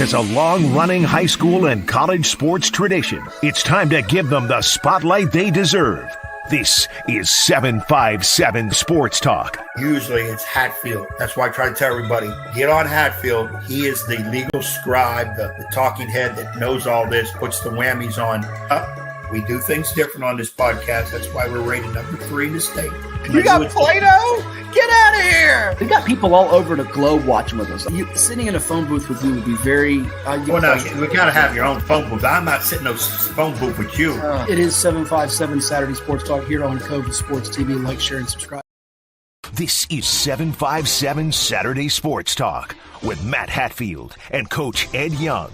has a long-running high school and college sports tradition. It's time to give them the spotlight they deserve. This is 757 Sports Talk. Usually it's Hatfield. That's why I try to tell everybody, get on Hatfield. He is the legal scribe, the talking head that knows all this, puts the whammies on. We do things different on this podcast. That's why we're rated number 3 in the state. You got Play-Doh? Get out of here! We got people all over the globe watching with us. Sitting in a phone booth with you would be very... we got to have your own phone booth. I'm not sitting in no phone booth with you. It is 757 Saturday Sports Talk here on Cova Sports TV. Like, share, and subscribe. This is 757 Saturday Sports Talk with Matt Hatfield and Coach Ed Young.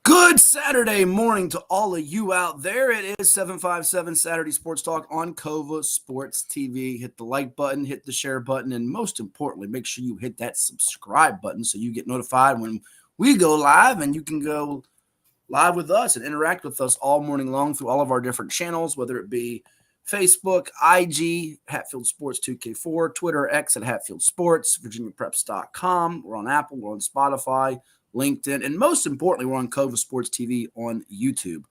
Good Saturday morning to all of you out there. It is 757 Saturday Sports Talk on Cova Sports TV. Hit the like button, hit the share button, and most importantly, make sure you hit that subscribe button so you get notified when we go live, and you can go live with us and interact with us all morning long through all of our different channels, whether it be Facebook, IG, Hatfield Sports 2K4, Twitter, X at Hatfield Sports, VirginiaPreps.com. We're on Apple, we're on Spotify, LinkedIn, and most importantly, we're on Cova Sports TV on YouTube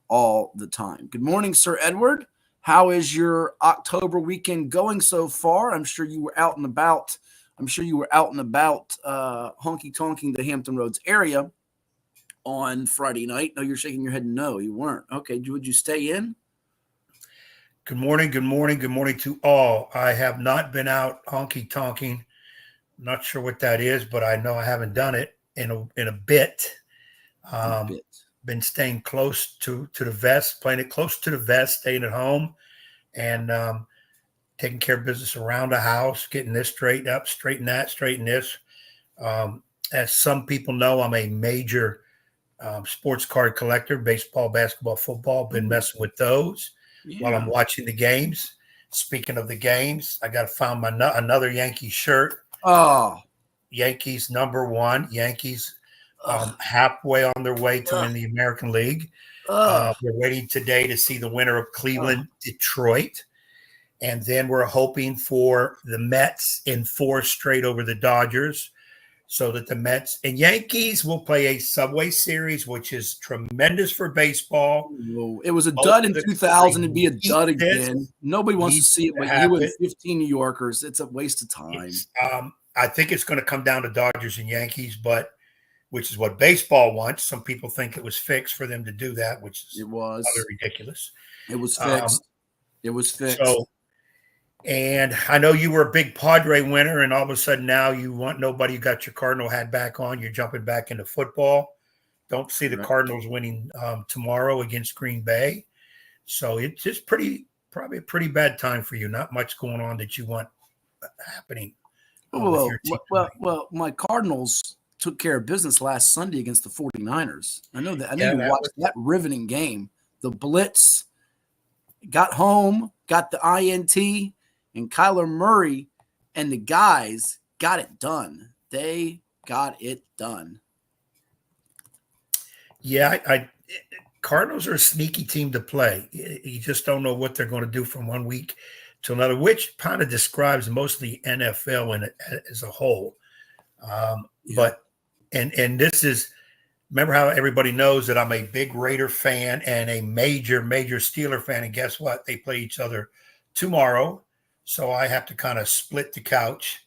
all the time. Good morning, Sir Edward. How is your October weekend going so far? I'm sure you were out and about. Honky-tonking the Hampton Roads area on Friday night. No, you're shaking your head. No, you weren't. Okay, would you stay in? Good morning to all. I have not been out honky-tonking. Not sure what that is, but I know I haven't done it in a bit. Been staying close to the vest, playing it close to the vest, staying at home, and taking care of business around the house, getting this straightened up, straighten that, straighten this. As some people know, I'm a major sports card collector, baseball, basketball, football. Been messing with those while I'm watching the games. Speaking of the games, I got to find another Yankee shirt. Oh, Yankees #1. Yankees halfway on their way to win the American League. We're waiting today to see the winner of Cleveland, Detroit. And then we're hoping for the Mets in 4 straight over the Dodgers so that the Mets and Yankees will play a Subway Series, which is tremendous for baseball. It was a dud in 2000. It'd be a dud again. Nobody wants to see it, but you and 15 New Yorkers, it's a waste of time. I think it's going to come down to Dodgers and Yankees, which is what baseball wants. Some people think it was fixed for them to do that, which is rather ridiculous. It was fixed. It was fixed. And I know you were a big Padre winner, and all of a sudden now you want nobody. You got your Cardinal hat back on. You're jumping back into football. Don't see the Cardinals winning tomorrow against Green Bay. So it's just probably a pretty bad time for you. Not much going on that you want happening. Well, my Cardinals took care of business last Sunday against the 49ers. I know that. I know you watched that riveting game. The blitz, got home, got the INT, and Kyler Murray and the guys got it done. They got it done. Yeah, Cardinals are a sneaky team to play. You just don't know what they're going to do from one week to another, which kind of describes most of the NFL as a whole. But this is, remember how everybody knows that I'm a big Raider fan and a major Steeler fan, and guess what? They play each other tomorrow, so I have to kind of split the couch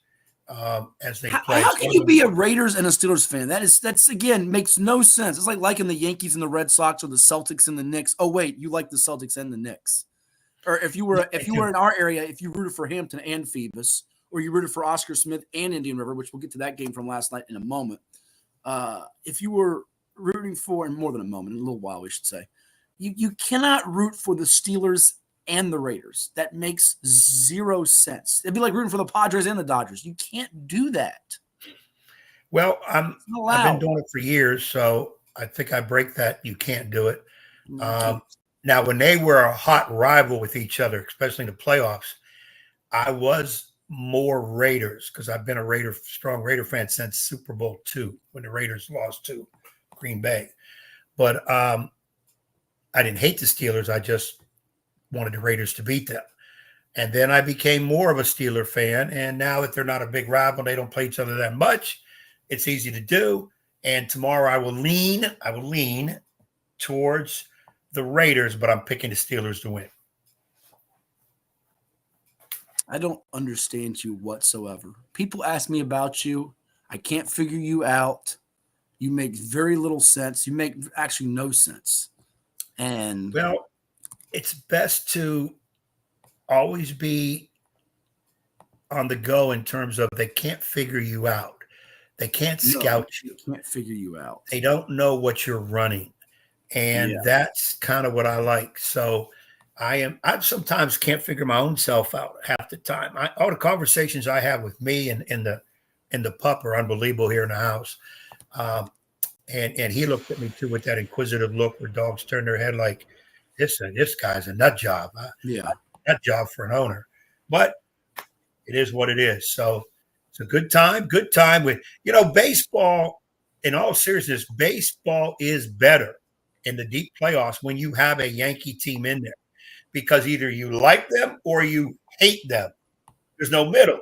as they play. How can you be a Raiders and a Steelers fan? That's again makes no sense. It's like liking the Yankees and the Red Sox or the Celtics and the Knicks. Oh wait, you like the Celtics and the Knicks. Or if you were in our area, if you rooted for Hampton and Phoebus, or you rooted for Oscar Smith and Indian River, which we'll get to that game from last night in a moment. If you were rooting for, in more than a moment, in a little while, we should say, you cannot root for the Steelers and the Raiders. That makes zero sense. It'd be like rooting for the Padres and the Dodgers. You can't do that. Well, I've been doing it for years, so I think I break that. You can't do it. Now, when they were a hot rival with each other, especially in the playoffs, I was more Raiders because I've been a strong Raider fan since Super Bowl II when the Raiders lost to Green Bay. But I didn't hate the Steelers. I just wanted the Raiders to beat them. And then I became more of a Steeler fan. And now that they're not a big rival, they don't play each other that much, it's easy to do. And tomorrow I will lean towards the Raiders, but I'm picking the Steelers to win. I don't understand you whatsoever. People ask me about you. I can't figure you out. You make very little sense. You make actually no sense. And well, it's best to always be on the go in terms of they can't figure you out. They can't scout you. They can't figure you out. They don't know what you're running. And that's kind of what I like. So I sometimes can't figure my own self out half the time. All the conversations I have with me and the pup are unbelievable here in the house. And he looked at me too with that inquisitive look where dogs turn their head like, this guy's a nut job. Nut job for an owner. But it is what it is. So it's a good time with, baseball, in all seriousness, baseball is better in the deep playoffs when you have a Yankee team in there, because either you like them or you hate them. There's no middle.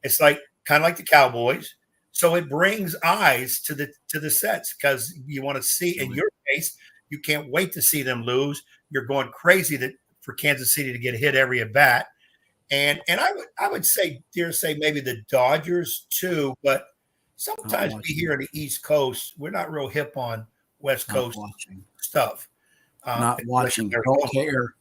It's kind of like the Cowboys. So it brings eyes to the sets because you want to see, in your case, you can't wait to see them lose. You're going crazy for Kansas City to get hit every at bat. And I would say maybe the Dodgers too, but sometimes we here on the East Coast, we're not real hip on West Coast stuff. Not watching. Don't care.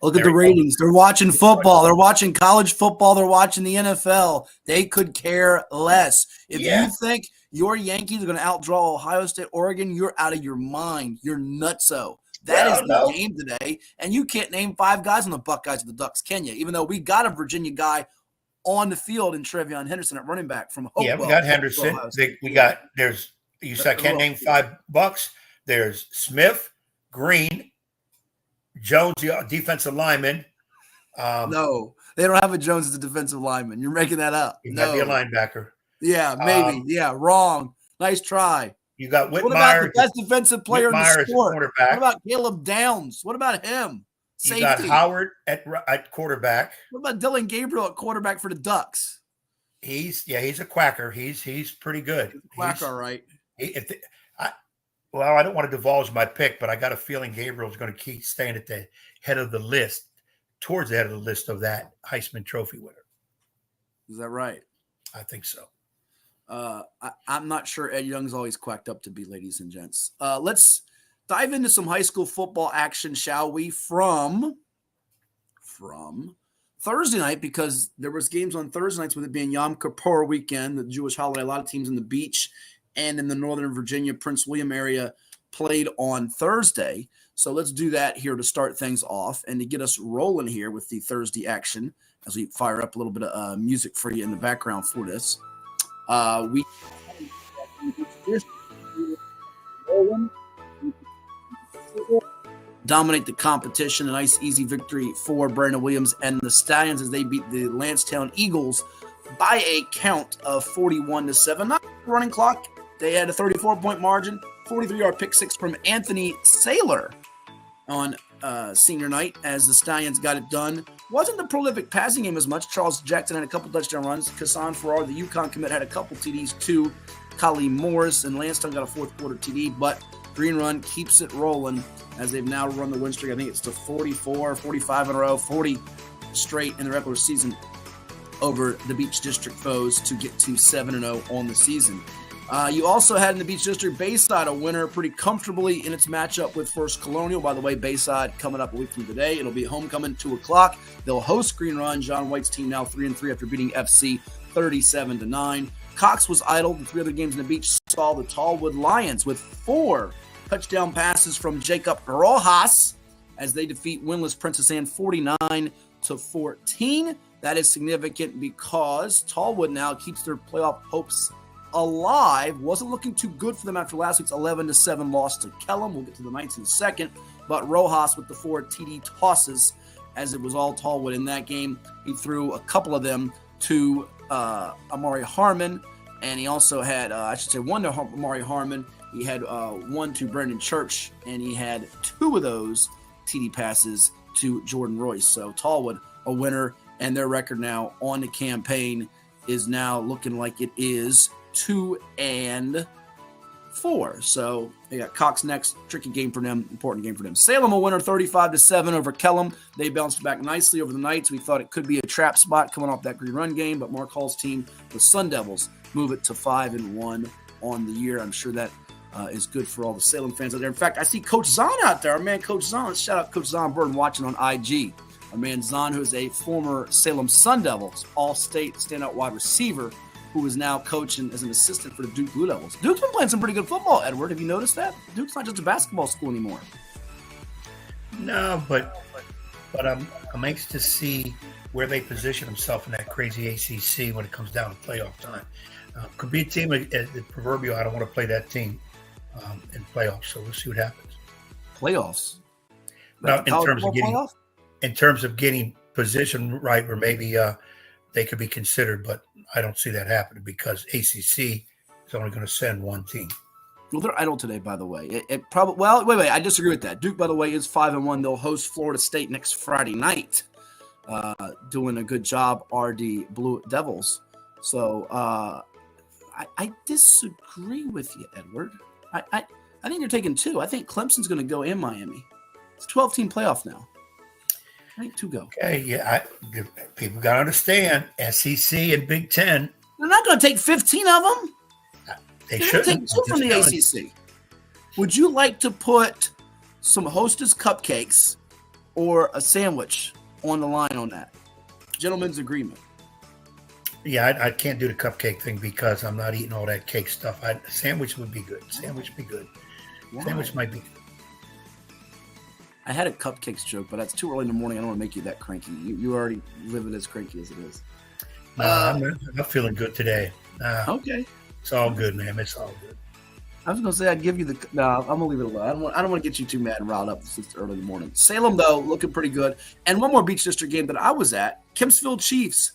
Look at the ratings. They're watching football. They're watching college football. They're watching the NFL. They could care less. If you think your Yankees are going to outdraw Ohio State, Oregon, you're out of your mind. You're nutso. That is the game today. And you can't name 5 guys on the Buckeyes or the Ducks, can you? Even though we got a Virginia guy on the field in Trevion Henderson at running back from Hopewell. Yeah, we got Henderson. You said I can't name 5 Bucks. There's Smith, Green, Jones, the defensive lineman. No, they don't have a Jones as a defensive lineman. You're making that up. He might be a linebacker. Yeah, maybe. Wrong. Nice try. You got Whitmire. What about the best defensive player in the sport? Quarterback. What about Caleb Downs? What about him? Safety. You got Howard at quarterback. What about Dylan Gabriel at quarterback for the Ducks? He's a quacker. He's pretty good. He's a quack, all right. I don't want to divulge my pick, but I got a feeling Gabriel's going to keep staying at the head of the list, towards the head of the list of that Heisman Trophy winner. Is that right? I think so. I'm not sure Ed Young's always quacked up to be, ladies and gents. Let's dive into some high school football action, shall we? From Thursday night, because there was games on Thursday nights with it being Yom Kippur weekend, the Jewish holiday. A lot of teams in the beach and in the Northern Virginia, Prince William area played on Thursday. So let's do that here to start things off and to get us rolling here with the Thursday action as we fire up a little bit of music for you in the background for this. We dominate the competition. A nice, easy victory for Brandon Williams and the Stallions as they beat the Lansdowne Eagles by a count of 41-7. Not running clock. They had a 34-point margin, 43-yard pick six from Anthony Saylor on senior night as the Stallions got it done. Wasn't the prolific passing game as much. Charles Jackson had a couple touchdown runs. Kassan Farrar, the UConn commit, had a couple TDs too. Kali Morris and Lansdowne got a fourth quarter TD, but Green Run keeps it rolling as they've now run the win streak. I think it's to 44, 45 in a row, 40 straight in the regular season over the Beach District foes to get to 7-0 on the season. You also had in the Beach District Bayside a winner pretty comfortably in its matchup with First Colonial. By the way, Bayside coming up a week from today. It'll be homecoming 2 o'clock. They'll host Green Run. John White's team now 3-3 after beating FC 37-9. Cox was idle. The 3 other games in the Beach saw the Tallwood Lions with 4 touchdown passes from Jacob Rojas as they defeat winless Princess Anne 49-14. That is significant because Tallwood now keeps their playoff hopes alive. Wasn't looking too good for them after last week's 11-7 loss to Kellam. We'll get to the 19th second. But Rojas with the 4 TD tosses as it was all Tallwood in that game. He threw a couple of them to Amari Harmon, and he also had, one to Amari Harmon. He had one to Brendan Church, and he had 2 of those TD passes to Jordan Royce. So Tallwood, a winner, and their record now on the campaign is now looking like it is 2-4. 4. So they got Cox next. Tricky game for them. Important game for them. Salem a winner 35-7 over Kellam. They bounced back nicely over the Knights. We thought it could be a trap spot coming off that green run game, but Mark Hall's team, the Sun Devils, move it to 5-1 on the year. I'm sure that is good for all the Salem fans out there. In fact, I see Coach Zahn out there. Our man Coach Zahn. Let's shout out Coach Zahn Burton watching on IG. Our man Zahn, who is a former Salem Sun Devils All-State standout wide receiver, who is now coaching as an assistant for the Duke Blue Devils. Duke's been playing some pretty good football, Edward. Have you noticed that? Duke's not just a basketball school anymore. No, but I'm anxious to see where they position themselves in that crazy ACC when it comes down to playoff time. Could be a team, the proverbial, I don't want to play that team in playoffs, so we'll see what happens. Playoffs? Now, in terms of getting position right, where maybe they could be considered, but I don't see that happening because ACC is only going to send one team. Well, they're idle today, by the way. It probably. Well, wait. I disagree with that. Duke, by the way, is 5-1. They'll host Florida State next Friday night. Doing a good job, RD Blue Devils. So I disagree with you, Edward. I think you're taking 2. I think Clemson's going to go in Miami. It's a 12-team playoff now. I think 2 go. Okay, yeah. People got to understand SEC and Big Ten. They're not going to take 15 of them. They should take 2 from the ACC. Would you like to put some Hostess cupcakes or a sandwich on the line on that? Gentlemen's agreement. Yeah, I can't do the cupcake thing because I'm not eating all that cake stuff. Sandwich would be good. Wow. Sandwich might be good. I had a cupcakes joke, but that's too early in the morning. I don't want to make you that cranky. You already live it as cranky as it is. No, I'm feeling good today. Okay. It's all good, man. It's all good. I was going to say I'd give you the – no, I'm going to leave it alone. I don't want to get you too mad and riled up since early in the morning. Salem, though, looking pretty good. And one more Beach District game that I was at, Kempsville Chiefs,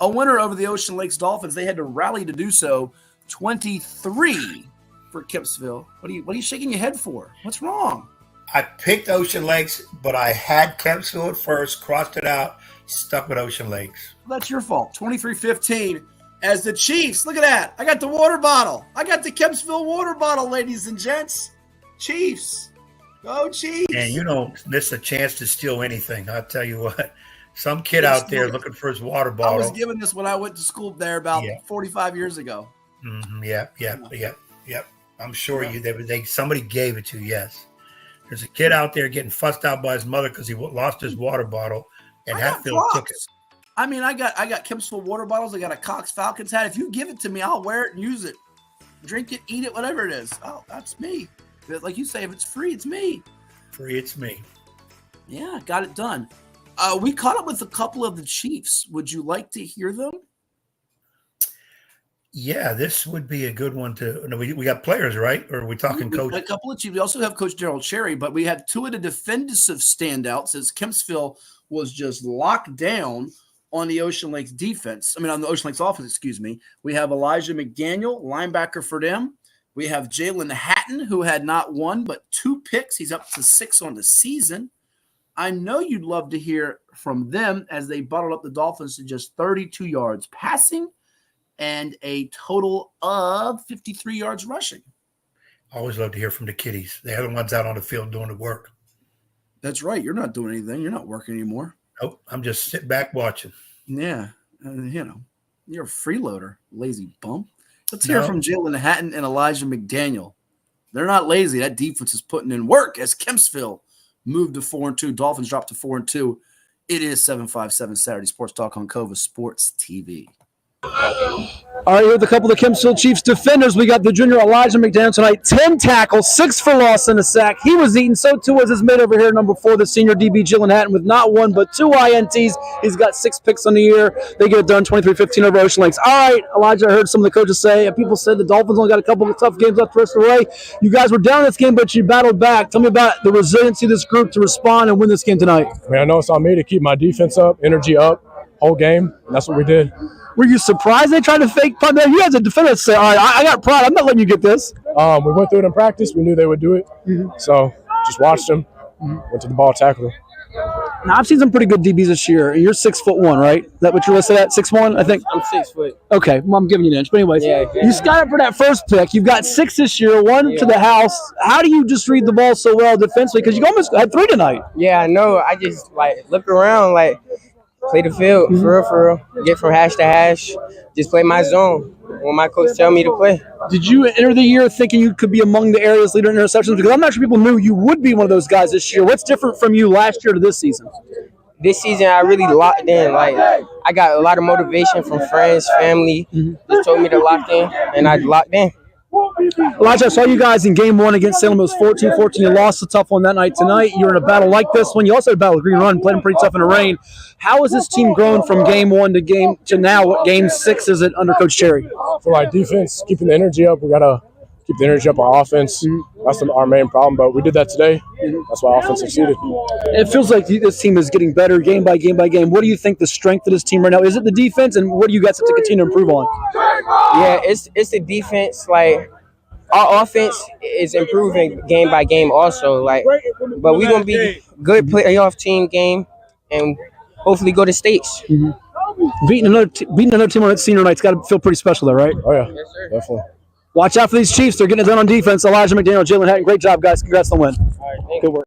a winner over the Ocean Lakes Dolphins. They had to rally to do so, 23 for Kempsville. What are you shaking your head for? What's wrong? I picked Ocean Lakes, but I had Kempsville at first, crossed it out, stuck with Ocean Lakes. Well, that's your fault. 23-15 as the Chiefs. Look at that. I got the water bottle. I got the Kempsville water bottle, ladies and gents. Chiefs. Go Chiefs. And you don't miss a chance to steal anything. I'll tell you what. Some kid out there looking for his water bottle. I was given this when I went to school there about 45 years ago. Mm-hmm. Yep. I'm sure somebody gave it to you, yes. There's a kid out there getting fussed out by his mother because he lost his water bottle, and Hatfield took it. I mean, I got Kempsville water bottles. I got a Cox Falcons hat. If you give it to me, I'll wear it and use it. Drink it, eat it, whatever it is. Oh, that's me. Like you say, if it's free, it's me. Free, it's me. Yeah, got it done. We caught up with a couple of the Chiefs. Would you like to hear them? Yeah, this would be a good one to. No, we got players, right? Or are we talking coach? A couple of Chiefs. We also have Coach Gerald Cherry, but we had 2 of the defensive standouts as Kempsville was just locked down on the Ocean Lakes defense. On the Ocean Lakes offense, excuse me. We have Elijah McDaniel, linebacker for them. We have Jaylen Hatton, who had not 1 but 2 picks. He's up to 6 on the season. I know you'd love to hear from them as they bottled up the Dolphins to just 32 yards passing and a total of 53 yards rushing. I always love to hear from the kiddies. They're the ones out on the field doing the work. That's right. You're not doing anything. You're not working anymore. Nope. I'm just sitting back watching. Yeah. You're a freeloader, lazy bum. Let's hear from Jaylen Hatton and Elijah McDaniel. They're not lazy. That defense is putting in work as Kempsville moved to 4-2. Dolphins dropped to 4-2. It is 757 Saturday Sports Talk on Cova Sports TV. All right, here with a couple of the Kempsville Chiefs defenders. We got the junior Elijah McDaniel tonight. 10 tackles, 6 for loss and a sack. He was eaten. So too was his mate over here, number 4, the senior DB Jaylen Hatton, with not 1 but 2 INTs. He's got 6 picks on the year. They get it done 23-15 over Ocean Lakes. All right, Elijah, I heard some of the coaches say, and people said the Dolphins only got a couple of tough games left the rest of the way. You guys were down this game, but you battled back. Tell me about the resiliency of this group to respond and win this game tonight. I know it's on me to keep my defense up, energy up, whole game. And that's what we did. Were you surprised they tried to fake punt? You as a defender say, all right, I got pride. I'm not letting you get this. We went through it in practice. We knew they would do it. So just watched them, went to the ball, tackled them. Now, I've seen some pretty good DBs this year. And you're 6'1", right? Is that what you're listed at? 6'1", I think? I'm 6 foot. Okay, well, I'm giving you an inch. But anyways, Yeah. you got up for that first pick. You've got 6 this year, 1 to the house. How do you just read the ball so well defensively? Because you almost had 3 tonight. Yeah, I know. I just look around, play the field for real. Get from hash to hash. Just play my zone when my coach tell me to play. Did you enter the year thinking you could be among the area's leader in interceptions? Because I'm not sure people knew you would be one of those guys this year. What's different from you last year to this season? This season, I really locked in. I got a lot of motivation from friends, family. Just told me to lock in, and I locked in. Elijah, I saw you guys in game 1 against Salem. It was 14-14. You lost a tough one that night. Tonight, you're in a battle like this one. You also had a battle with Green Run, played them pretty tough in the rain. How has this team grown from game 1 to now? What game 6 is it under Coach Cherry? For defense, keeping the energy up, we got to keep the energy up on offense. That's our main problem, but we did that today. That's why offense succeeded. It feels like this team is getting better game by game by game. What do you think the strength of this team right now? Is it the defense, and what do you guys have to continue to improve on? Yeah, it's the defense. Our offense is improving game by game also. But we're going to be good playoff team game and hopefully go to states. Beating another team on its senior night's got to feel pretty special there, right? Oh, yeah. Yes, sir. Definitely. Watch out for these Chiefs. They're getting it done on defense. Elijah McDaniel, Jaylen Hatton. Great job, guys. Congrats on the win. All right, thank Good work.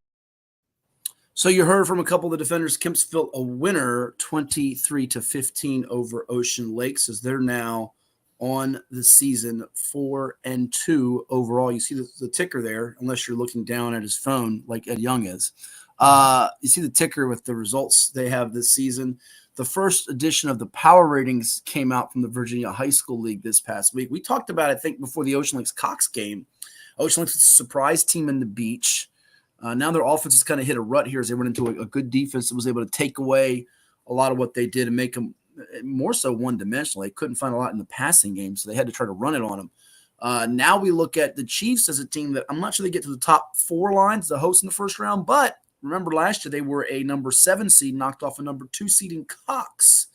So you heard from a couple of the defenders. Kempsville a winner 23-15 over Ocean Lakes as they're now on the season 4-2 overall. You see the ticker there, unless you're looking down at his phone like Ed Young is. You see the ticker with the results they have this season. The first edition of the power ratings came out from the Virginia High School League this past week. We talked about, I think, before the Ocean Lakes Cox game. Ocean Lakes is a surprise team in the beach. Now their offense has kind of hit a rut here as they run into a good defense that was able to take away a lot of what they did and make them more so one-dimensional. They couldn't find a lot in the passing game, so they had to try to run it on them. Now we look at the Chiefs as a team that I'm not sure they get to the top 4 lines, the host in the first round, but remember last year they were a number 7 seed, knocked off a number 2 seed in Cox,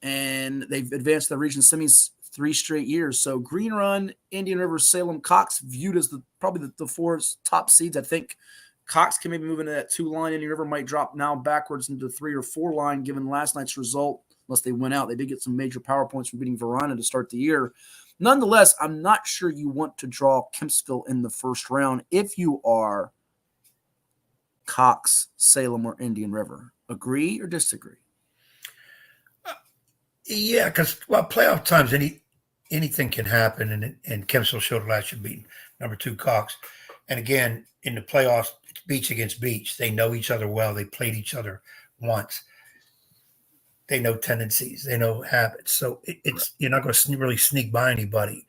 and they've advanced the region semis 3 straight years. So Green Run, Indian River, Salem, Cox viewed as probably the 4 top seeds. I think Cox can maybe move into that 2 line. Indian River might drop now backwards into 3 or 4 line given last night's result, unless they went out. They did get some major power points from beating Verona to start the year. Nonetheless, I'm not sure you want to draw Kempsville in the first round if you are Cox, Salem, or Indian River. Agree or disagree? Yeah, because playoff times anything can happen, and Kempsville showed last year beating number 2 Cox. And again, in the playoffs, it's beach against beach. They know each other well. They played each other once. They know tendencies. They know habits. So it's you're not going to really sneak by anybody.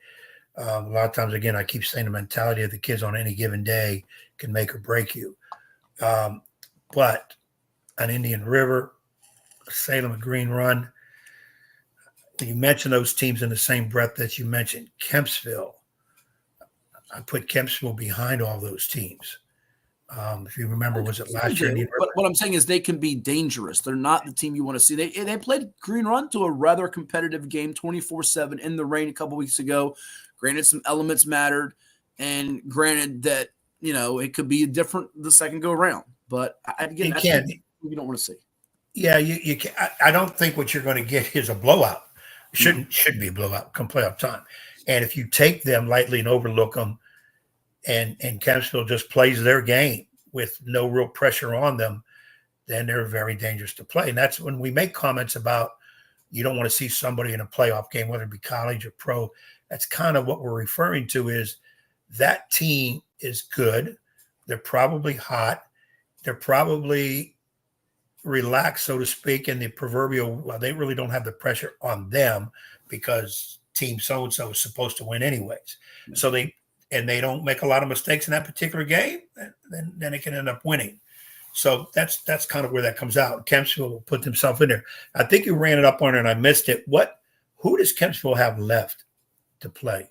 A lot of times, again, I keep saying the mentality of the kids on any given day can make or break you. But an Indian River, Salem, a Green Run, you mentioned those teams in the same breath that you mentioned Kempsville. I put Kempsville behind all those teams. If you remember, was it last year? But what I'm saying is they can be dangerous. They're not the team you want to see. They played Green Run to a rather competitive game, 24-7 in the rain a couple weeks ago. Granted, some elements mattered, and granted that it could be different the second go around. But again, that's something you don't want to see. Yeah, you can. I don't think what you're going to get is a blowout. It should be a blowout come playoff time. And if you take them lightly and overlook them, and Kempsville just plays their game with no real pressure on them, then they're very dangerous to play. And that's when we make comments about you don't want to see somebody in a playoff game, whether it be college or pro. That's kind of what we're referring to is that team is good. They're probably hot. They're probably relaxed, so to speak, in the proverbial, well, they really don't have the pressure on them because team so-and-so is supposed to win anyways. Yeah. So they don't make a lot of mistakes in that particular game, then it can end up winning. So that's kind of where that comes out. Kempsville will put themselves in there. I think you ran it up on it and I missed it. Who does Kempsville have left to play?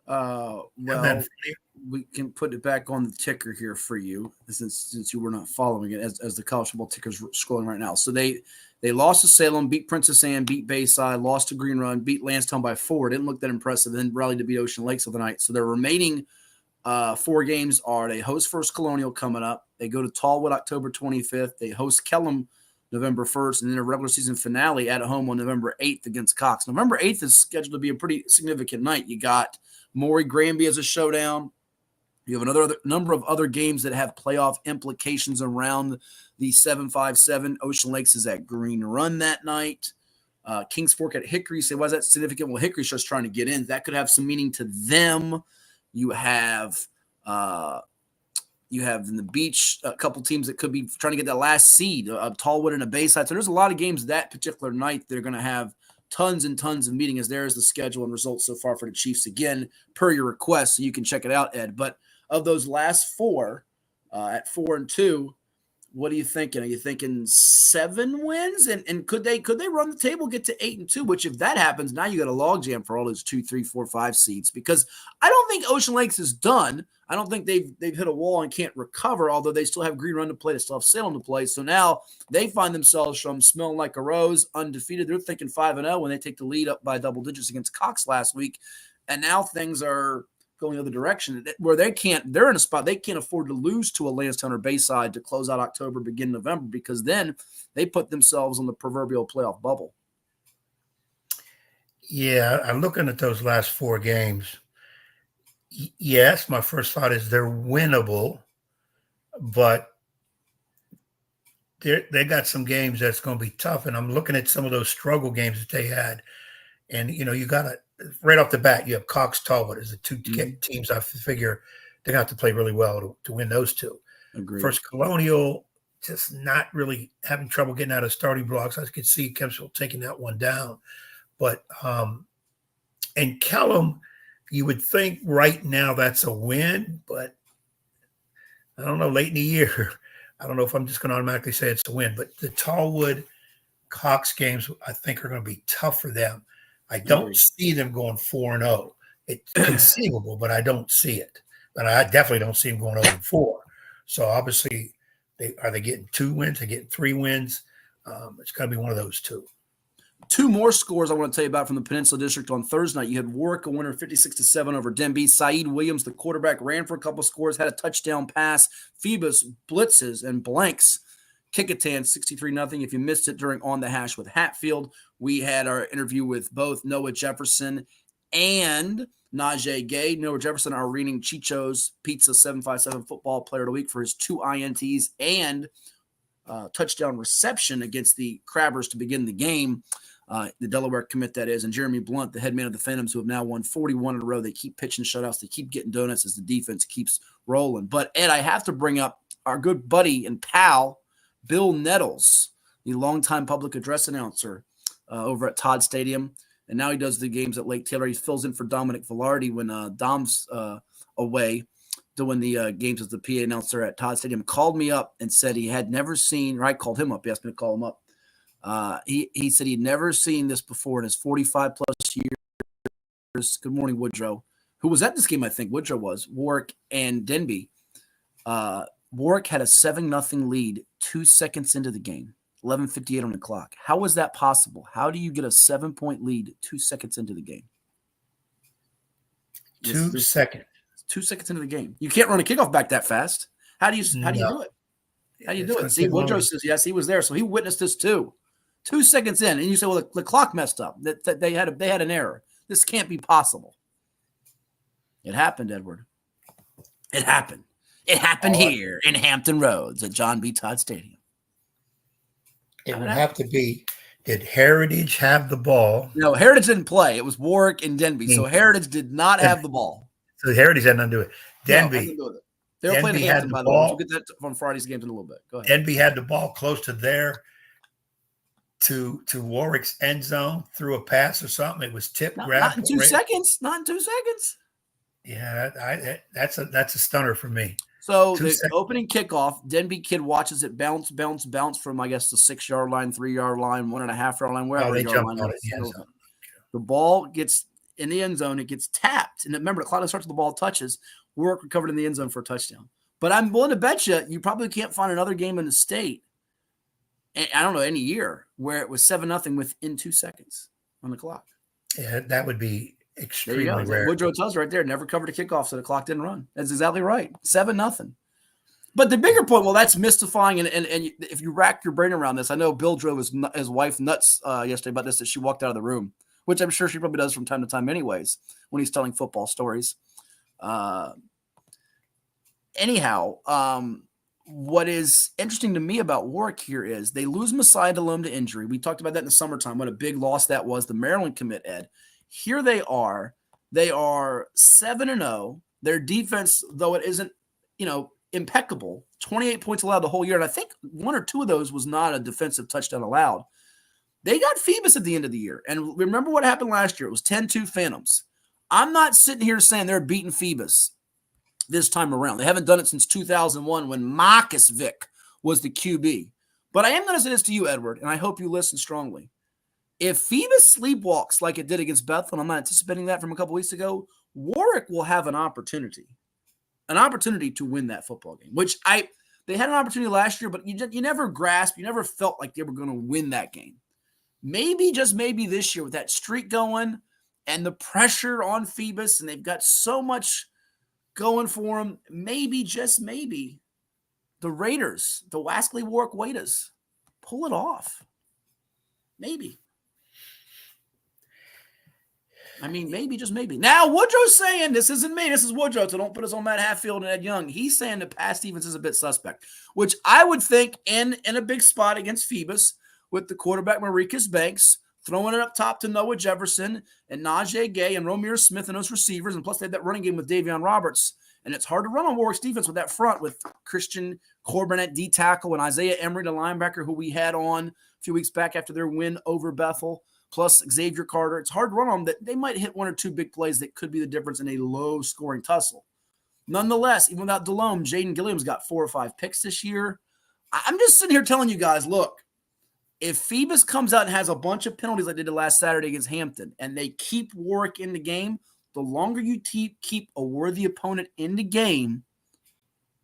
Well, we can put it back on the ticker here for you since you were not following it as the college football ticker's scrolling right now. So they lost to Salem, beat Princess Anne, beat Bayside, lost to Green Run, beat Lansdowne by 4. Didn't look that impressive. Then rallied to beat Ocean Lakes of the night. So their remaining 4 games are they host First Colonial coming up. They go to Tallwood October 25th. They host Kellum November 1st, and then a regular season finale at home on November 8th against Cox. November 8th is scheduled to be a pretty significant night. You got Maury Granby as a showdown. You have another number of other games that have playoff implications around the 757. Ocean Lakes is at Green Run that night. Kings Fork at Hickory. Say, why is that significant? Well, Hickory's just trying to get in. That could have some meaning to them. You have in the Beach a couple teams that could be trying to get that last seed, Tallwood and a Bayside. So there's a lot of games that particular night they're going to have tons and tons of meetings. There's the schedule and results so far for the Chiefs, again, per your request, so you can check it out, Ed. But of those last 4, at 4-2, what are you thinking? Are you thinking 7 wins? And could they run the table, get to 8-2? Which, if that happens, now you got a logjam for all those 2, 3, 4, 5 seeds. Because I don't think Ocean Lakes is done. I don't think they've hit a wall and can't recover. Although they still have Green Run to play, they still have Salem to play. So now they find themselves from smelling like a rose, undefeated. They're thinking 5-0 when they take the lead up by double digits against Cox last week, and now things are going the other direction, where they're in a spot they can't afford to lose to a Lansdowne or Bayside to close out October, begin November, because then they put themselves on the proverbial playoff bubble. Yeah, I'm looking at those last 4 games. Yes, my first thought is they're winnable, but they got some games that's going to be tough. And I'm looking at some of those struggle games that they had. And, you got to, right off the bat, you have Cox Tallwood as the 2 teams I figure they're going to have to play really well to win those 2. Agreed. First Colonial, just not really having trouble getting out of starting blocks. I could see Kempsville taking that one down. But, and Kellum, you would think right now that's a win, but I don't know, late in the year, I don't know if I'm just going to automatically say it's a win. But the Tallwood Cox games, I think, are going to be tough for them. I don't see them going 4-0. It's conceivable, but I don't see it. But I definitely don't see them going 0-4. So obviously, are they getting 2 wins? They're getting 3 wins. It's going to be one of those 2. 2 more scores I want to tell you about from the Peninsula District on Thursday night. You had Warwick, a winner 56-7 over Denby. Saeed Williams, the quarterback, ran for a couple scores, had a touchdown pass. Phoebus blitzes and blanks Kickitan 63-0. If you missed it during On the Hash with Hatfield, we had our interview with both Noah Jefferson and Najee Gay. Noah Jefferson, our reigning Chicho's Pizza 757 Football Player of the Week for his 2 INTs and touchdown reception against the Crabbers to begin the game. The Delaware commit, that is, and Jeremy Blunt, the head man of the Phantoms, who have now won 41 in a row. They keep pitching shutouts. They keep getting donuts as the defense keeps rolling. But, Ed, I have to bring up our good buddy and pal, Bill Nettles, the longtime public address announcer over at Todd Stadium. And now he does the games at Lake Taylor. He fills in for Dominic Velarde when Dom's away doing the games as the PA announcer at Todd Stadium. Called me up and said he had never seen, or I called him up. He asked me to call him up. He said he'd never seen this before in his 45 plus years. Good morning, Woodrow, who was at this game. I think Woodrow was. Warwick and Denby. Warwick had a 7-0 lead 2 seconds into the game, 11:58 on the clock. How was that possible? How do you get a 7-point lead 2 seconds into the game? 2 seconds. 2 seconds into the game. You can't run a kickoff back that fast. How do you do it? How do you do it? See, Woodrow says yes, he was there, so he witnessed this too. 2 seconds in, and you say, "Well, the clock messed up. That they had an error. This can't be possible." It happened, Edward. It happened. It happened here in Hampton Roads at John B. Todd Stadium. It would have to be. Did Heritage have the ball? No, Heritage didn't play. It was Warwick and Denby. So Heritage did not have the ball. So Heritage had nothing to do with it. Denby. No, they were playing Hampton, by the way. We'll get that on Friday's games in a little bit. Go ahead. Denby had the ball close to to Warwick's end zone, threw a pass or something. It was tipped, grabbed. Not in 2 seconds. Not in 2 seconds. Yeah, that's a stunner for me. So the opening kickoff, Denby kid watches it bounce from, I guess, the 6-yard line, 3-yard line, 1.5-yard line, wherever the yard line is. The ball gets in the end zone. It gets tapped. And remember, the clock starts, the ball touches. Warwick recovered in the end zone for a touchdown. But I'm willing to bet you probably can't find another game in the state, I don't know, any year, where it was 7-0 within 2 seconds on the clock. Yeah, that would be There you extremely go. rare. Woodrow tells right there, never covered a kickoff, so the clock didn't run. That's exactly right. 7-0. But the bigger point, well, that's mystifying. And if you rack your brain around this, I know Bill drove his wife nuts yesterday about this, that she walked out of the room, which I'm sure she probably does from time to time anyways, when he's telling football stories. Anyhow, what is interesting to me about Warwick here is they lose Messiah Delhomme to injury. We talked about that in the summertime, what a big loss that was, the Maryland commit, Ed. Here they are. They are 7-0. Their defense, though it isn't, impeccable, 28 points allowed the whole year. And I think one or two of those was not a defensive touchdown allowed. They got Phoebus at the end of the year. And remember what happened last year. It was 10-2 Phantoms. I'm not sitting here saying they're beating Phoebus this time around. They haven't done it since 2001 when Marcus Vick was the QB. But I am going to say this to you, Edward, and I hope you listen strongly. If Phoebus sleepwalks like it did against Bethel, and I'm not anticipating that from a couple weeks ago, Warwick will have an opportunity to win that football game, which they had an opportunity last year, but you never grasped, you never felt like they were going to win that game. Maybe, just maybe this year with that streak going and the pressure on Phoebus, and they've got so much going for them, maybe, just maybe, the Raiders, the Wascally Warwick Waiters, pull it off. Maybe. I mean, maybe, just maybe. Now, Woodrow's saying, this isn't me, this is Woodrow, so don't put us on Matt Hatfield and Ed Young. He's saying that pass defense is a bit suspect, which I would think in a big spot against Phoebus with the quarterback Maricus Banks, throwing it up top to Noah Jefferson and Najee Gay and Romeo Smith and those receivers, and plus they had that running game with Davion Roberts. And it's hard to run on Warwick's defense with that front with Christian Corbin at D tackle and Isaiah Emery, the linebacker who we had on a few weeks back after their win over Bethel, plus Xavier Carter. It's hard to run on them. That they might hit one or two big plays that could be the difference in a low-scoring tussle. Nonetheless, even without Delhomme, Jaden Gilliam's got 4 or 5 picks this year. I'm just sitting here telling you guys, look, if Phoebus comes out and has a bunch of penalties like they did last Saturday against Hampton, and they keep Warwick in the game, the longer you keep a worthy opponent in the game,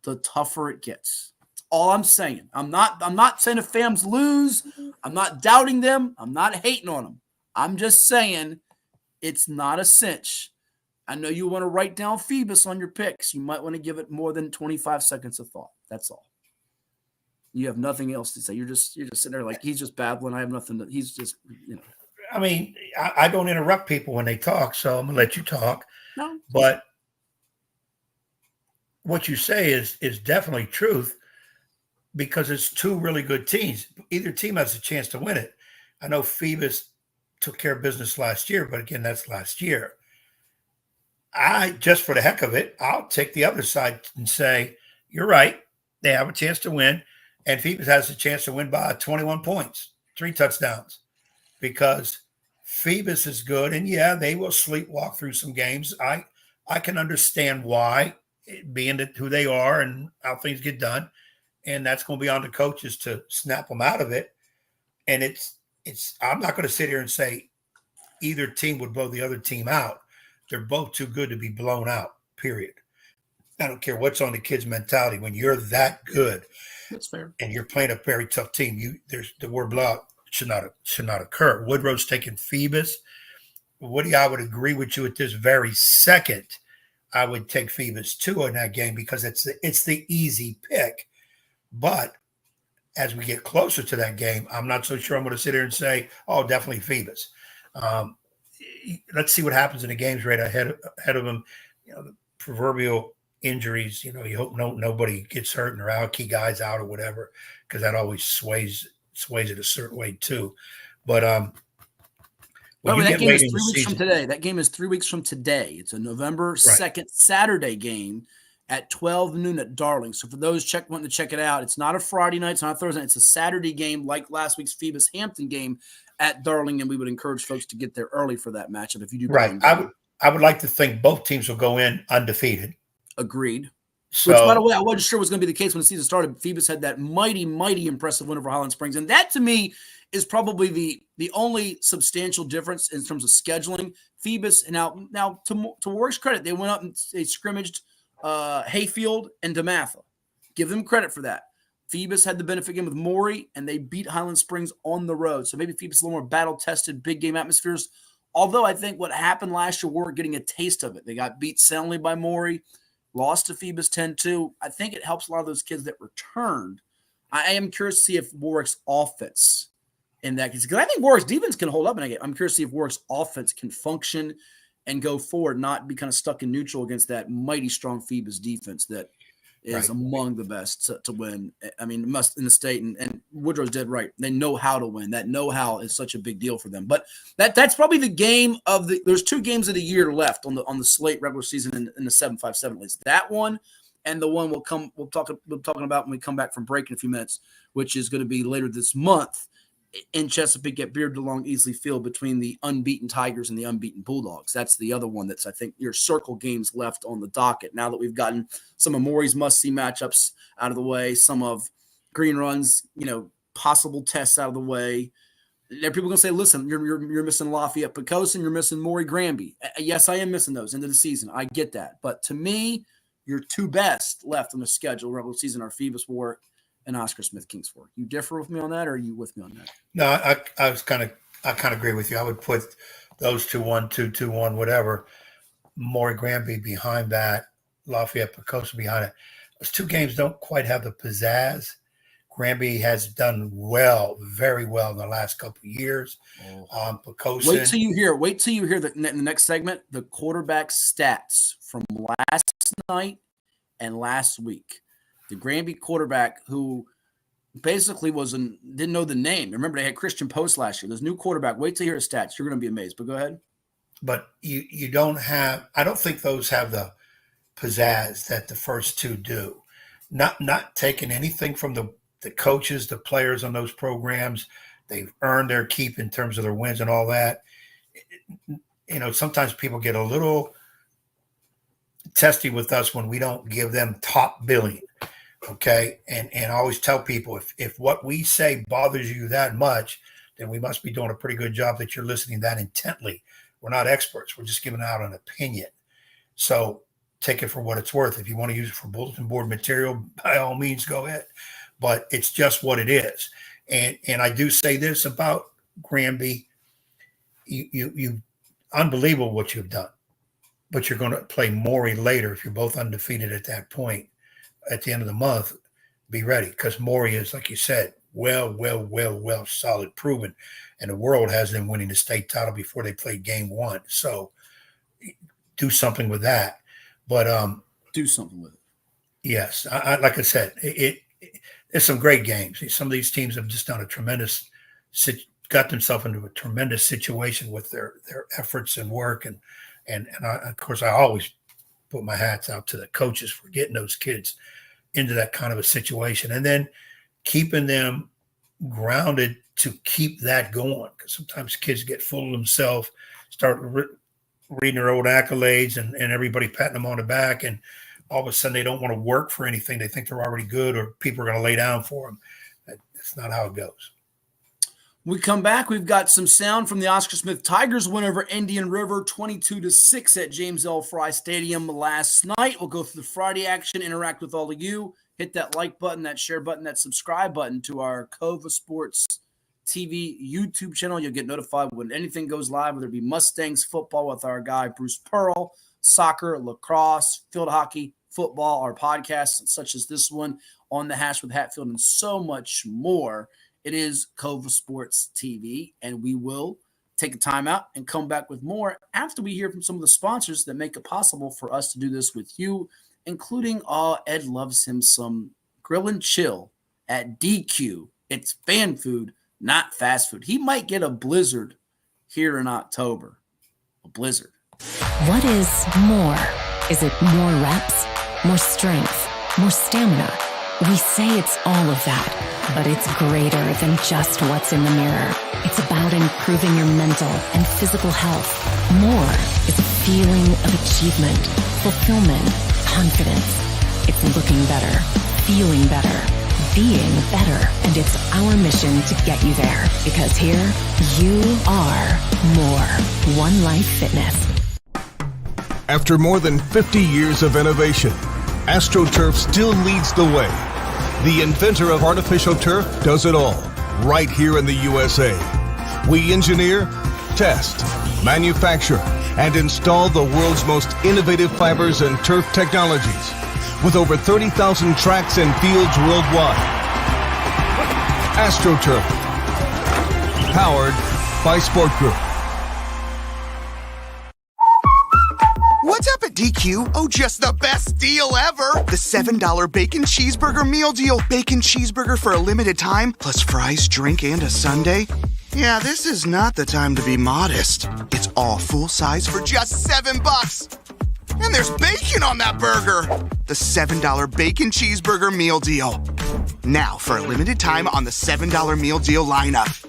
the tougher it gets. That's all I'm saying. I'm not saying if Fams lose. I'm not doubting them. I'm not hating on them. I'm just saying it's not a cinch. I know you want to write down Phoebus on your picks. You might want to give it more than 25 seconds of thought. That's all. You have nothing else to say. You're just sitting there like he's just babbling. I have nothing to. He's just I mean, I don't interrupt people when they talk, so I'm gonna let you talk. No. But what you say is definitely truth because it's two really good teams. Either team has a chance to win it. I know Phoebus took care of business last year, but again, that's last year. Just for the heck of it, I'll take the other side and say, you're right. They have a chance to win, and Phoebus has a chance to win by 21 points, 3 touchdowns. Because Phoebus is good, and yeah, they will sleepwalk through some games. I can understand why, being who they are and how things get done, and that's going to be on the coaches to snap them out of it. And it's I'm not going to sit here and say either team would blow the other team out. They're both too good to be blown out. Period. I don't care what's on the kids' mentality when you're that good. That's fair. And you're playing a very tough team. There's the word blowout should not occur. Woodrow's taking Phoebus. Woody, I would agree with you at this very second. I would take Phoebus too in that game because it's the easy pick. But as we get closer to that game, I'm not so sure I'm going to sit here and say, oh, definitely Phoebus. Let's see what happens in the games right ahead of them. The proverbial injuries, you hope nobody gets hurt and their out, key guys out or whatever, because that always sways it a certain way too. But that game is 3 weeks from today. That game is 3 weeks from today. It's a November 2nd Saturday game at 12 noon at Darling. So for those wanting to check it out, it's not a Friday night, it's not a Thursday night, it's a Saturday game like last week's Phoebus Hampton game at Darling, and we would encourage folks to get there early for that matchup if you do. Right. I would like to think both teams will go in undefeated. Agreed. So, which, by the way, I wasn't sure was going to be the case when the season started. Phoebus had that mighty, mighty impressive win over Highland Springs. And that, to me, is probably the only substantial difference in terms of scheduling. Phoebus, and now to Warwick's credit, they went up and they scrimmaged Hayfield and DeMatha. Give them credit for that. Phoebus had the benefit game with Maury, and they beat Highland Springs on the road. So maybe Phoebus a little more battle-tested, big game atmospheres. Although I think what happened last year, Warwick getting a taste of it. They got beat soundly by Maury, lost to Phoebus 10-2. I think it helps a lot of those kids that returned. I am curious to see if Warwick's offense in that case, because I think Warwick's defense can hold up in a game. I'm curious to see if Warwick's offense can function and go forward, not be kind of stuck in neutral against that mighty strong Phoebus defense that is among the best to win. I mean, must in the state, and Woodrow's dead right. They know how to win. That know-how is such a big deal for them. But that's probably the game of the. There's 2 games of the year left on the slate regular season in the 7-5-7 at least. That one and the one we're talking about when we come back from break in a few minutes, which is going to be later this month in Chesapeake at Beard DeLong Easley Field between the unbeaten Tigers and the unbeaten Bulldogs. That's the other one that's, I think, your circle games left on the docket. Now that we've gotten some of Maury's must-see matchups out of the way, some of Green Run's, possible tests out of the way. There are people going to say, listen, you're missing Lafayette Pocosin, you're missing Maury Granby. Yes, I am missing those into the season. I get that. But to me, your 2 best left on the schedule regular season are Phoebus Warwick and Oscar Smith Kingsford. You differ with me on that, or are you with me on that? No, I kind of agree with you. I would put those 2-1, 2-2-1, whatever. Maury Granby behind that, Lafayette Pocosin behind it. Those 2 games don't quite have the pizzazz. Granby has done well, very well in the last couple of years. Pocosin. Wait till you hear in the next segment the quarterback stats from last night and last week. The Granby quarterback who basically didn't know the name. Remember, they had Christian Post last year. There's new quarterback. Wait till you hear his stats. You're going to be amazed. But go ahead. But you don't have – I don't think those have the pizzazz that the first 2 do. Not taking anything from the coaches, the players on those programs. They've earned their keep in terms of their wins and all that. Sometimes people get a little testy with us when we don't give them top billing. Okay. And I always tell people if what we say bothers you that much, then we must be doing a pretty good job that you're listening that intently. We're not experts. We're just giving out an opinion. So take it for what it's worth. If you want to use it for bulletin board material, by all means, go ahead. But it's just what it is. And I do say this about Granby. You unbelievable what you've done. But you're going to play Maury later if you're both undefeated at that point. At the end of the month, be ready, because Maury is, like you said, well, solid, proven, and the world has them winning the state title before they played game 1. So do something with that. But do something with it. Yes, like I said, it's some great games. Some of these teams have just done got themselves into a tremendous situation with their efforts and work, and of course I always put my hats out to the coaches for getting those kids into that kind of a situation and then keeping them grounded to keep that going. Because sometimes kids get full of themselves, start reading their old accolades and everybody patting them on the back. And all of a sudden they don't want to work for anything. They think they're already good or people are going to lay down for them. That's not how it goes. We come back. We've got some sound from the Oscar Smith Tigers win over Indian River 22-6 at James L. Fry Stadium last night. We'll go through the Friday action, interact with all of you. Hit that like button, that share button, that subscribe button to our Cova Sports TV YouTube channel. You'll get notified when anything goes live, whether it be Mustangs football with our guy Bruce Pearl, soccer, lacrosse, field hockey, football, our podcasts such as this one, On the Hash with Hatfield, and so much more. It is Cova Sports TV, and we will take a timeout and come back with more after we hear from some of the sponsors that make it possible for us to do this with you, including Ed loves him some grill and chill at DQ. It's fan food, not fast food. He might get a blizzard here in October. A blizzard. What is more? Is it more reps, more strength, more stamina? We say it's all of that, but it's greater than just what's in the mirror. It's about improving your mental and physical health. More is a feeling of achievement, fulfillment, confidence. It's looking better, feeling better, being better, and it's our mission to get you there, because here you are more. One Life Fitness. After more than 50 years of innovation, AstroTurf still leads the way. The inventor of artificial turf does it all, right here in the USA. We engineer, test, manufacture, and install the world's most innovative fibers and turf technologies with over 30,000 tracks and fields worldwide. AstroTurf, powered by Sport Group. What's up at DQ? Oh, just the best deal ever! The $7 Bacon Cheeseburger Meal Deal. Bacon cheeseburger for a limited time, plus fries, drink, and a sundae. Yeah, this is not the time to be modest. It's all full size for just $7. And there's bacon on that burger. The $7 Bacon Cheeseburger Meal Deal. Now, for a limited time on the $7 Meal Deal lineup.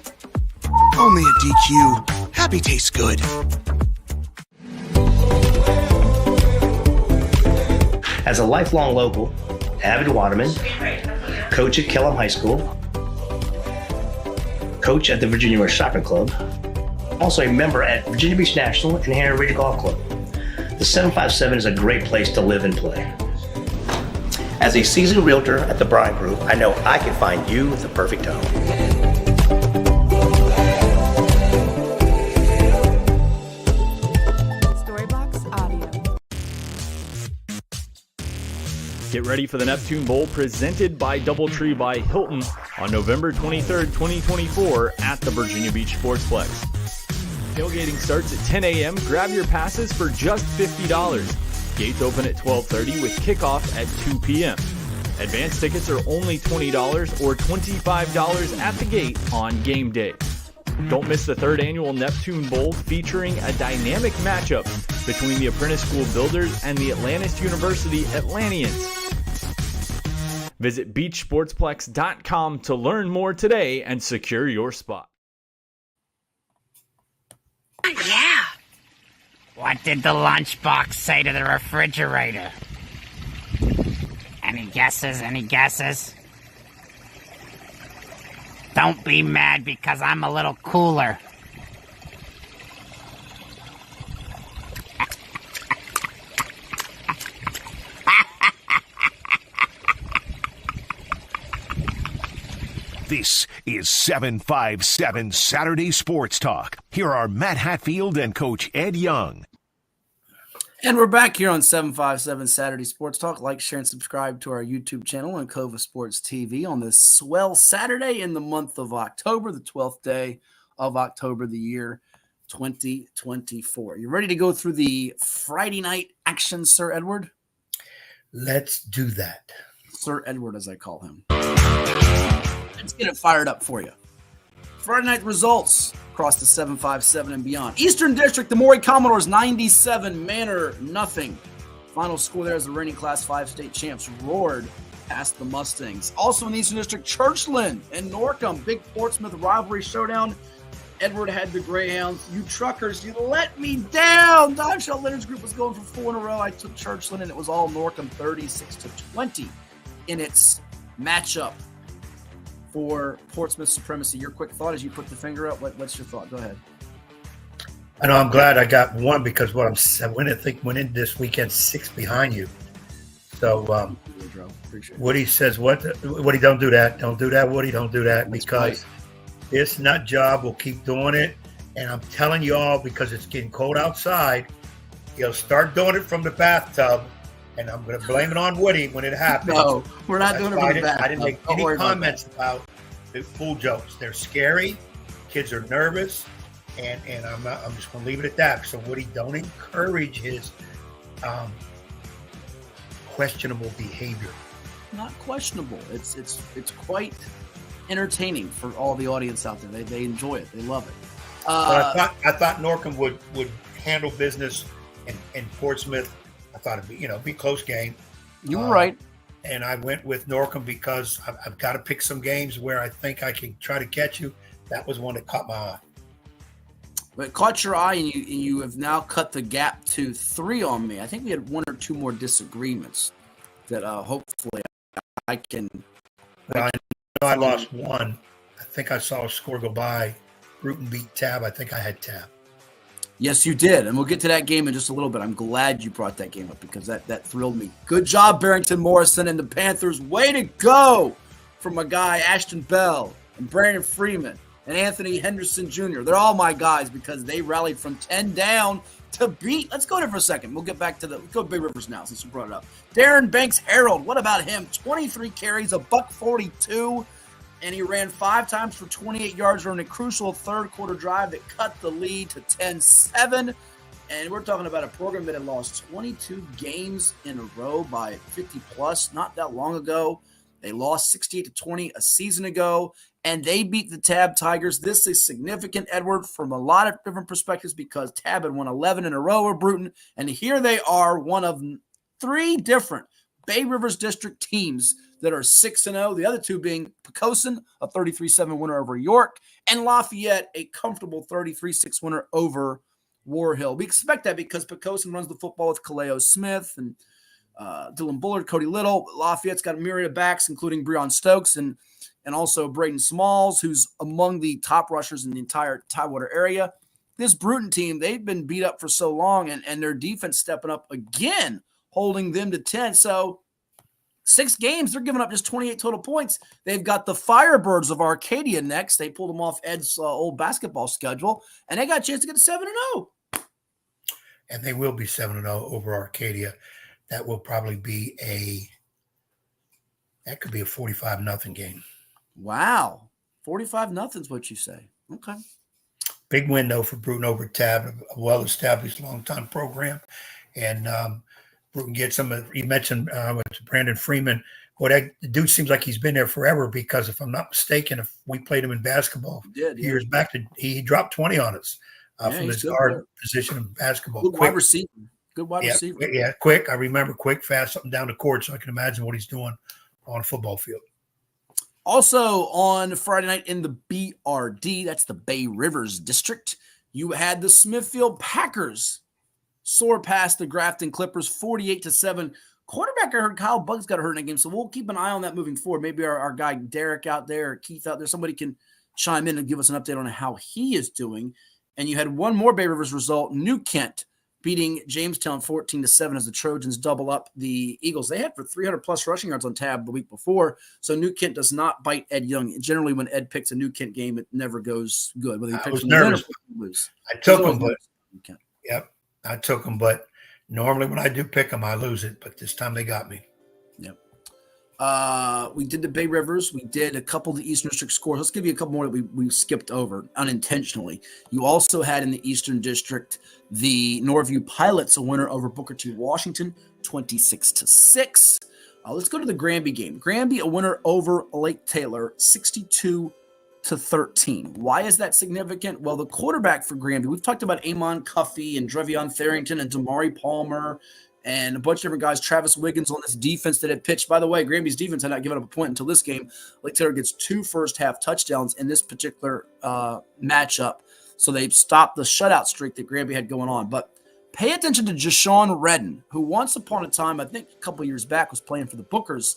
Only at DQ. Happy tastes good. As a lifelong local, avid waterman, coach at Helm High School, coach at the Virginia West Shopping Club, also a member at Virginia Beach National and Hanover Ridge Golf Club. The 757 is a great place to live and play. As a seasoned realtor at the Bryan Group, I know I can find you the perfect home. Get ready for the Neptune Bowl presented by DoubleTree by Hilton on November 23rd, 2024 at the Virginia Beach Sportsplex. Tailgating starts at 10 a.m. Grab your passes for just $50. Gates open at 12:30 with kickoff at 2 p.m. Advance tickets are only $20 or $25 at the gate on game day. Don't miss the third annual Neptune Bowl featuring a dynamic matchup between the Apprentice School Builders and the Atlantis University Atlanteans. Visit beachsportsplex.com to learn more today and secure your spot. Yeah. What did the lunchbox say to the refrigerator? Any guesses? Any guesses? Don't be mad because I'm a little cooler. This is 757 Saturday Sports Talk. Here are Matt Hatfield and Coach Ed Young. And we're back here on 757 Saturday Sports Talk. Like, share, and subscribe to our YouTube channel on Cova Sports TV on this swell Saturday in the month of October, the 12th day of October, the year 2024. You ready to go through the Friday night action, Sir Edward? Let's do that. Sir Edward, as I call him. Let's get it fired up for you. Friday night results across the 757 and beyond. Eastern District, the Maury Commodores 97, Manor nothing. Final score there as the reigning Class 5 state champs roared past the Mustangs. Also in the Eastern District, Churchland and Norcom, big Portsmouth rivalry showdown. Edward had the Greyhounds. You truckers, you let me down. Don Shell Leonard's group was going for 4 in a row. I took Churchland, and it was all Norcom 36-20 in its matchup for Portsmouth supremacy. Your quick thought as you put the finger up. What's your thought? Go ahead. I know I'm glad I got one because I went in this weekend 6 behind you. So Woody says, Woody, don't do that. Don't do that, Woody. Don't do that. That's because this nut job will keep doing it. And I'm telling you all, because it's getting cold outside, he'll start doing it from the bathtub. And I'm going to blame it on Woody when it happens. No, we're not doing it from the bathtub. I didn't make any comments about the pool jokes. They're scary. Kids are nervous. And I'm just going to leave it at that. So Woody, don't encourage his questionable behavior. Not questionable. It's quite entertaining for all the audience out there. They enjoy it. They love it. But I thought Norcom would handle business in Portsmouth. I thought it'd be a close game. You were right. And I went with Norcom because I've got to pick some games where I think I can try to catch you. That was one that caught my eye. But it caught your eye, and you have now cut the gap to 3 on me. I think we had 1 or 2 more disagreements that hopefully I can. Well, I know I lost 1. I think I saw a score go by. Bruton beat Tab. I think I had Tab. Yes, you did. And we'll get to that game in just a little bit. I'm glad you brought that game up because that thrilled me. Good job, Barrington Morrison and the Panthers. Way to go from my guy, Ashton Bell and Brandon Freeman. and Anthony Henderson Jr. They're all my guys because they rallied from 10 down to beat. Let's go there for a second. We'll get back to let's go Big Rivers now since you brought it up. Darren Banks Harold, what about him? 23 carries, $142, and he ran 5 times for 28 yards during a crucial third quarter drive that cut the lead to 10-7. And we're talking about a program that had lost 22 games in a row by 50-plus not that long ago. They lost 68-20 a season ago, and they beat the Tab Tigers. This is significant, Edward, from a lot of different perspectives because Tab had won 11 in a row with Bruton, and here they are, one of 3 different Bay Rivers District teams that are 6-0, the other 2 being Poquoson, a 33-7 winner over York, and Lafayette, a comfortable 33-6 winner over War Hill. We expect that because Poquoson runs the football with Kaleo Smith and Dylan Bullard, Cody Little. Lafayette's got a myriad of backs, including Breon Stokes and also Braden Smalls, who's among the top rushers in the entire Tidewater area. This Bruton team, they've been beat up for so long, and their defense stepping up again, holding them to 10. So 6 games, they're giving up just 28 total points. They've got the Firebirds of Arcadia next. They pulled them off Ed's old basketball schedule, and they got a chance to get to 7-0. And they will be 7-0 over Arcadia. That will probably be that could be a 45-0 game. Wow. 45-0 is what you say. Okay. Big win, though, for Bruton over Tab, a well-established, long-time program. And Bruton gets them. You mentioned with Brandon Freeman. Well, that dude seems like he's been there forever because if I'm not mistaken, if we played him in basketball years back, he dropped 20 on us from his guard position in basketball. Good wide receiver. Good wide receiver. Yeah, quick. I remember quick, fast, something down the court, so I can imagine what he's doing on a football field. Also on Friday night in the BRD, that's the Bay Rivers District, you had the Smithfield Packers soar past the Grafton Clippers 48-7. Quarterback, I heard Kyle Buggs got hurt in that game, so we'll keep an eye on that moving forward. Maybe our guy Derek out there or Keith out there, somebody can chime in and give us an update on how he is doing. And you had one more Bay Rivers result, New Kent beating Jamestown 14-7 as the Trojans double up the Eagles. They had for 300-plus rushing yards on Tab the week before, so New Kent does not bite Ed Young. Generally, when Ed picks a New Kent game, it never goes good. Whether he picks nervous. I took him, but I took him, but normally when I do pick them, I lose it. But this time they got me. Yep. We did the Bay Rivers. We did a couple of the Eastern District scores. Let's give you a couple more that we skipped over unintentionally. You also had in the Eastern District the Norview Pilots, a winner over Booker T. Washington, 26-6. Let's go to the Granby game. Granby, a winner over Lake Taylor, 62-13. Why is that significant? Well, the quarterback for Granby, we've talked about Amon Cuffey and Drevion Tharrington and Damari Palmer and a bunch of different guys, Travis Wiggins on this defense that had pitched. By the way, Granby's defense had not given up a point until this game. Lake Taylor gets 2 first-half touchdowns in this particular matchup, so they've stopped the shutout streak that Granby had going on. But pay attention to Jashawn Redden, who once upon a time, I think a couple years back, was playing for the Bookers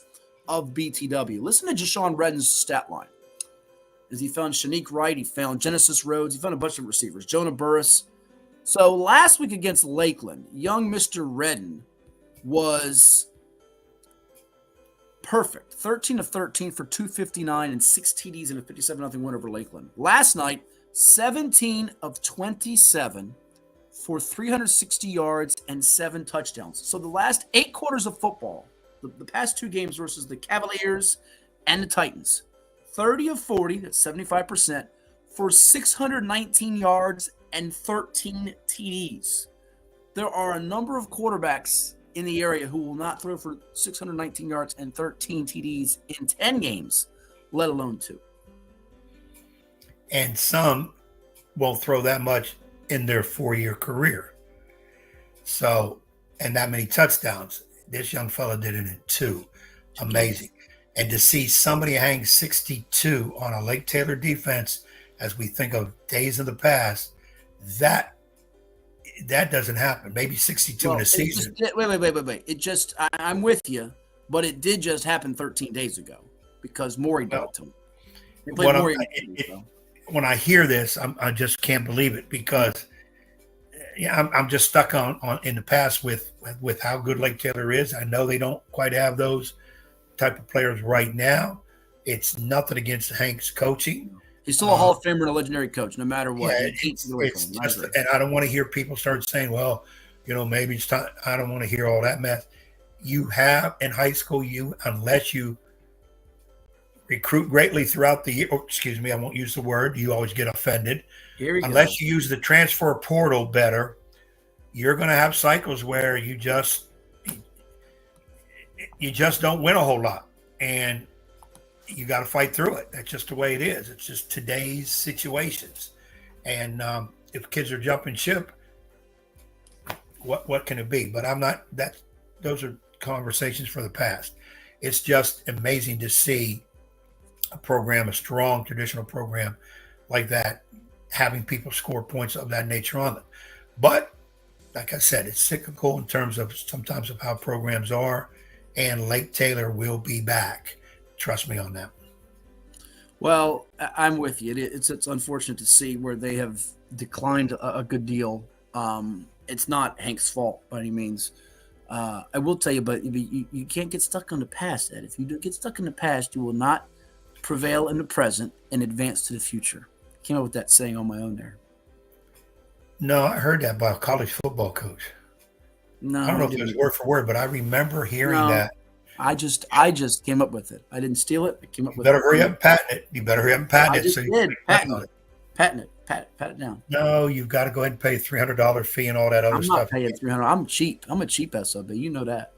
of BTW. Listen to Jashawn Redden's stat line. As he found Shanique Wright, he found Genesis Rhodes, he found a bunch of receivers, Jonah Burris. So last week against Lakeland, young Mr. Redden was perfect. 13 of 13 for 259 and 6 TDs and a 57-0 win over Lakeland. Last night, 17 of 27 for 360 yards and 7 touchdowns. So the last 8 quarters of football, the past 2 games versus the Cavaliers and the Titans, 30 of 40, that's 75%, for 619 yards and 13 TDs. There are a number of quarterbacks in the area who will not throw for 619 yards and 13 TDs in 10 games, let alone 2. And some won't throw that much in their 4-year career. So, and that many touchdowns. This young fella did it in 2. Amazing. And to see somebody hang 62 on a Lake Taylor defense, as we think of days of the past, that doesn't happen. Maybe 62 in a season. Wait. It just, I'm with you, but it did just happen 13 days ago because Maury did it to him. When I hear this, I just can't believe it because I'm just stuck on in the past with how good Lake Taylor is. I know they don't quite have those type of players right now. It's nothing against Hank's coaching, He's still a Hall of Famer and a legendary coach, no matter what. Yeah, You can't take it away from him. I agree. and I don't want to hear people start saying, well, maybe it's time. I don't want to hear all that mess. You have in high school, unless you recruit greatly throughout the year, excuse me, I won't use the word. You always get offended. Unless you use the transfer portal better, you're going to have cycles where you just don't win a whole lot. And you got to fight through it. That's just the way it is. It's just today's situations. And if kids are jumping ship, what can it be? But those are conversations for the past. It's just amazing to see a strong traditional program like that, having people score points of that nature on them. But like I said, it's cyclical in terms of sometimes of how programs are, and Lake Taylor will be back. Trust me on that. Well, I'm with you. It's unfortunate to see where they have declined a good deal. It's not Hank's fault by any means. I will tell you, but you can't get stuck on the past, Ed. If you do get stuck in the past, you will not prevail in the present and advance to the future. Came up with that saying on my own there. No, I heard that by a college football coach. No, I don't know if it was word for word, but I remember hearing that. I just came up with it. I didn't steal it. I came up with it. You better hurry up and patent it. I just did. Patent it down. No, you've got to go ahead and pay $300 fee and all that other stuff. I'm not paying $300. I'm cheap. I'm a cheap SOB. You know that.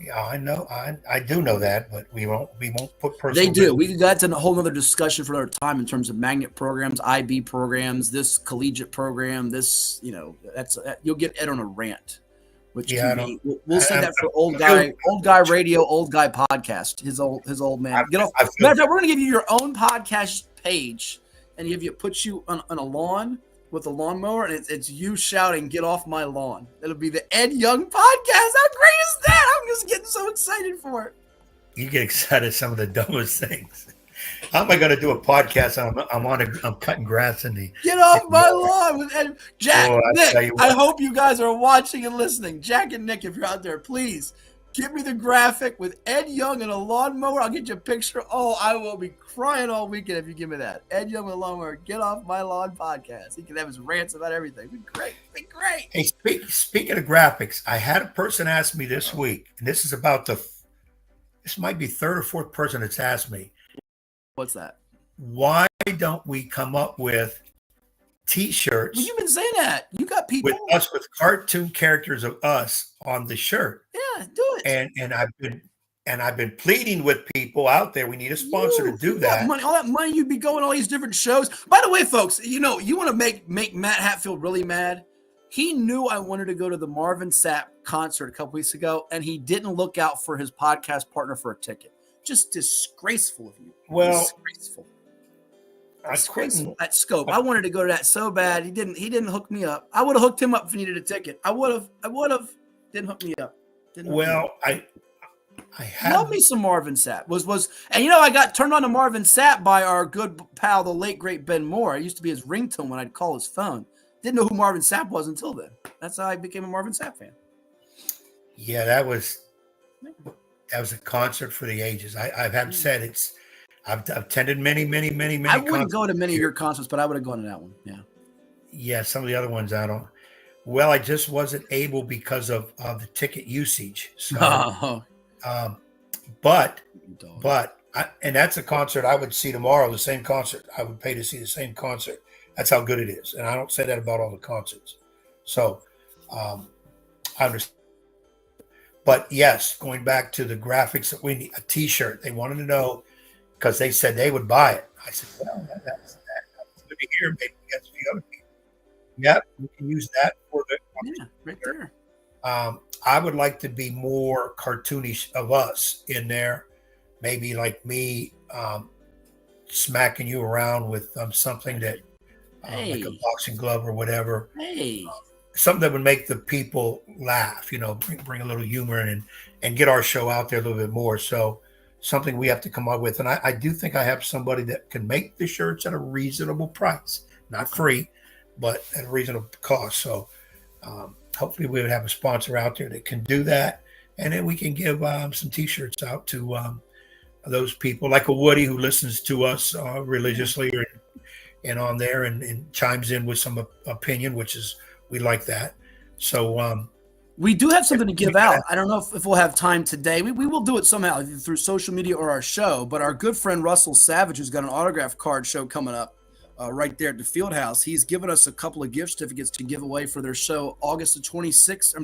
Yeah, I know. I do know that, but we won't put personal. They do. That's a whole other discussion for another time in terms of magnet programs, IB programs, this collegiate program, this, you'll get Ed on a rant. Which we'll say that for old guy radio, old guy podcast. His old man. Matter of fact, we're gonna give you your own podcast page, and put you on a lawn with a lawnmower, and it's you shouting, "Get off my lawn!" It'll be the Ed Young podcast. How great is that? I'm just getting so excited for it. You get excited at some of the dumbest things. How am I going to do a podcast? I'm cutting grass in the. Get off my lawn with Ed. Jack, Nick. I hope you guys are watching and listening. Jack and Nick, if you're out there, please give me the graphic with Ed Young and a lawnmower. I'll get you a picture. Oh, I will be crying all weekend if you give me that. Ed Young with a lawnmower. Get off my lawn podcast. He can have his rants about everything. It'd be great. It'd be great. Hey, speaking of graphics, I had a person ask me this week, and this is about this might be third or fourth person that's asked me. What's that? Why don't we come up with T-shirts? Well, you've been saying that. You got people with cartoon characters of us on the shirt. Yeah, do it. And I've been pleading with people out there. We need a sponsor to do that. All that money, you'd be going to all these different shows. By the way, folks, you want to make Matt Hatfield really mad. He knew I wanted to go to the Marvin Sapp concert a couple weeks ago, and he didn't look out for his podcast partner for a ticket. Just disgraceful of you. Well, disgraceful. That scope. I wanted to go to that so bad. He didn't hook me up. I would have hooked him up if he needed a ticket. I would have. Didn't hook me up. I have. Love me some Marvin Sapp. And I got turned on to Marvin Sapp by our good pal, the late great Ben Moore. I used to be his ringtone when I'd call his phone. Didn't know who Marvin Sapp was until then. That's how I became a Marvin Sapp fan. Yeah, that was a concert for the ages. I haven't said I've attended many. I wouldn't go to many of your concerts, but I would have gone to that one. Yeah. Yeah, some of the other ones I don't. Well, I just wasn't able because of the ticket usage. So, but and that's a concert I would see tomorrow. The same concert I would pay to see the same concert. That's how good it is, and I don't say that about all the concerts. So, I understand. But yes, going back to the graphics that we need, a T-shirt. They wanted to know because they said they would buy it. I said, well, that's good to hear. Maybe we got some other people. Yeah, we can use that for the. Yeah, right there. I would like to be more cartoonish of us in there. Maybe like me smacking you around with something that like a boxing glove or whatever. Hey. Something that would make the people laugh, bring a little humor in and get our show out there a little bit more. So something we have to come up with. And I do think I have somebody that can make the shirts at a reasonable price, not free, but at a reasonable cost. So hopefully we would have a sponsor out there that can do that. And then we can give some T-shirts out to those people like a Woody who listens to us religiously, or and on there and chimes in with some opinion, which is, we like that. So we do have something to give out. I don't know if we'll have time today. We will do it somehow, either through social media or our show. But our good friend Russell Savage, who's got an autograph card show coming up right there at the Field House, he's given us a couple of gift certificates to give away for their show October the 26th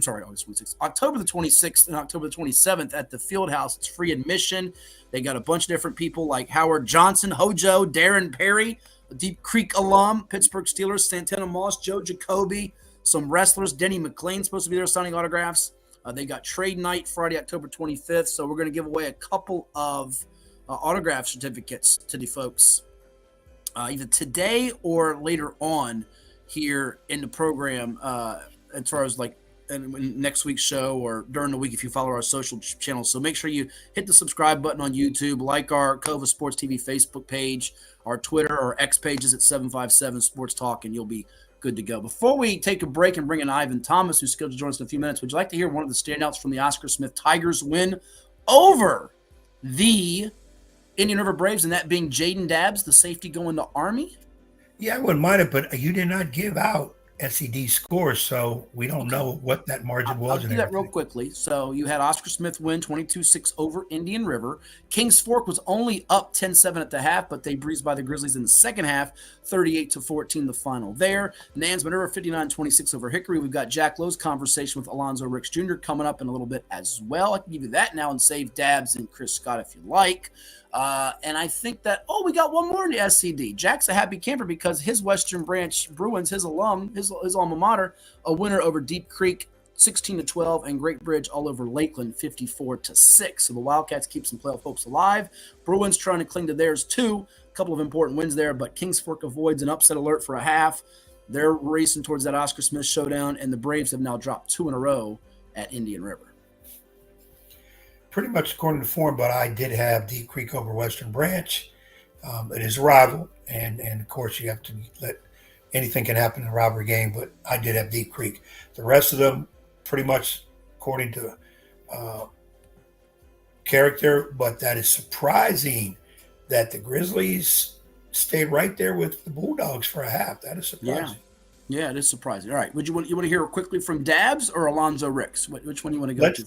and October the 27th at the Field House. It's free admission. They got a bunch of different people like Howard Johnson, Hojo, Darren Perry, a Deep Creek alum, Pittsburgh Steelers, Santana Moss, Joe Jacoby, some wrestlers. Denny McLean's supposed to be there signing autographs. They got trade night Friday, October 25th. So we're going to give away a couple of autograph certificates to the folks either today or later on here in the program as far as like in next week's show or during the week if you follow our social channels. So make sure you hit the subscribe button on YouTube, like our Cova Sports TV Facebook page, our Twitter or X pages at 757 Sports Talk, and you'll be good to go. Before we take a break and bring in Ivan Thomas, who's scheduled to join us in a few minutes, would you like to hear one of the standouts from the Oscar Smith Tigers win over the Indian River Braves, and that being Jaylen Dabbs, the safety going to Army? Yeah, I wouldn't mind it, but you did not give out SED scores, so we don't know what that margin was. I'll do that real quickly. So you had Oscar Smith win 22-6 over Indian River. Kings Fork was only up 10-7 at the half, but they breezed by the Grizzlies in the second half, 38-14 the final there. Nansemond River 59-26 over Hickory. We've got Jack Lowe's conversation with Alonzo Ricks Jr. coming up in a little bit as well. I can give you that now and save Dabbs and Chris Scott if you like. And I think that, we got one more in the SCD. Jack's a happy camper because his Western Branch Bruins, his alum, his alma mater, a winner over Deep Creek 16-12, and Great Bridge all over Lakeland 54-6. So the Wildcats keep some playoff hopes alive. Bruins trying to cling to theirs too. A couple of important wins there, but Kings Fork avoids an upset alert for a half. They're racing towards that Oscar Smith showdown, and the Braves have now dropped 2 in a row at Indian River. Pretty much according to form, but I did have Deep Creek over Western Branch. It is a rival, and of course you have to let anything can happen in a rivalry game, but I did have Deep Creek. The rest of them pretty much according to character, but that is surprising that the Grizzlies stayed right there with the Bulldogs for a half. That is surprising. Yeah, it is surprising. All right, you want to hear quickly from Dabbs or Alonzo Ricks? Which one do you want to go to?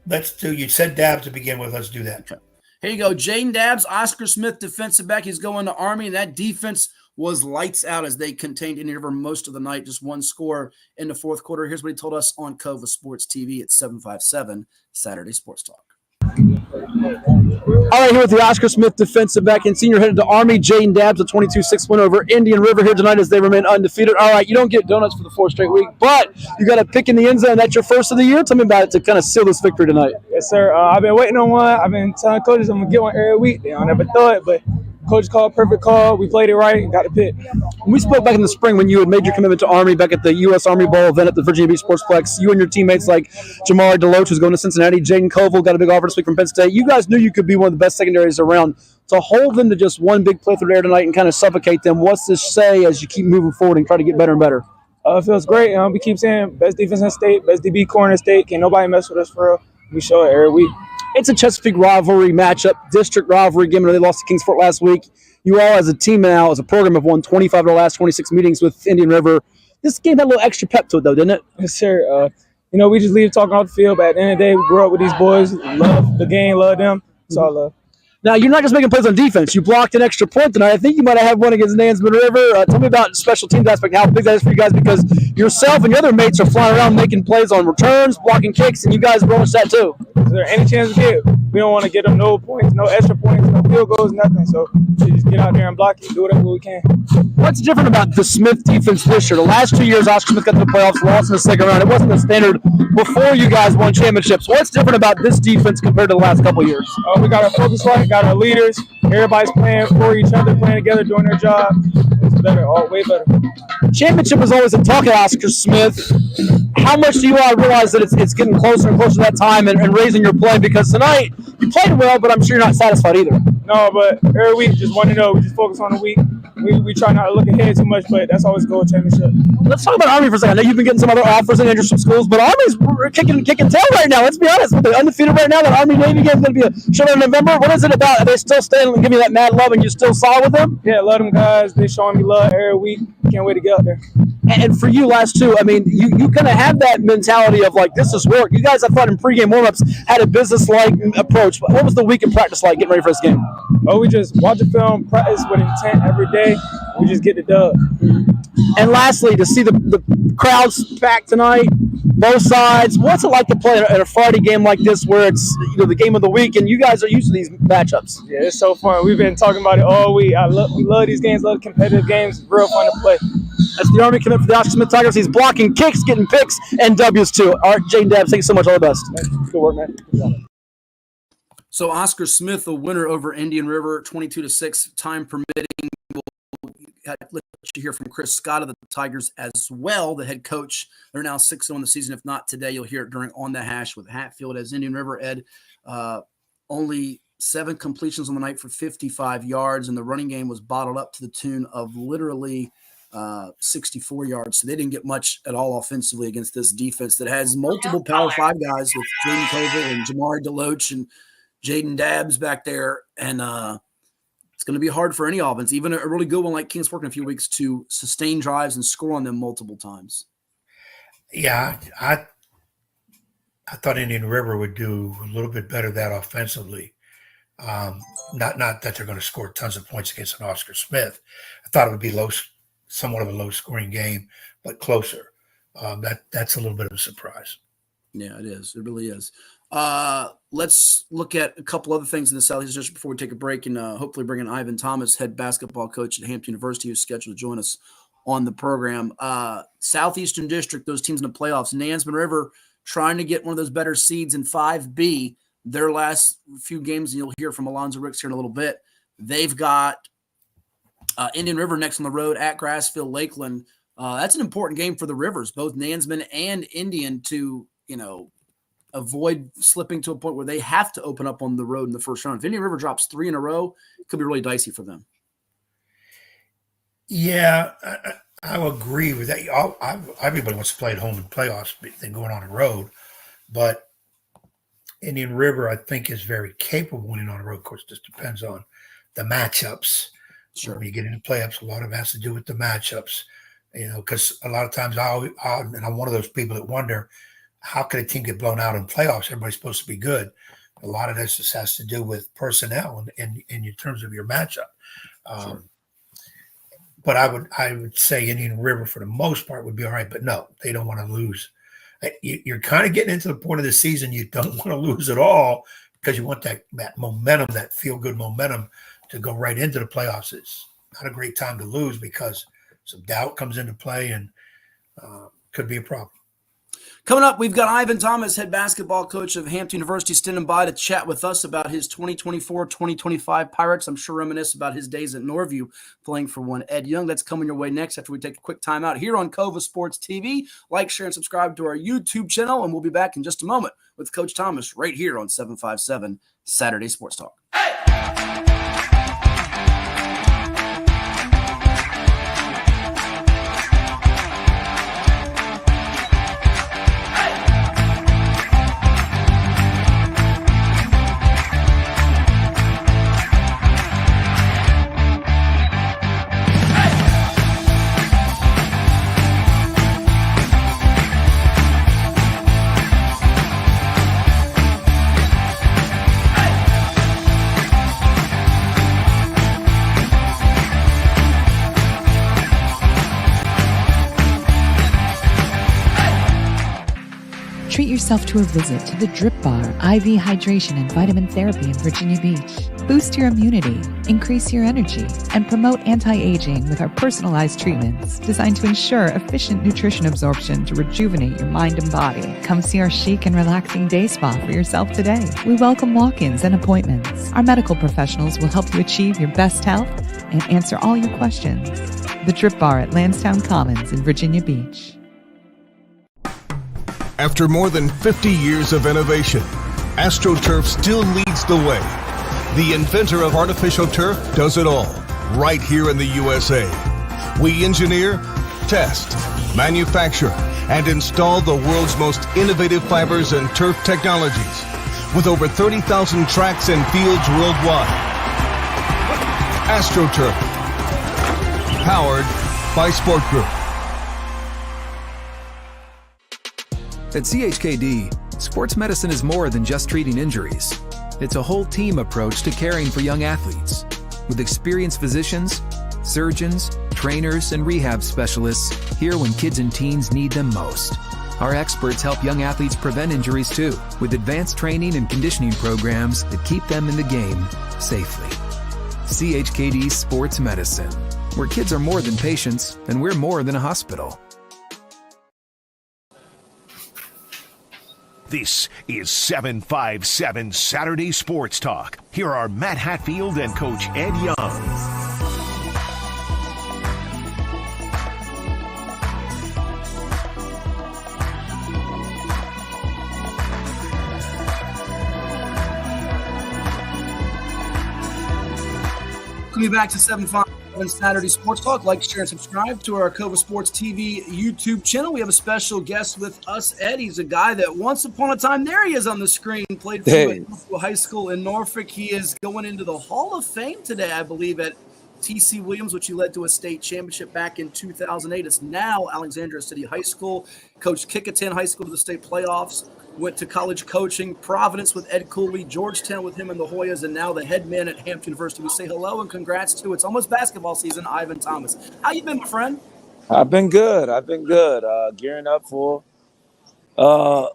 Let's do. You said Dabbs to begin with. Let's do that. Okay. Here you go. Jaylen Dabbs, Oscar Smith, defensive back. He's going to Army, and that defense was lights out as they contained Indian River most of the night. Just one score in the fourth quarter. Here's what he told us on Cova Sports TV at 757 Saturday Sports Talk. All right, here with the Oscar Smith defensive back and senior headed to Army, Jaylen Dabbs, a 22-6 win over Indian River here tonight as they remain undefeated. All right, you don't get donuts for the fourth straight week, but you got a pick in the end zone. That's your first of the year. Tell me about it to kind of seal this victory tonight. Yes, sir. I've been waiting on one. I've been telling coaches I'm going to get one every week. They don't ever throw it, but coach called, perfect call. We played it right and got the pick. We spoke back in the spring when you had made your commitment to Army back at the U.S. Army Bowl event at the Virginia Beach Sportsplex. You and your teammates like Jamar Deloach, who's going to Cincinnati, Jaden Koval got a big offer this week from Penn State. You guys knew you could be one of the best secondaries around. To hold them to just one big play through the air tonight and kind of suffocate them, what's this say as you keep moving forward and try to get better and better? It feels great. We keep saying best defense in the state, best DB corner in the state. Can't nobody mess with us for real. We show it every week. It's a Chesapeake rivalry matchup, district rivalry game. They lost to Kings Fork last week. You all as a team now, as a program, have won 25 of the last 26 meetings with Indian River. This game had a little extra pep to it, though, didn't it? Yes, sir. We just leave talking off the field, but at the end of the day, we grew up with these boys, love the game, love them. It's all love. Now, you're not just making plays on defense. You blocked an extra point tonight. I think you might have had one against Nansemond River. Tell me about special teams aspect, how big that is for you guys, because yourself and your other mates are flying around making plays on returns, blocking kicks, and you guys relish that too. Is there any chance we get? We don't want to get them no points, no extra points, no field goals, nothing. So we just get out there and block it, do whatever we can. What's different about the Smith defense this year? The last 2 years, Oscar Smith got to the playoffs, lost in the second round. It wasn't the standard before you guys won championships. What's different about this defense compared to the last couple of years? We got our focus right, got our leaders. Everybody's playing for each other, playing together, doing their job. It's better, way better. Championship is always a talk at Oscar Smith. How much do you all realize that it's getting closer and closer to that time and raising your play? Because tonight, you played well, but I'm sure you're not satisfied either. No, but every week, just want to know. We just focus on the week, we try not to look ahead too much, but that's always goal championship. Let's talk about Army for a second. I know you've been getting some other offers and interest from schools, but Army's kicking tail right now. Let's be honest. They're undefeated right now. That Army-Navy game is going to be a show in November. What is it about? Are they still staying and giving you that mad love and you're still solid with them? Yeah, love them guys. They showing me love every week. Can't wait to get out there. And for you last two, I mean, you kind of have that mentality of like, this is work. You guys, I thought in pregame warm-ups had a business-like approach. What was the week in practice like getting ready for this game? Oh, we just watch the film, practice with intent every day. We just get the dub. And lastly, to see the crowds packed tonight, both sides, what's it like to play in a Friday game like this where it's the game of the week and you guys are used to these matchups? Yeah, it's so fun. We've been talking about it all week. We love these games, love competitive games. It's real fun to play. That's the Army commit for the Oscar Smith Tigers. He's blocking kicks, getting picks, and W's too. All right, Jaylen Dabbs, thank you so much. All the best. Good work, man. Good job. So Oscar Smith, the winner over Indian River, 22-6, time permitting. We'll let you hear from Chris Scott of the Tigers as well, the head coach. They're now 6-0 in the season. If not today, you'll hear it during On the Hash with Hatfield. As Indian River, Ed, only 7 completions on the night for 55 yards, and the running game was bottled up to the tune of literally 64 yards. So they didn't get much at all offensively against this defense that has multiple Power 5 guys with Jaden Covert and Jamari DeLoach and Jaylen Dabbs back there. And it's going to be hard for any offense, even a really good one like Kings Fork in a few weeks, to sustain drives and score on them multiple times. Yeah, I thought Indian River would do a little bit better that offensively. Not that they're going to score tons of points against an Oscar Smith. I thought it would be somewhat of a low-scoring game, but closer. That's a little bit of a surprise. Yeah, it is. It really is. Let's look at a couple other things in the Southeast District before we take a break and hopefully bring in Ivan Thomas, head basketball coach at Hampton University, who's scheduled to join us on the program. Southeastern District, those teams in the playoffs. Nansemond River trying to get one of those better seeds in 5B. Their last few games, and you'll hear from Alonzo Ricks here in a little bit. They've got Indian River next on the road at Grassfield Lakeland. That's an important game for the Rivers, both Nansemond and Indian, to avoid slipping to a point where they have to open up on the road in the first round. If Indian River drops 3 in a row, it could be really dicey for them. Yeah, I will agree with that. Everybody wants to play at home in playoffs than going on the road, but Indian River, I think, is very capable of winning on the road. Of course, it just depends on the matchups. Sure. When you get into playoffs, a lot of it has to do with the matchups, because a lot of times and I'm one of those people that wonder, how could a team get blown out in playoffs? Everybody's supposed to be good. A lot of this just has to do with personnel and in terms of your matchup. Sure. But I would say Indian River, for the most part, would be all right. But no, they don't want to lose. You're kind of getting into the point of the season you don't want to lose at all, because you want that momentum, that feel-good momentum, to go right into the playoffs. It's not a great time to lose because some doubt comes into play and could be a problem. Coming up, we've got Ivan Thomas, head basketball coach of Hampton University, standing by to chat with us about his 2024-2025 Pirates. I'm sure reminisce about his days at Norview playing for one Ed Young. That's coming your way next after we take a quick time out here on Cova Sports TV. Like, share, and subscribe to our YouTube channel, and we'll be back in just a moment with Coach Thomas right here on 757 Saturday Sports Talk. Treat yourself to a visit to the Drip Bar, IV hydration and vitamin therapy in Virginia Beach. Boost your immunity, increase your energy, and promote anti-aging with our personalized treatments designed to ensure efficient nutrition absorption to rejuvenate your mind and body. Come see our chic and relaxing day spa for yourself today. We welcome walk-ins and appointments. Our medical professionals will help you achieve your best health and answer all your questions. The Drip Bar at Lansdowne Commons in Virginia Beach. After more than 50 years of innovation, AstroTurf still leads the way. The inventor of artificial turf does it all. right here in the USA. We engineer, test, manufacture, and install the world's most innovative fibers and turf technologies with over 30,000 tracks and fields worldwide. AstroTurf, powered by Sport Group. At CHKD, sports medicine is more than just treating injuries. It's a whole team approach to caring for young athletes. With experienced physicians, surgeons, trainers, and rehab specialists here when kids and teens need them most. Our experts help young athletes prevent injuries too, with advanced training and conditioning programs that keep them in the game safely. CHKD Sports Medicine, where kids are more than patients and we're more than a hospital. This is 757 Saturday Sports Talk. Here are Matt Hatfield and Coach Ed Young. Welcome back to 757 Saturday Sports Talk. Like, share, and subscribe to our Cova Sports TV YouTube channel. We have a special guest with us, Ed. He's a guy that once upon a time, there he is on the screen, played for Norview High School in Norfolk. He is going into the Hall of Fame today, I believe, at T.C. Williams, which he led to a state championship back in 2008. It's now Alexandria City High School. Coached Kickinton High School to the state playoffs. Went to college coaching, Providence with Ed Cooley, Georgetown with him and the Hoyas, and now the head man at Hampton University. We say hello and congrats to, it's almost basketball season, Ivan Thomas. How you been, my friend? I've been good. Gearing up for a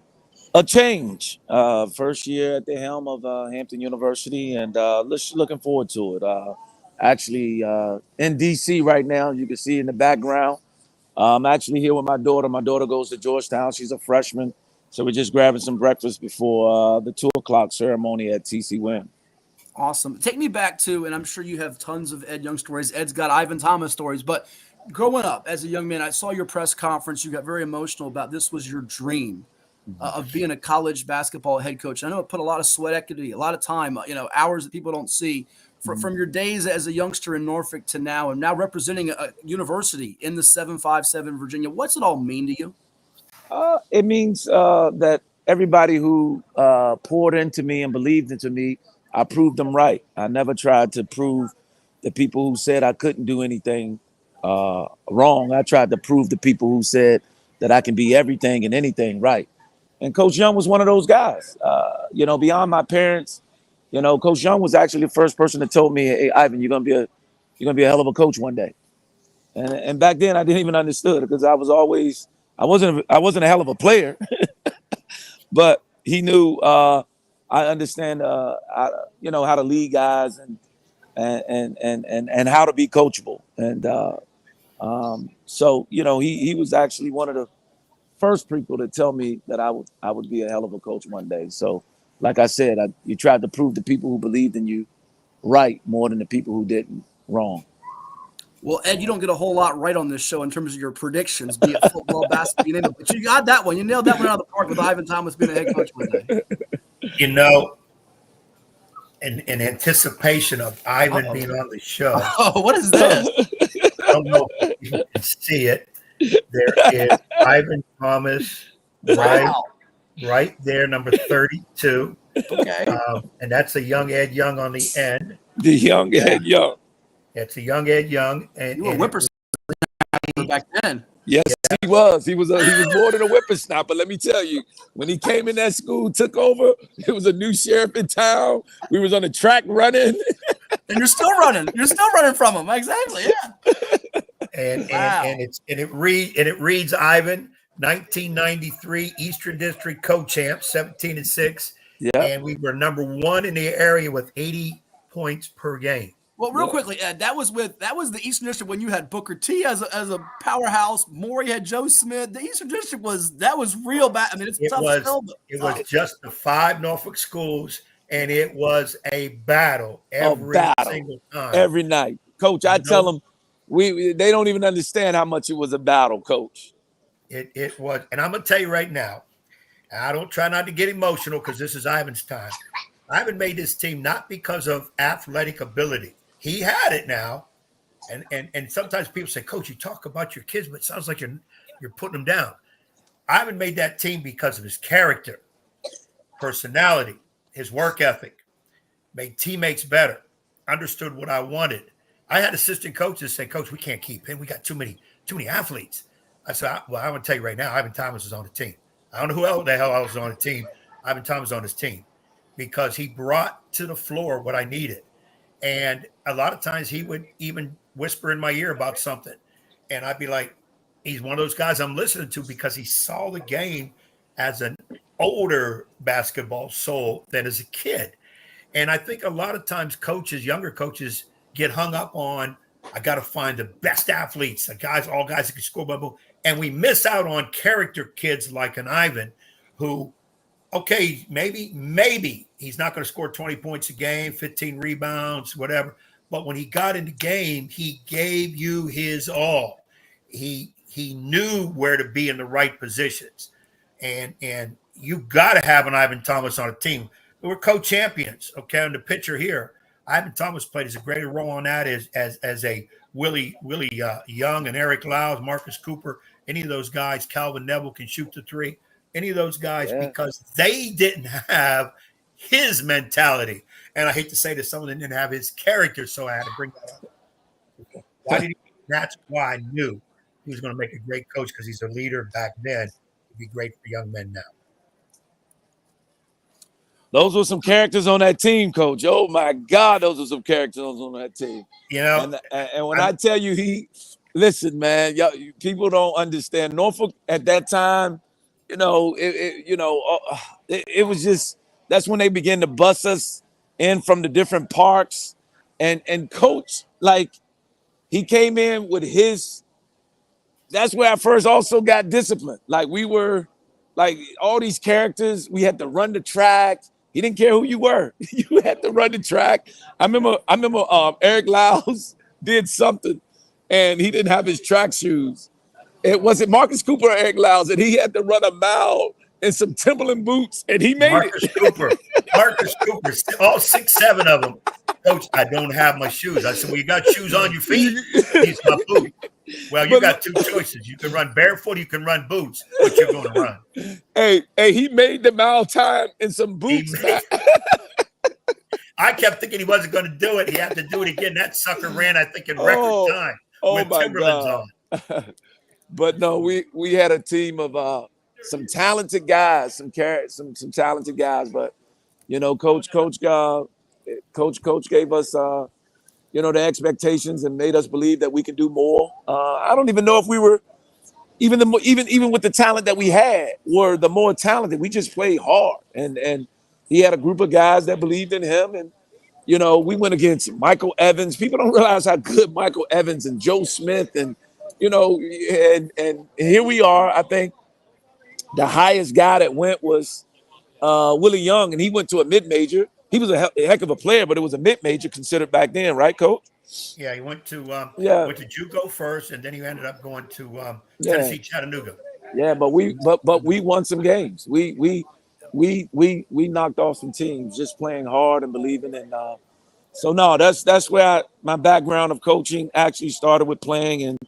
change. First year at the helm of Hampton University, and looking forward to it. Actually, in D.C. right now, you can see in the background. I'm actually here with my daughter. My daughter goes to Georgetown. She's a freshman. So we're just grabbing some breakfast before the 2 o'clock ceremony at TC Win. Awesome. Take me back to, and I'm sure you have tons of Ed Young stories. Ed's got Ivan Thomas stories, but growing up as a young man, I saw your press conference. You got very emotional about this was your dream of being a college basketball head coach. I know it put a lot of sweat equity, a lot of time, hours that people don't see from your days as a youngster in Norfolk to now, and now representing a university in the 757 Virginia. What's it all mean to you? It means that everybody who poured into me and believed into me, I proved them right. I never tried to prove the people who said I couldn't do anything wrong. I tried to prove the people who said that I can be everything and anything right. And Coach Young was one of those guys. Beyond my parents, Coach Young was actually the first person that told me, "Hey, Ivan, you're gonna be a hell of a coach one day." And back then, I didn't even understand because I wasn't a hell of a player, but he knew I understand how to lead guys and how to be coachable. And so he was actually one of the first people to tell me that I would be a hell of a coach one day. So like I said, you tried to prove the people who believed in you right more than the people who didn't wrong. Well, Ed, you don't get a whole lot right on this show in terms of your predictions, be it football, basketball, you name it. But you got that one. You nailed that one out of the park with Ivan Thomas being a head coach one day. In anticipation of Ivan being on the show. Oh, what is this? I don't know if you can see it. There is Ivan Thomas right there, number 32. Okay. And that's a young Ed Young on the end. The young Ed Young. It's a young Ed Young, and you were a whippersnapper back then. Yes, he was. He was more than a whippersnapper. Let me tell you, when he came in that school, took over, it was a new sheriff in town. We was on the track running. And you're still running. You're still running from him. Exactly. Yeah. And it reads Ivan, 1993 Eastern District co-champ, 17-6. Yeah. And we were number 1 in the area with 80 points per game. Well, real quickly, Ed, that was the Eastern District when you had Booker T as a powerhouse. Morey had Joe Smith. The Eastern District was real bad. I mean, it was just the 5 Norfolk schools, and it was a battle every single time, every night. Coach, I tell them, they don't even understand how much it was a battle, Coach. It was, and I'm gonna tell you right now, I don't try not to get emotional because this is Ivan's time. Ivan made this team not because of athletic ability. He had it now, And sometimes people say, Coach, you talk about your kids, but it sounds like you're putting them down. Ivan made that team because of his character, personality, his work ethic, made teammates better, understood what I wanted. I had assistant coaches say, Coach, we can't keep him. We got too many athletes. I said, well, I want to tell you right now, Ivan Thomas is on the team. I don't know who the hell else was on the team. Ivan Thomas on his team because he brought to the floor what I needed. And a lot of times he would even whisper in my ear about something. And I'd be like, he's one of those guys I'm listening to because he saw the game as an older basketball soul than as a kid. And I think a lot of times younger coaches get hung up on, I got to find the best athletes, all guys that can score bubble. And we miss out on character kids like an Ivan who, okay, maybe he's not going to score 20 points a game, 15 rebounds, whatever. But when he got in the game, he gave you his all. He knew where to be in the right positions. And you got to have an Ivan Thomas on a team. We're co-champions, okay, on the picture here. Ivan Thomas played as a greater role on that as a Willie Young and Eric Lyles, Marcus Cooper, any of those guys. Calvin Neville can shoot the three. Any of those guys, because they didn't have his mentality. And I hate to say that some of them didn't have his character, so I had to bring that up. That's why I knew he was going to make a great coach because he's a leader back then. He'd be great for young men now. Those were some characters on that team, Coach. Oh, my God, those were some characters on that team. You know? And when I tell you listen, man, people don't understand. Norfolk at that time, it was just, that's when they began to bus us in from the different parks. And Coach, like, he came in with that's where I first also got disciplined. Like, we were, like, all these characters, we had to run the track. He didn't care who you were. You had to run the track. I remember Eric Lyles did something, and he didn't have his track shoes. It wasn't Marcus Cooper or Eric Lyles, and he had to run a mile in some Timberland boots, and he made Marcus Cooper, all 6'7" of them. Coach, I don't have my shoes. I said, well, you got shoes on your feet. These my boots. Well, you got two choices. You can run barefoot, you can run boots, but you're going to run. Hey, he made the mile time in some boots. I kept thinking he wasn't going to do it. He had to do it again. That sucker ran, I think, in record time with Timberlands on. But no, we had a team of some talented guys, some talented guys. But Coach gave us the expectations and made us believe that we could do more. I don't even know if we were even with the talent that we had were the more talented. We just played hard, and he had a group of guys that believed in him. And we went against Michael Evans. People don't realize how good Michael Evans and Joe Smith and here we are. I think the highest guy that went was Willie Young, and he went to a mid-major. He was a heck of a player, but it was a mid-major considered back then, right, Coach? Yeah, he went to JUCO first, and then he ended up going to Tennessee Chattanooga. Yeah, but we won some games. We knocked off some teams just playing hard and believing in. So no, that's where my background of coaching actually started with playing, and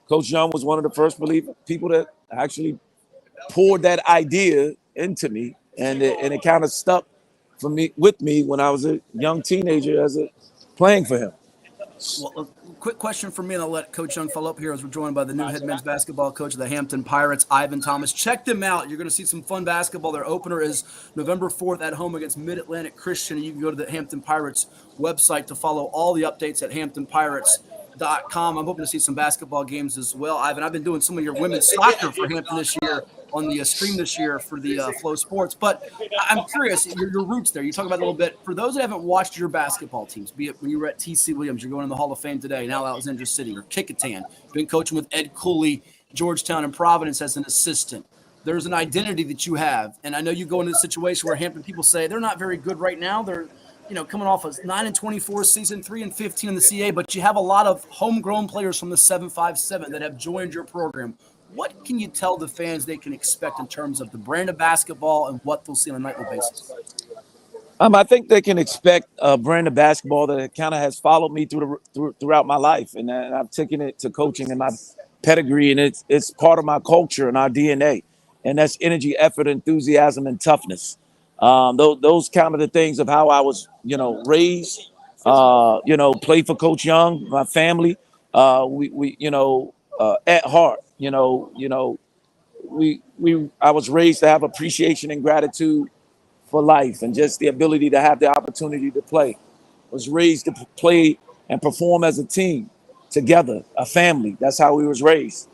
Coach Young was one of the first people that actually poured that idea into me, and it kind of stuck with me when I was a young teenager playing for him. Well, a quick question for me, and I'll let Coach Young follow up here as we're joined by the new head men's basketball coach of the Hampton Pirates, Ivan Thomas. Check them out. You're going to see some fun basketball. Their opener is November 4th at home against Mid-Atlantic Christian, and you can go to the Hampton Pirates website to follow all the updates at hamptonpirates.com. I'm hoping to see some basketball games as well. Ivan, I've been doing some of your women's soccer for Hampton this year on the stream this year for the Flow Sports. But I'm curious, your roots there. You talk about it a little bit. For those that haven't watched your basketball teams, be it when you were at TC Williams, you're going in the Hall of Fame today, now Alexandria City, or Kickitan, been coaching with Ed Cooley, Georgetown, and Providence as an assistant. There's an identity that you have. And I know you go into a situation where Hampton people say they're not very good right now. They're coming off a 9-24 season, 3-15 in the CA, but you have a lot of homegrown players from the 757 that have joined your program. What can you tell the fans they can expect in terms of the brand of basketball and what they'll see on a nightly basis? I think they can expect a brand of basketball that kind of has followed me throughout my life, and I've taken it to coaching and my pedigree, and it's part of my culture and our DNA, and that's energy, effort, enthusiasm, and toughness. Those kind of the things of how I was, raised. Played for Coach Young, my family. We at heart, I was raised to have appreciation and gratitude for life and just the ability to have the opportunity to play. Was raised to play and perform as a team together, a family. That's how we was raised.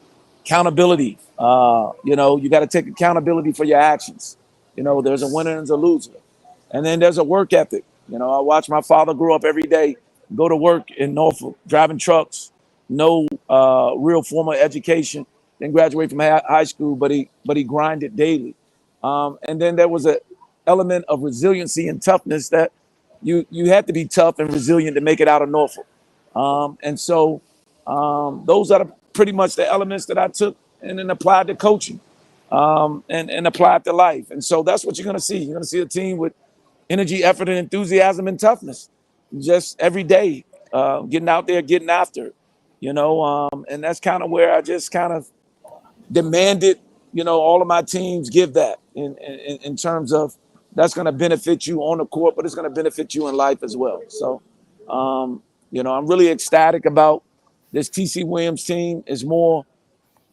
Accountability. You got to take accountability for your actions. There's a winner and there's a loser. And then there's a work ethic. I watched my father grow up every day, go to work in Norfolk, driving trucks, no real formal education, then graduate from high school, but he grinded daily. And then there was a element of resiliency and toughness that you had to be tough and resilient to make it out of Norfolk. Those are pretty much the elements that I took and then applied to coaching and applied to life. And so that's what you're going to see. You're going to see a team with energy, effort, and enthusiasm and toughness just every day, getting out there, getting after it, and that's kind of where I just kind of demanded, all of my teams give that in terms of that's going to benefit you on the court, but it's going to benefit you in life as well. So, I'm really ecstatic about this TC Williams team. Is more,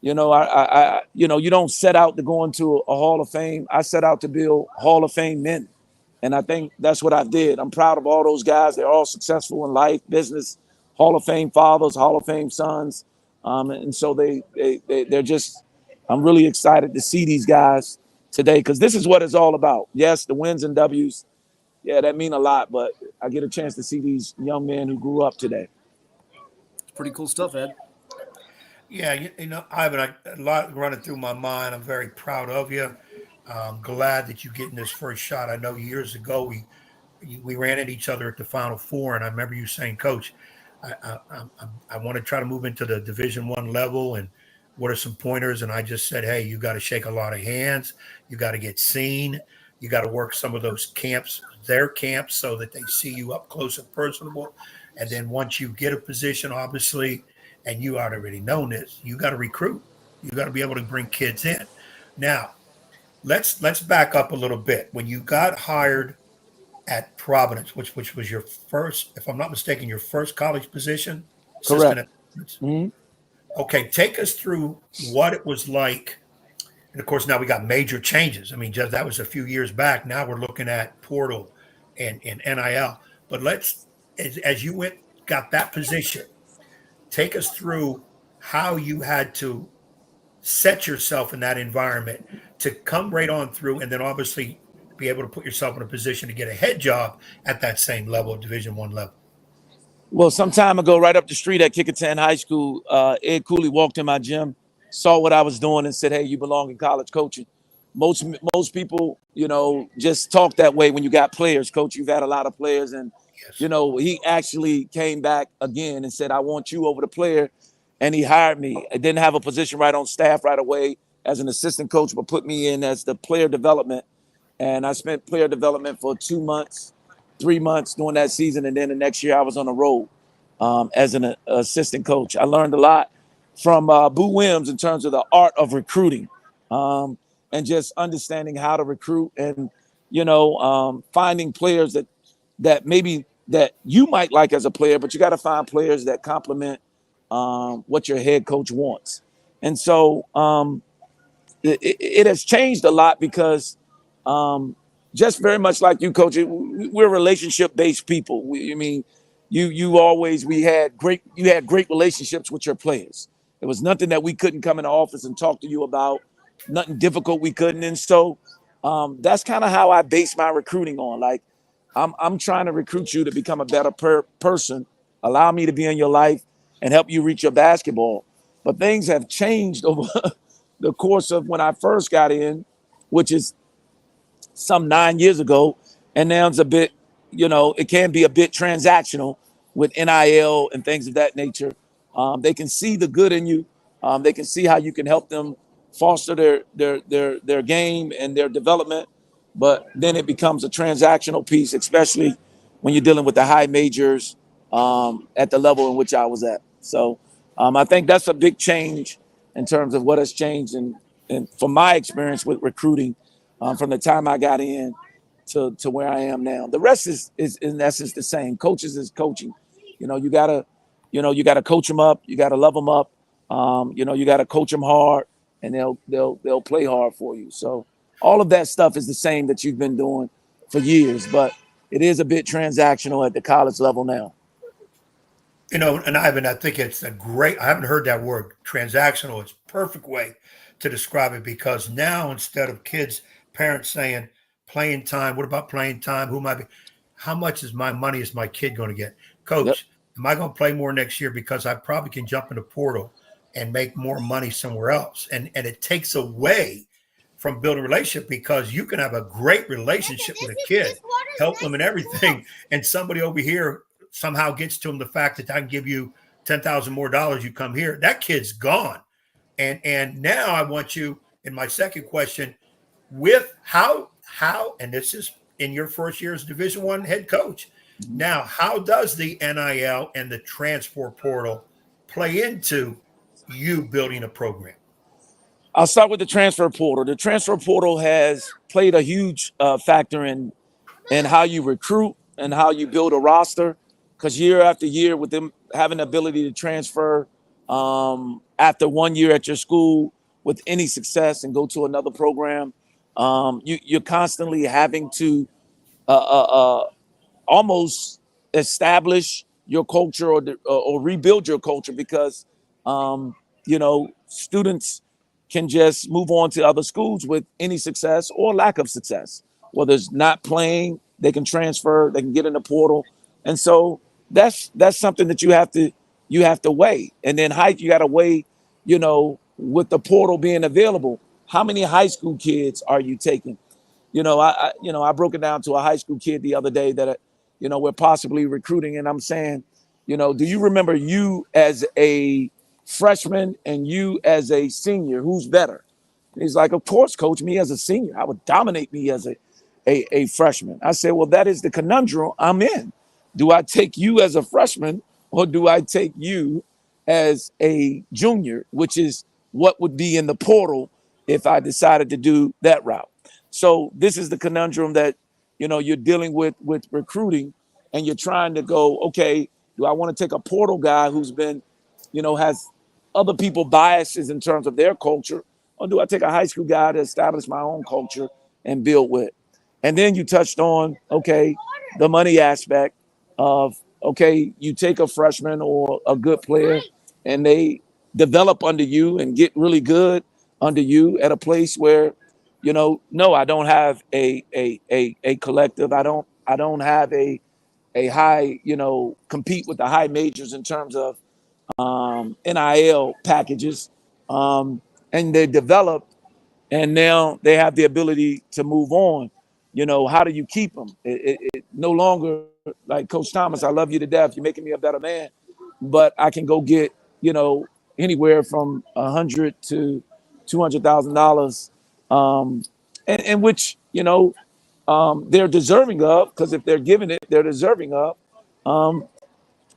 you don't set out to go into a Hall of Fame. I set out to build Hall of Fame men. And I think that's what I did. I'm proud of all those guys. They're all successful in life, business, Hall of Fame fathers, Hall of Fame sons. And so they're just, I'm really excited to see these guys today because this is what it's all about. Yes, the wins and W's, yeah, that mean a lot, but I get a chance to see these young men who grew up today. It's pretty cool stuff, Ed. Yeah, Ivan, a lot running through my mind. I'm very proud of you. I'm glad that you're getting this first shot. I know years ago we ran at each other at the Final Four, and I remember you saying, Coach, I want to try to move into the Division I level, and what are some pointers? And I just said, hey, you got to shake a lot of hands. You got to get seen. You got to work some of those camps, their camps, so that they see you up close and personable. And then once you get a position, obviously, and you already known this, you got to recruit. You got to be able to bring kids in. Now, let's back up a little bit. When you got hired at Providence, which was your first, if I'm not mistaken, your first college position? Correct. Mm-hmm. Okay, take us through what it was like. And of course, now we got major changes. I mean, just that was a few years back. Now we're looking at portal and NIL. But as you got that position, take us through how you had to set yourself in that environment to come right on through, and then obviously be able to put yourself in a position to get a head job at that same level, Division I level. Well, some time ago, right up the street at Kickerton High School, Ed Cooley walked in my gym, saw what I was doing, and said, hey, you belong in college coaching. Most people, just talk that way when you got players. Coach, you've had a lot of players. And, yes, he actually came back again and said, I want you over the player. And he hired me. I didn't have a position right on staff right away as an assistant coach, but put me in as the player development. And I spent player development for 2 months, 3 months during that season. And then the next year I was on the road as an assistant coach. I learned a lot from Boo Williams in terms of the art of recruiting and just understanding how to recruit and, finding players that maybe that you might like as a player, but you got to find players that complement what your head coach wants. And so it has changed a lot because just very much like you, Coach, we're relationship-based people. You had great relationships with your players. There was nothing that we couldn't come in the office and talk to you about, nothing difficult we couldn't. And so that's kind of how I base my recruiting on. Like, I'm trying to recruit you to become a better person, allow me to be in your life and help you reach your basketball. But things have changed over the course of when I first got in, which is some 9 years ago. And now it's a bit, it can be a bit transactional with NIL and things of that nature. They can see the good in you. They can see how you can help them foster their game and their development. but then it becomes a transactional piece, especially when you're dealing with the high majors at the level in which I was at. So I think that's a big change in terms of what has changed and from my experience with recruiting from the time I got in to where I am now. The rest is in essence the same. Coaches is coaching. You gotta coach them up. You gotta love them up. You gotta coach them hard, and they'll play hard for you. So all of that stuff is the same that you've been doing for years, but it is a bit transactional at the college level now. And Ivan, I think it's I haven't heard that word, transactional. It's a perfect way to describe it, because now instead of parents saying playing time, what about playing time? How much is my money is my kid going to get? Coach, am I going to play more next year because I probably can jump in the portal and make more money somewhere else? And it takes away from building a relationship, because you can have a great relationship with a kid, help them and everything, and somebody over here somehow gets to them the fact that I can give you $10,000 more, you come here. That kid's gone. And now I want you, in my second question, with how and this is in your first year as Division I head coach. Now, how does the NIL and the transfer portal play into you building a program? I'll start with the transfer portal. The transfer portal has played a huge factor in how you recruit and how you build a roster, because year after year, with them having the ability to transfer after 1 year at your school with any success and go to another program, you're constantly having to almost establish your culture or rebuild your culture, because students can just move on to other schools with any success or lack of success. Whether it's not playing, they can transfer, they can get in the portal, and so that's something that you have to weigh. And then you got to weigh, with the portal being available, how many high school kids are you taking? I broke it down to a high school kid the other day that we're possibly recruiting, and I'm saying, do you remember you as a freshman and you as a senior, who's better? And he's like, of course, coach, me as a senior. I would dominate me as a freshman. I said, well, that is the conundrum I'm in. Do I take you as a freshman, or do I take you as a junior, which is what would be in the portal if I decided to do that route? So this is the conundrum that, you're dealing with recruiting, and you're trying to go, okay, do I want to take a portal guy who's been, has other people biases in terms of their culture, or do I take a high school guy to establish my own culture and build with? And then you touched on, okay, the money aspect of, okay, you take a freshman or a good player and they develop under you and get really good under you at a place where, no, I don't have a collective. I don't have a high, compete with the high majors in terms of NIL packages, and they develop, and now they have the ability to move on. How do you keep them? It no longer, like Coach Thomas, I love you to death. You're making me a better man, but I can go get, anywhere from $100,000 to $200,000, and which, they're deserving of, because if they're given it, they're deserving of,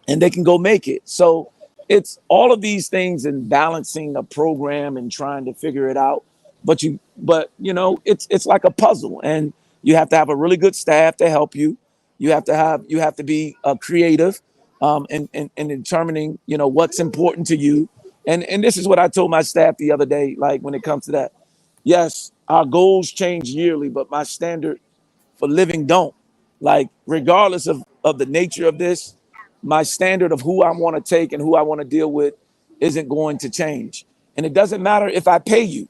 and they can go make it. So it's all of these things and balancing a program and trying to figure it out. But it's like a puzzle, and you have to have a really good staff to help you. You have to be creative in determining, what's important to you. And this is what I told my staff the other day, like when it comes to that. Yes, our goals change yearly, but my standard for living don't. Like, regardless of the nature of this, my standard of who I want to take and who I want to deal with isn't going to change. And it doesn't matter if I pay you.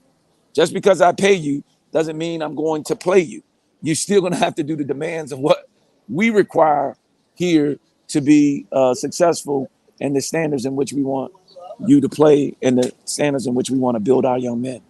Just because I pay you doesn't mean I'm going to play you. You're still going to have to do the demands of what we require here to be successful, and the standards in which we want you to play, and the standards in which we want to build our young men.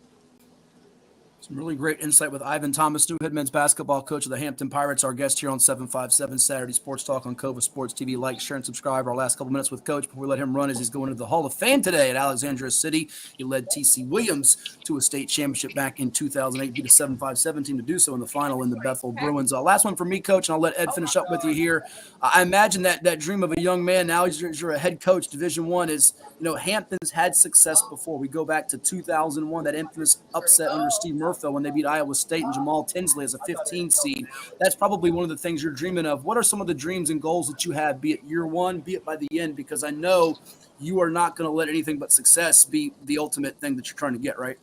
Some really great insight with Ivan Thomas, new head men's basketball coach of the Hampton Pirates, our guest here on 757 Saturday Sports Talk on Cova Sports TV. Like, share, and subscribe. Our last couple minutes with Coach before we let him run as he's going to the Hall of Fame today at Alexandria City. He led T.C. Williams to a state championship back in 2008, beat a 757 team to do so in the final in the Bethel Bruins. Last one for me, Coach, and I'll let Ed finish up with you here. I imagine that dream of a young man, now you're a head coach, Division I, is, Hampton's had success before. We go back to 2001, that infamous upset under Steve Murphy when they beat Iowa State and Jamal Tinsley as a 15 seed. That's probably one of the things you're dreaming of. What are some of the dreams and goals that you have, be it year one, be it by the end? Because I know you are not going to let anything but success be the ultimate thing that you're trying to get, right?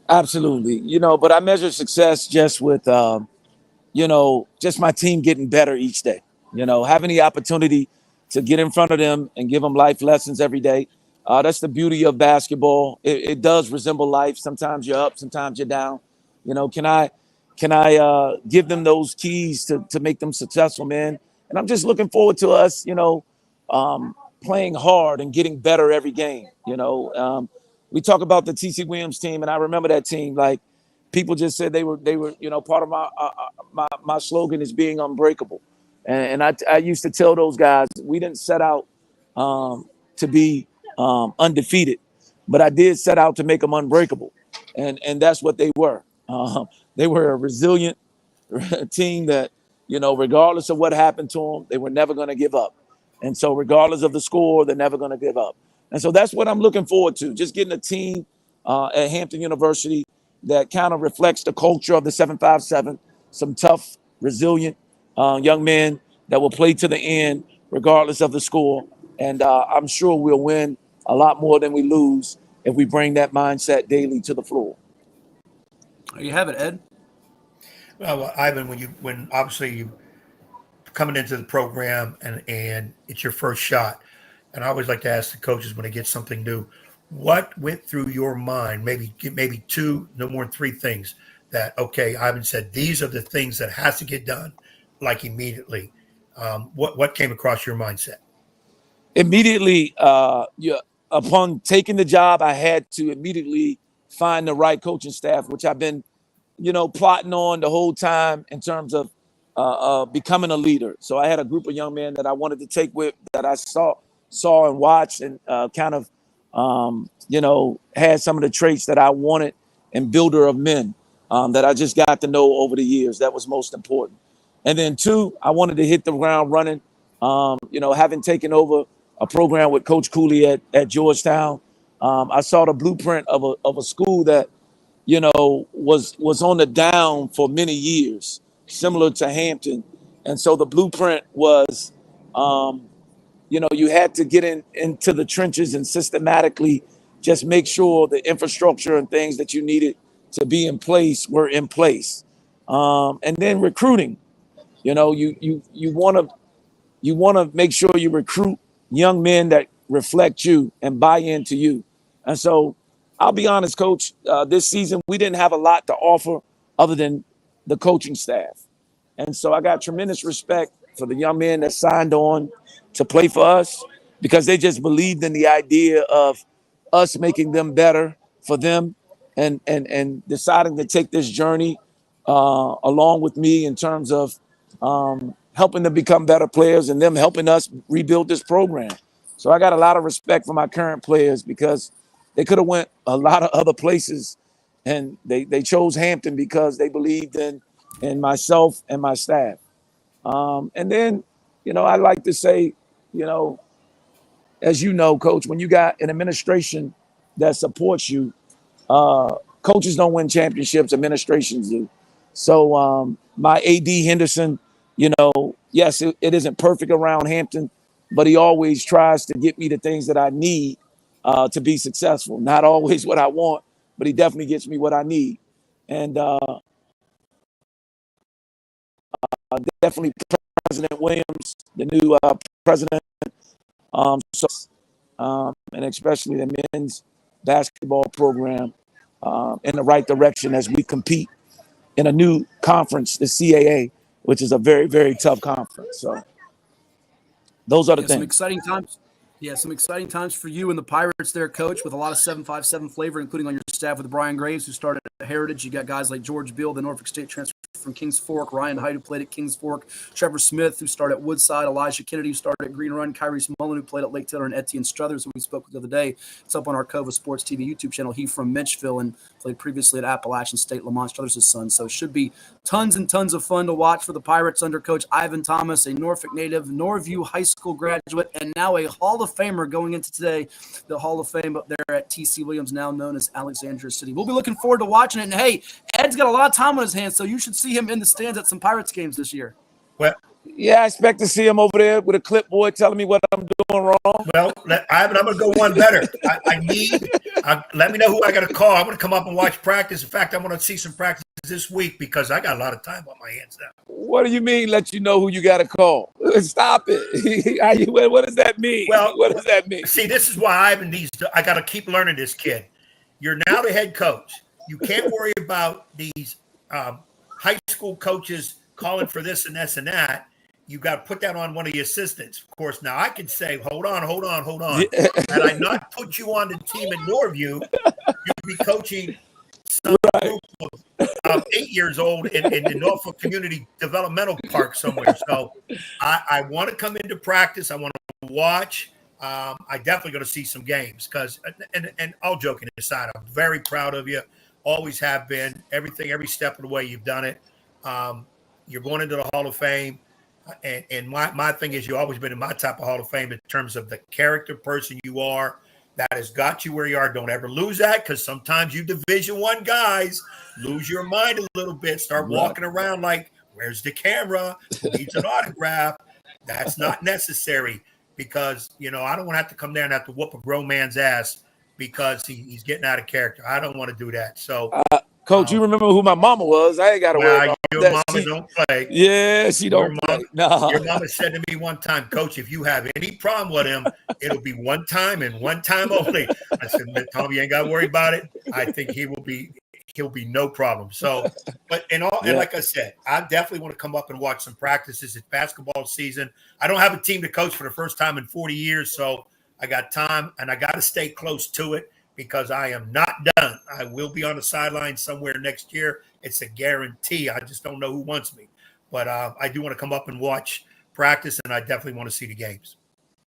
Absolutely. But I measure success just with, just my team getting better each day. Having the opportunity to get in front of them and give them life lessons every day. That's the beauty of basketball. It does resemble life. Sometimes you're up, sometimes you're down. Can I give them those keys to make them successful, man? And I'm just looking forward to us, playing hard and getting better every game. We talk about the T.C. Williams team, and I remember that team. Like, people just said they were part of my slogan is being unbreakable. And I used to tell those guys, we didn't set out to be undefeated, but I did set out to make them unbreakable, and that's what they were. They were a resilient team that, regardless of what happened to them, they were never going to give up. And so regardless of the score, they're never going to give up. And so that's what I'm looking forward to, just getting a team at Hampton University that kind of reflects the culture of the 757, some tough, resilient young men that will play to the end regardless of the score. And I'm sure we'll win a lot more than we lose if we bring that mindset daily to the floor. You have it, Ed. Well, Ivan, when obviously you coming into the program and it's your first shot, and I always like to ask the coaches when they get something new, what went through your mind? Maybe two, no more than three things that, okay, Ivan said, these are the things that has to get done, like immediately. What came across your mindset? Immediately, upon taking the job, I had to immediately find the right coaching staff, which I've been, plotting on the whole time in terms of becoming a leader. So I had a group of young men that I wanted to take with, that I saw and watched, and kind of, had some of the traits that I wanted in builder of men that I just got to know over the years. That was most important. And then two, I wanted to hit the ground running. Having taken over a program with Coach Cooley at Georgetown, I saw the blueprint of a school that, was on the down for many years, similar to Hampton. And so the blueprint was, you had to get into the trenches and systematically just make sure the infrastructure and things that you needed to be in place were in place. And then recruiting, you want to make sure you recruit young men that reflect you and buy into you. And so I'll be honest, Coach, this season we didn't have a lot to offer other than the coaching staff. And so I got tremendous respect for the young men that signed on to play for us, because they just believed in the idea of us making them better for them, and deciding to take this journey along with me in terms of helping them become better players and them helping us rebuild this program. So I got a lot of respect for my current players, because they could have went a lot of other places, and they chose Hampton because they believed in myself and my staff. And then, I like to say, as you know, Coach, when you got an administration that supports you, coaches don't win championships, administrations do. So my AD Henderson, yes, it isn't perfect around Hampton, but he always tries to get me the things that I need to be successful. Not always what I want, but he definitely gets me what I need. And definitely President Williams, the new president, and especially the men's basketball program in the right direction as we compete in a new conference, the CAA, which is a very, very tough conference. So those are the things. Some exciting times. Yeah, some exciting times for you and the Pirates there, Coach, with a lot of 757 flavor, including on your staff with Brian Graves, who started heritage. You got guys like George Beal, the Norfolk State transfer from Kings Fork, Ryan Hyde, who played at Kings Fork, Trevor Smith, who started at Woodside, Elijah Kennedy, who started at Green Run, Kyrie Mullen, who played at Lake Taylor, and Etienne Struthers, who we spoke with the other day. It's up on our Cova Sports TV YouTube channel. He from Mitchville and played previously at Appalachian State, Lamont Struthers' son. So it should be tons and tons of fun to watch for the Pirates under Coach Ivan Thomas, a Norfolk native, Norview High School graduate, and now a Hall of Famer going into today, the Hall of Fame up there at T.C. Williams, now known as Alexandria City. We'll be looking forward to watching it. And, hey, Ed's got a lot of time on his hands, so you should see him in the stands at some Pirates games this year. Well, yeah, I expect to see him over there with a clipboard telling me what I'm doing wrong. Well, I'm going to go one better. Let me know who I got to call. I'm going to come up and watch practice. In fact, I'm going to see some practice this week because I got a lot of time on my hands now. What do you mean, let you know who you got to call? Stop it. What does that mean? Well, what does that mean? See, this is why Ivan needs to – I got to keep learning this kid. You're now the head coach. You can't worry about these high school coaches calling for this and this and that. You got to put that on one of the assistants. Of course, now I can say, hold on. Had I not put you on the team at Norview, you'd be coaching some group of 8 years old in the Norfolk Community Developmental Park somewhere. So I want to come into practice. I want to watch. I definitely going to see some games because, and all joking aside, I'm very proud of you. Always have been. Every step of the way you've done it. You're going into the Hall of Fame. And my thing is, you've always been in my type of Hall of Fame in terms of the character person you are. That has got you where you are. Don't ever lose that, because sometimes you Division I guys lose your mind a little bit. Start walking around like, where's the camera? Who needs an autograph? That's not necessary, because, I don't want to have to come there and have to whoop a grown man's ass because he's getting out of character. I don't want to do that. So, Coach, you remember who my mama was? I ain't got to worry about your that. mama don't play. Yeah, she don't play. No. Your mama said to me one time, Coach, if you have any problem with him, it'll be one time and one time only. I said, Tom, you ain't got to worry about it. I think he'll be no problem. So, and like I said, I definitely want to come up and watch some practices. It's basketball season. I don't have a team to coach for the first time in 40 years, so I got time, and I got to stay close to it, because I am not done. I will be on the sideline somewhere next year. It's a guarantee. I just don't know who wants me. But I do want to come up and watch practice, and I definitely want to see the games.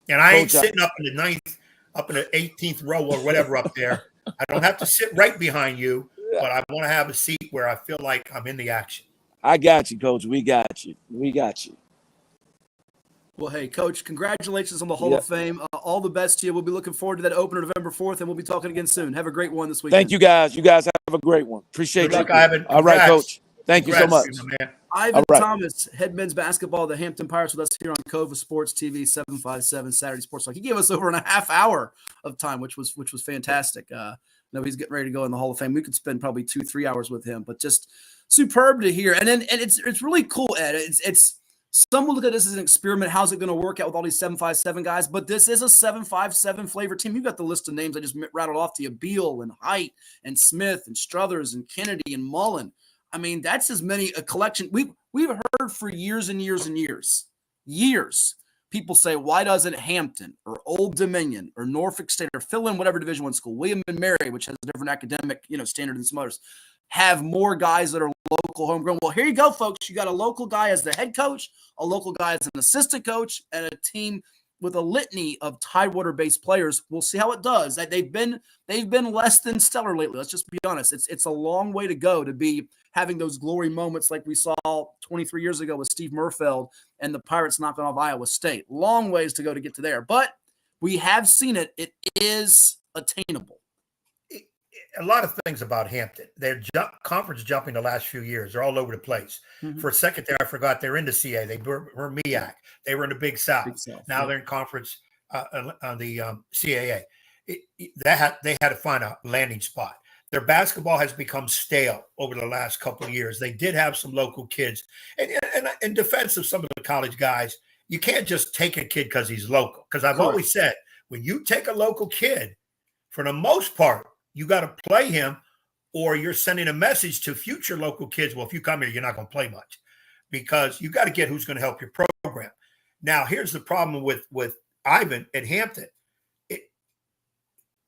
And I ain't sitting up in the 9th, up in the 18th row or whatever up there. I don't have to sit right behind you, but I want to have a seat where I feel like I'm in the action. I got you, Coach. We got you. Well, hey, Coach, congratulations on the Hall of Fame. All the best to you. We'll be looking forward to that opener November 4th, and we'll be talking again soon. Have a great one this weekend. Thank you, guys. You guys have a great one. Appreciate you. Good luck, Ivan. All right, Coach. Thank you so much. Ivan Thomas, head men's basketball, the Hampton Pirates, with us here on Cova Sports TV, 757 Saturday Sports Talk. He gave us over a half hour of time, which was fantastic. He's getting ready to go in the Hall of Fame. We could spend probably 2-3 hours with him, but just superb to hear. And it's really cool, Ed. It's some will look at this as an experiment. How's it going to work out with all these 757 guys? But this is a 757 flavor team. You've got the list of names I just rattled off to you: Beal and Height and Smith and Struthers and Kennedy and Mullen. I mean, that's as many a collection. We've heard for years and years and years. People say, why doesn't Hampton or Old Dominion or Norfolk State or fill in whatever Division I school, William and Mary, which has a different academic standard than some others, have more guys that are local homegrown? Well, here you go, folks. You got a local guy as the head coach, a local guy as an assistant coach, and a team with a litany of Tidewater-based players. We'll see how it does. They've been less than stellar lately. Let's just be honest. It's a long way to go to be having those glory moments like we saw 23 years ago with Steve Murfeld and the Pirates knocking off Iowa State. Long ways to go to get to there, but we have seen it. It is attainable. A lot of things about Hampton. Their conference jumping the last few years. They're all over the place. Mm-hmm. For a second there, I forgot they're in the CA. They were MEAC. They were in the Big South. Now they're in conference on the CAA. They had to find a landing spot. Their basketball has become stale over the last couple of years. They did have some local kids. And in defense of some of the college guys, you can't just take a kid because he's local. Because I've always said, when you take a local kid, for the most part, you got to play him, or you're sending a message to future local kids. Well, if you come here, you're not going to play much, because you got to get who's going to help your program. Now, here's the problem with Ivan at Hampton.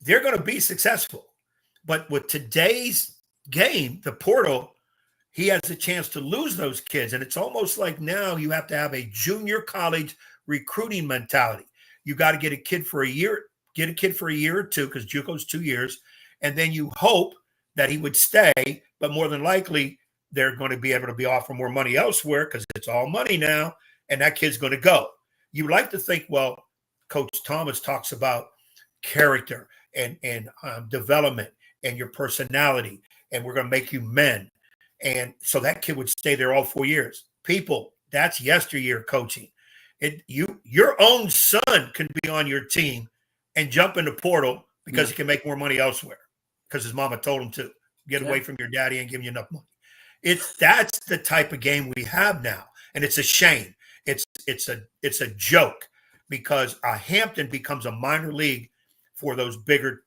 They're going to be successful, but with today's game, the portal, he has a chance to lose those kids. And it's almost like now you have to have a junior college recruiting mentality. You got to get a kid for a year or two, because JUCO's 2 years, and then you hope that he would stay, but more than likely they're going to be able to be offered more money elsewhere because it's all money now, and that kid's going to go. You like to think, well, Coach Thomas talks about character and development and your personality, and we're going to make you men. And so that kid would stay there all 4 years. People, that's yesteryear coaching. Your own son can be on your team and jump in the portal because he can make more money elsewhere because his mama told him to. Get away from your daddy and give you enough money. That's the type of game we have now, and it's a shame. It's a joke because Hampton becomes a minor league for those bigger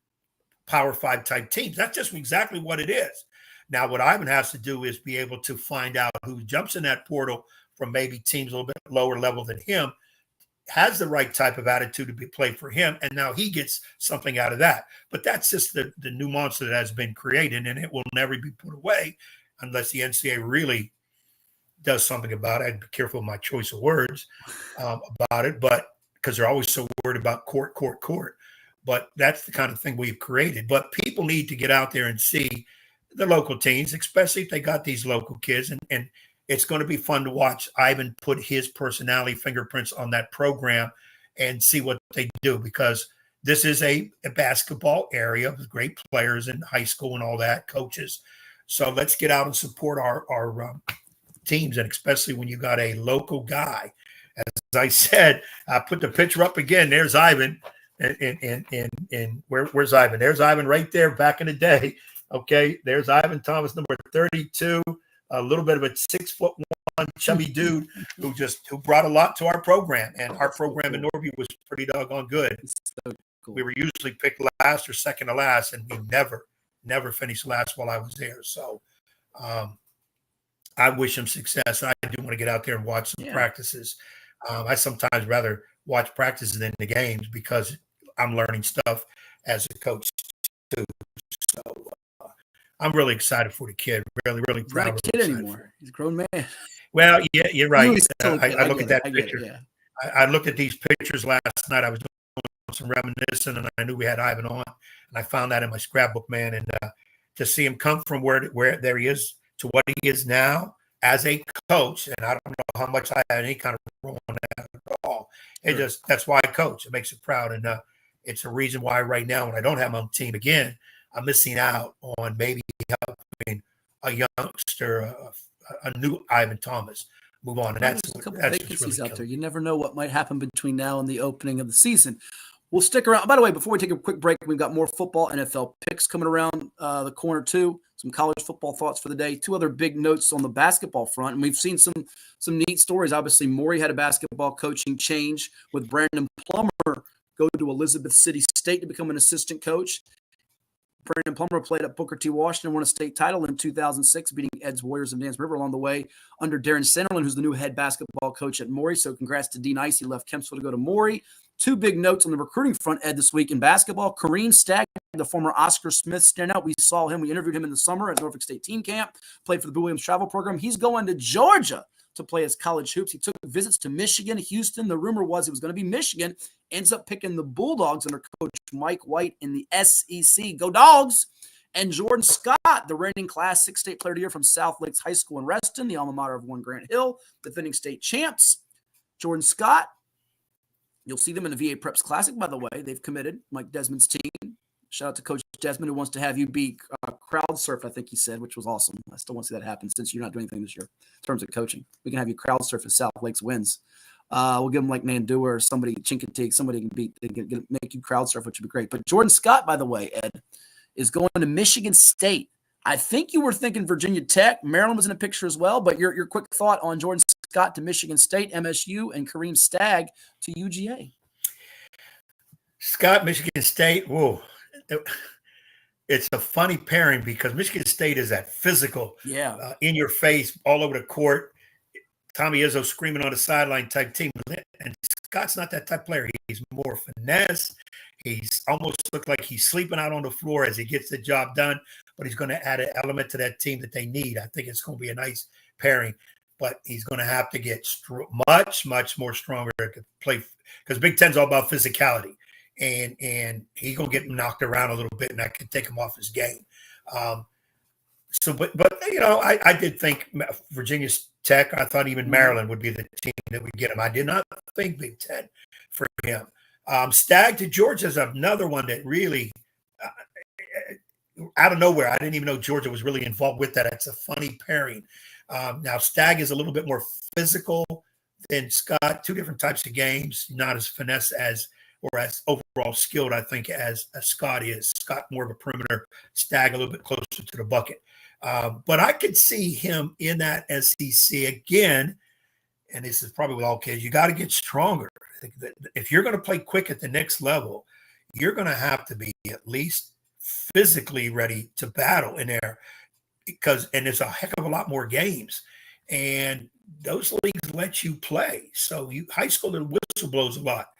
Power 5 type teams. That's just exactly what it is. Now, what Ivan has to do is be able to find out who jumps in that portal from maybe teams a little bit lower level than him, has the right type of attitude to be played for him, and now he gets something out of that. But that's just the new monster that has been created, and it will never be put away unless the NCAA really does something about it. I'd be careful with my choice of words about it, but because they're always so worried about court. But that's the kind of thing we've created. But people need to get out there and see the local teams, especially if they got these local kids, and it's going to be fun to watch Ivan put his personality fingerprints on that program and see what they do, because this is a basketball area with great players in high school and all that, coaches. So let's get out and support our teams, and especially when you got a local guy. As I said, I put the picture up again. There's Ivan. And where's Ivan? There's Ivan right there back in the day. Okay, there's Ivan Thomas, number 32. A little bit of a 6'1" chubby dude who brought a lot to our program, and our program in Norview was pretty doggone good. So cool. We were usually picked last or second to last, and we never finished last while I was there. So I wish him success. I do want to get out there and watch some practices. I sometimes rather watch practices than the games because I'm learning stuff as a coach too. So I'm really excited for the kid. Really, really proud. He's not a kid anymore. He's a grown man. Well, yeah, you're right. I look at that picture. I looked at these pictures last night. I was doing some reminiscing, and I knew we had Ivan on, and I found that in my scrapbook, man. And to see him come from where there he is to what he is now as a coach, and I don't know how much I had any kind of role in that at all. That's why I coach. It makes me proud, and it's a reason why right now, when I don't have my own team again, I'm missing out on maybe helping a youngster, a new Ivan Thomas move on. And that's a couple that's vacancies really out there. You never know what might happen between now and the opening of the season. We'll stick around. By the way, before we take a quick break, we've got more football, NFL picks coming around the corner too. Some college football thoughts for the day. Two other big notes on the basketball front, and we've seen some neat stories. Obviously, Maury had a basketball coaching change with Brandon Plummer go to Elizabeth City State to become an assistant coach. Brandon Plummer played at Booker T. Washington, won a state title in 2006, beating Ed's Warriors of Dance River along the way under Darren Sanderlin, who's the new head basketball coach at Maury. So congrats to Dean Ice. He left Kempsville to go to Maury. Two big notes on the recruiting front, Ed, this week in basketball. Kareem Stagg, the former Oscar Smith standout. We saw him. We interviewed him in the summer at Norfolk State Team Camp, played for the Bill Williams travel program. He's going to Georgia to play his college hoops. He took visits to Michigan, Houston. The rumor was it was going to be Michigan. Ends up picking the Bulldogs under Coach Mike White in the SEC. Go Dogs! And Jordan Scott, the reigning Class 6 State Player of the Year from South Lakes High School in Reston, the alma mater of one Grant Hill, defending state champs. Jordan Scott, you'll see them in the VA Preps Classic, by the way. They've committed Mike Desmond's team. Shout out to Coach Desmond, who wants to have you be crowd surf, I think he said, which was awesome. I still want to see that happen since you're not doing anything this year in terms of coaching. We can have you crowd surf if South Lakes wins. We'll give them like Nandua or somebody, Chincoteague, somebody can beat, they can make you crowd surf, which would be great. But Jordan Scott, by the way, Ed, is going to Michigan State. I think you were thinking Virginia Tech. Maryland was in a picture as well, but your quick thought on Jordan Scott to Michigan State, MSU, and Kareem Stagg to UGA. Scott, Michigan State, whoa. It's a funny pairing because Michigan State is that physical, in your face, all over the court. Tommy Izzo screaming on the sideline type team. And Scott's not that type of player. He's more finesse. He's almost looked like he's sleeping out on the floor as he gets the job done, but he's going to add an element to that team that they need. I think it's going to be a nice pairing, but he's going to have to get much, much more stronger to play because Big Ten's all about physicality, and he's going to get knocked around a little bit, and that can take him off his game. But you know, I did think Virginia Tech. I thought even Maryland would be the team that would get him. I did not think Big Ten for him. Stagg to Georgia is another one that really, out of nowhere, I didn't even know Georgia was really involved with that. It's a funny pairing. Now, Stagg is a little bit more physical than Scott. Two different types of games, not as finesse as overall skilled, I think, as Scott is. Scott more of a perimeter, Stagg a little bit closer to the bucket. But I could see him in that SEC again, and this is probably with all kids, you got to get stronger. If you're going to play quick at the next level, you're going to have to be at least physically ready to battle in there and there's a heck of a lot more games. And those leagues let you play. So high school, the whistle blows a lot.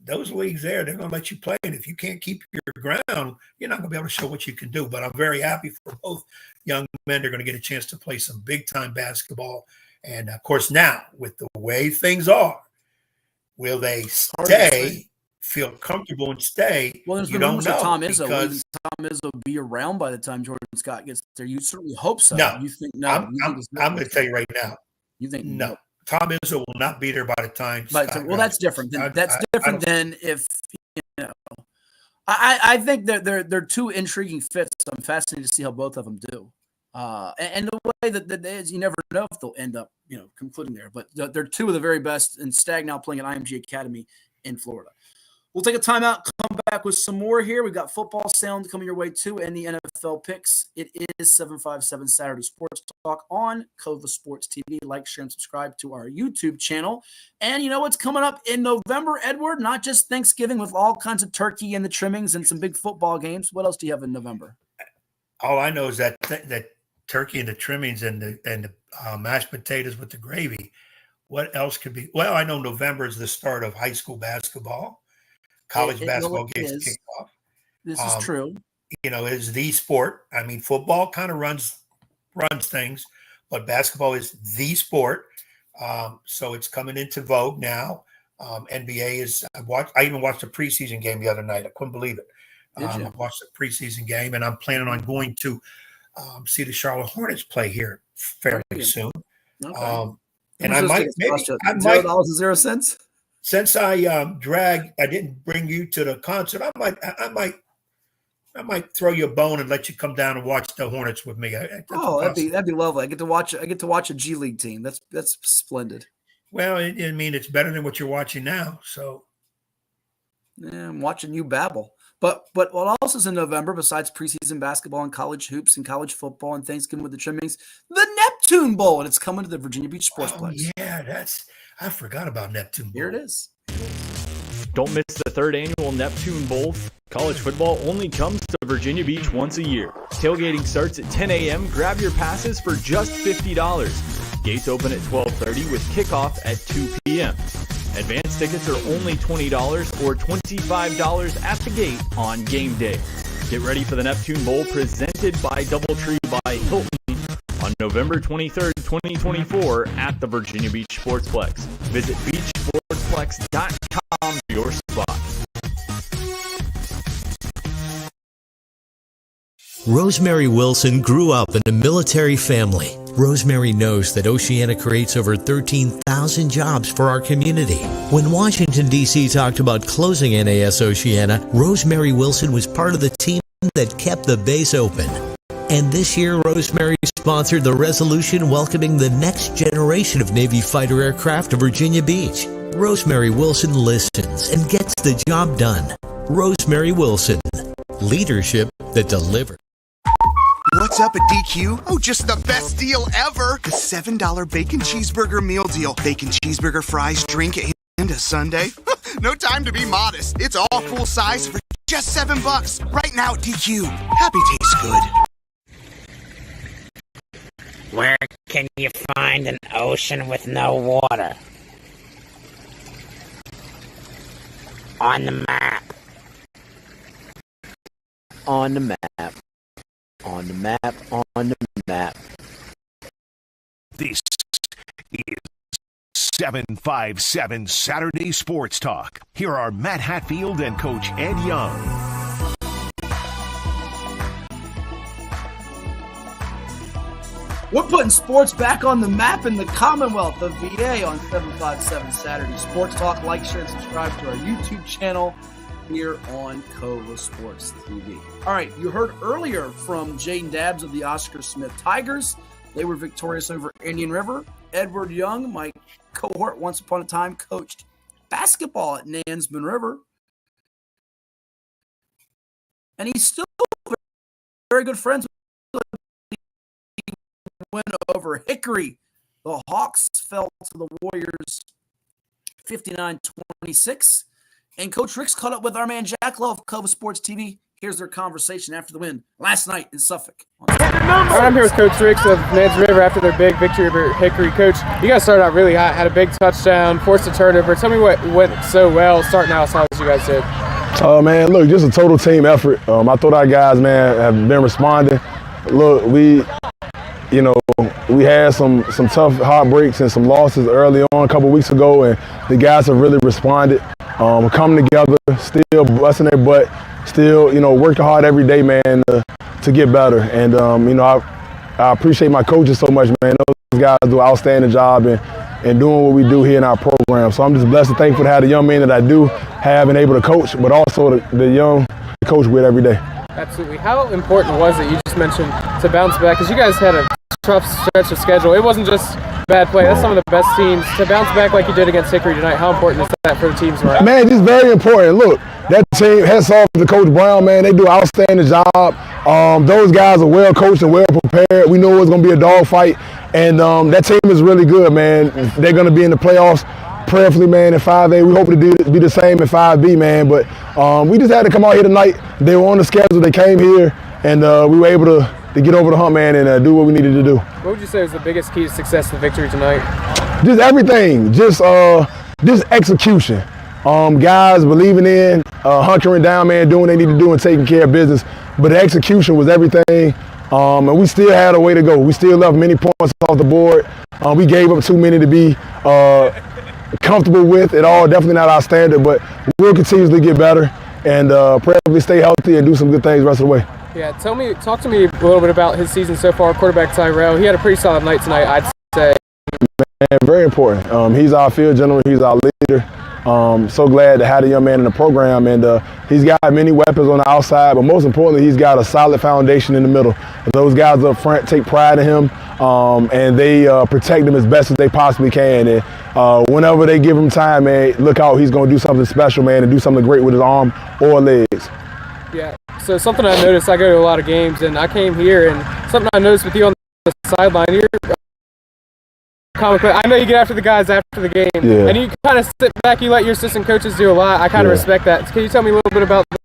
Those leagues they're going to let you play. And if you can't keep your ground, you're not going to be able to show what you can do. But I'm very happy for both young men. They're going to get a chance to play some big-time basketball. And, of course, now, with the way things are, will they stay, feel comfortable and stay? Well, there's you been don't rumors know. of Tom Izzo. Will Because Tom Izzo be around by the time Jordan Scott gets there? You certainly hope so. No. You think no? I'm going to tell you right now. You think no? Tom Izzo will not be there by the time. Well, that's different. That's different than if you know. I think that they're two intriguing fits. I'm fascinated to see how both of them do. And the way that is, you never know if they'll end up, concluding there. But they're two of the very best, and Stagg now playing at IMG Academy in Florida. We'll take a timeout, come back with some more here. We've got football sound coming your way too, and the NFL picks. It is 757 Saturday Sports Talk on Kova Sports TV. Like, share, and subscribe to our YouTube channel. And you know what's coming up in November, Edward? Not just Thanksgiving with all kinds of turkey and the trimmings and some big football games. What else do you have in November? All I know is that turkey and the trimmings and the mashed potatoes with the gravy. What else could be? Well, I know November is the start of high school basketball. College basketball games kick off. This is true. Is the sport. I mean, football kind of runs things, but basketball is the sport. So it's coming into vogue now. NBA is. I even watched a preseason game the other night. I couldn't believe it. I watched a preseason game, and I'm planning on going to see the Charlotte Hornets play here fairly soon. Okay. And I might $0.00. Since I didn't bring you to the concert, I might throw you a bone and let you come down and watch the Hornets with me. That'd be lovely. I get to watch a G League team. That's splendid. Well, I mean, it's better than what you're watching now. So yeah, I'm watching you babble. But what else is in November besides preseason basketball and college hoops and college football and Thanksgiving with the trimmings? The Neptune Bowl, and it's coming to the Virginia Beach Sportsplex. Yeah, I forgot about Neptune Bowl. Here it is. Don't miss the third annual Neptune Bowl. College football only comes to Virginia Beach once a year. Tailgating starts at 10 a.m. Grab your passes for just $50. Gates open at 12:30 with kickoff at 2 p.m. Advance tickets are only $20 or $25 at the gate on game day. Get ready for the Neptune Bowl presented by DoubleTree by Hilton on November 23rd, 2024 at the Virginia Beach Sportsplex. Visit beachsportsplex.com for your spot. Rosemary Wilson grew up in a military family. Rosemary knows that Oceana creates over 13,000 jobs for our community. When Washington, D.C. talked about closing NAS Oceana, Rosemary Wilson was part of the team that kept the base open. And this year, Rosemary sponsored the resolution welcoming the next generation of Navy fighter aircraft to Virginia Beach. Rosemary Wilson listens and gets the job done. Rosemary Wilson, leadership that delivers. What's up at DQ? Oh, just the best deal ever. The $7 bacon cheeseburger meal deal. Bacon cheeseburger, fries, drink, and a sundae. No time to be modest. It's all full size for just $7. Right now at DQ. Happy tastes good. Where can you find an ocean with no water? On the map. On the map. On the map. On the map. This is 757 Saturday Sports Talk. Here are Matt Hatfield and Coach Ed Young. We're putting sports back on the map in the Commonwealth of VA on 757 Saturday Sports Talk. Like, share, and subscribe to our YouTube channel here on Cova Sports TV. All right, you heard earlier from Jaylen Dabbs of the Oscar Smith Tigers. They were victorious over Indian River. Edward Young, my cohort, once upon a time coached basketball at Nansemond River. And he's still very good friends with win over Hickory. The Hawks fell to the Warriors 59-26. And Coach Rick's caught up with our man Jack Lowe of Cova Sports TV. Here's their conversation after the win last night in Suffolk. I'm here with Coach Ricks of Nansemond River after their big victory over Hickory. Coach, you guys started out really hot, had a big touchdown, forced a turnover. Tell me what went so well starting out as hot as you guys did. Man, look, just a total team effort. I thought our guys, man, have been responding. Look, we had some tough heartbreaks and some losses early on a couple weeks ago, and the guys have really responded. Coming together, still busting their butt, still, working hard every day, man, to get better. And, I appreciate my coaches so much, man. Those guys do an outstanding job in doing what we do here in our program. So I'm just blessed and thankful to have the young men that I do have and able to coach, but also the young coach with every day. Absolutely. How important was it, you just mentioned, to bounce back? Because you guys had a tough stretch of schedule. It wasn't just bad play. That's some of the best teams. To bounce back like you did against Hickory tonight, how important is that for the team's morale? Man, just very important. Look, that team, hats off to Coach Brown, man. They do an outstanding job. Those guys are well coached and well prepared. We know it's going to be a dogfight. And that team is really good, man. They're going to be in the playoffs. Prayerfully, man, in 5A. We hope to be the same in 5B, man. But we just had to come out here tonight. They were on the schedule. They came here, and we were able to get over the hump, man, and do what we needed to do. What would you say was the biggest key to success in the victory tonight? Just everything. Just execution. Guys believing in, hunkering down, man, doing what they need to do and taking care of business. But the execution was everything. And we still had a way to go. We still left many points off the board. We gave up too many to be comfortable with it all. Definitely not our standard, but we'll continuously get better and probably stay healthy and do some good things the rest of the way. Yeah, talk to me a little bit about his season so far. Quarterback Tyrell, he had a pretty solid night tonight, I'd say. Man, very important. He's our field general. He's our leader. So glad to have a young man in the program, and he's got many weapons on the outside, but most importantly, he's got a solid foundation in the middle. Those guys up front take pride in him, and they protect him as best as they possibly can. And whenever they give him time, man, look out, he's going to do something special, man, and do something great with his arm or legs. Yeah, so something I noticed, I go to a lot of games, and I came here, and something I noticed with you on the sideline, you're I know you get after the guys after the game, yeah, and you kind of sit back, you let your assistant coaches do a lot. I kind of respect that. Can you tell me a little bit about that?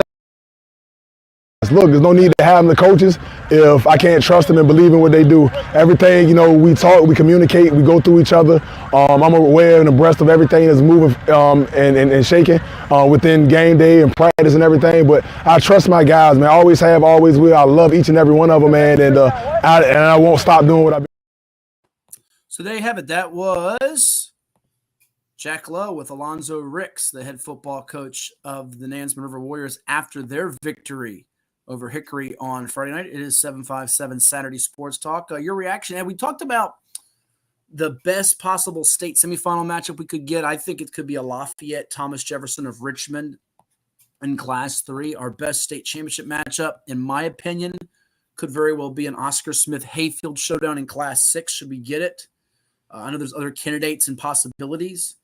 Look, there's no need to have them the coaches if I can't trust them and believe in what they do. Everything, we talk, we communicate, we go through each other. I'm aware and abreast of everything that's moving and shaking within game day and practice and everything. But I trust my guys, man. I always have, always will. I love each and every one of them, man, and I won't stop doing what I do. So there you have it. That was Jack Lowe with Alonzo Ricks, the head football coach of the Nansemond River Warriors after their victory over Hickory on Friday night. It is 757 Saturday Sports Talk. Your reaction, and we talked about the best possible state semifinal matchup we could get. I think it could be a Lafayette Thomas Jefferson of Richmond in Class 3. Our best state championship matchup, in my opinion, could very well be an Oscar Smith Hatfield showdown in Class 6, should we get it. I know there's other candidates and possibilities.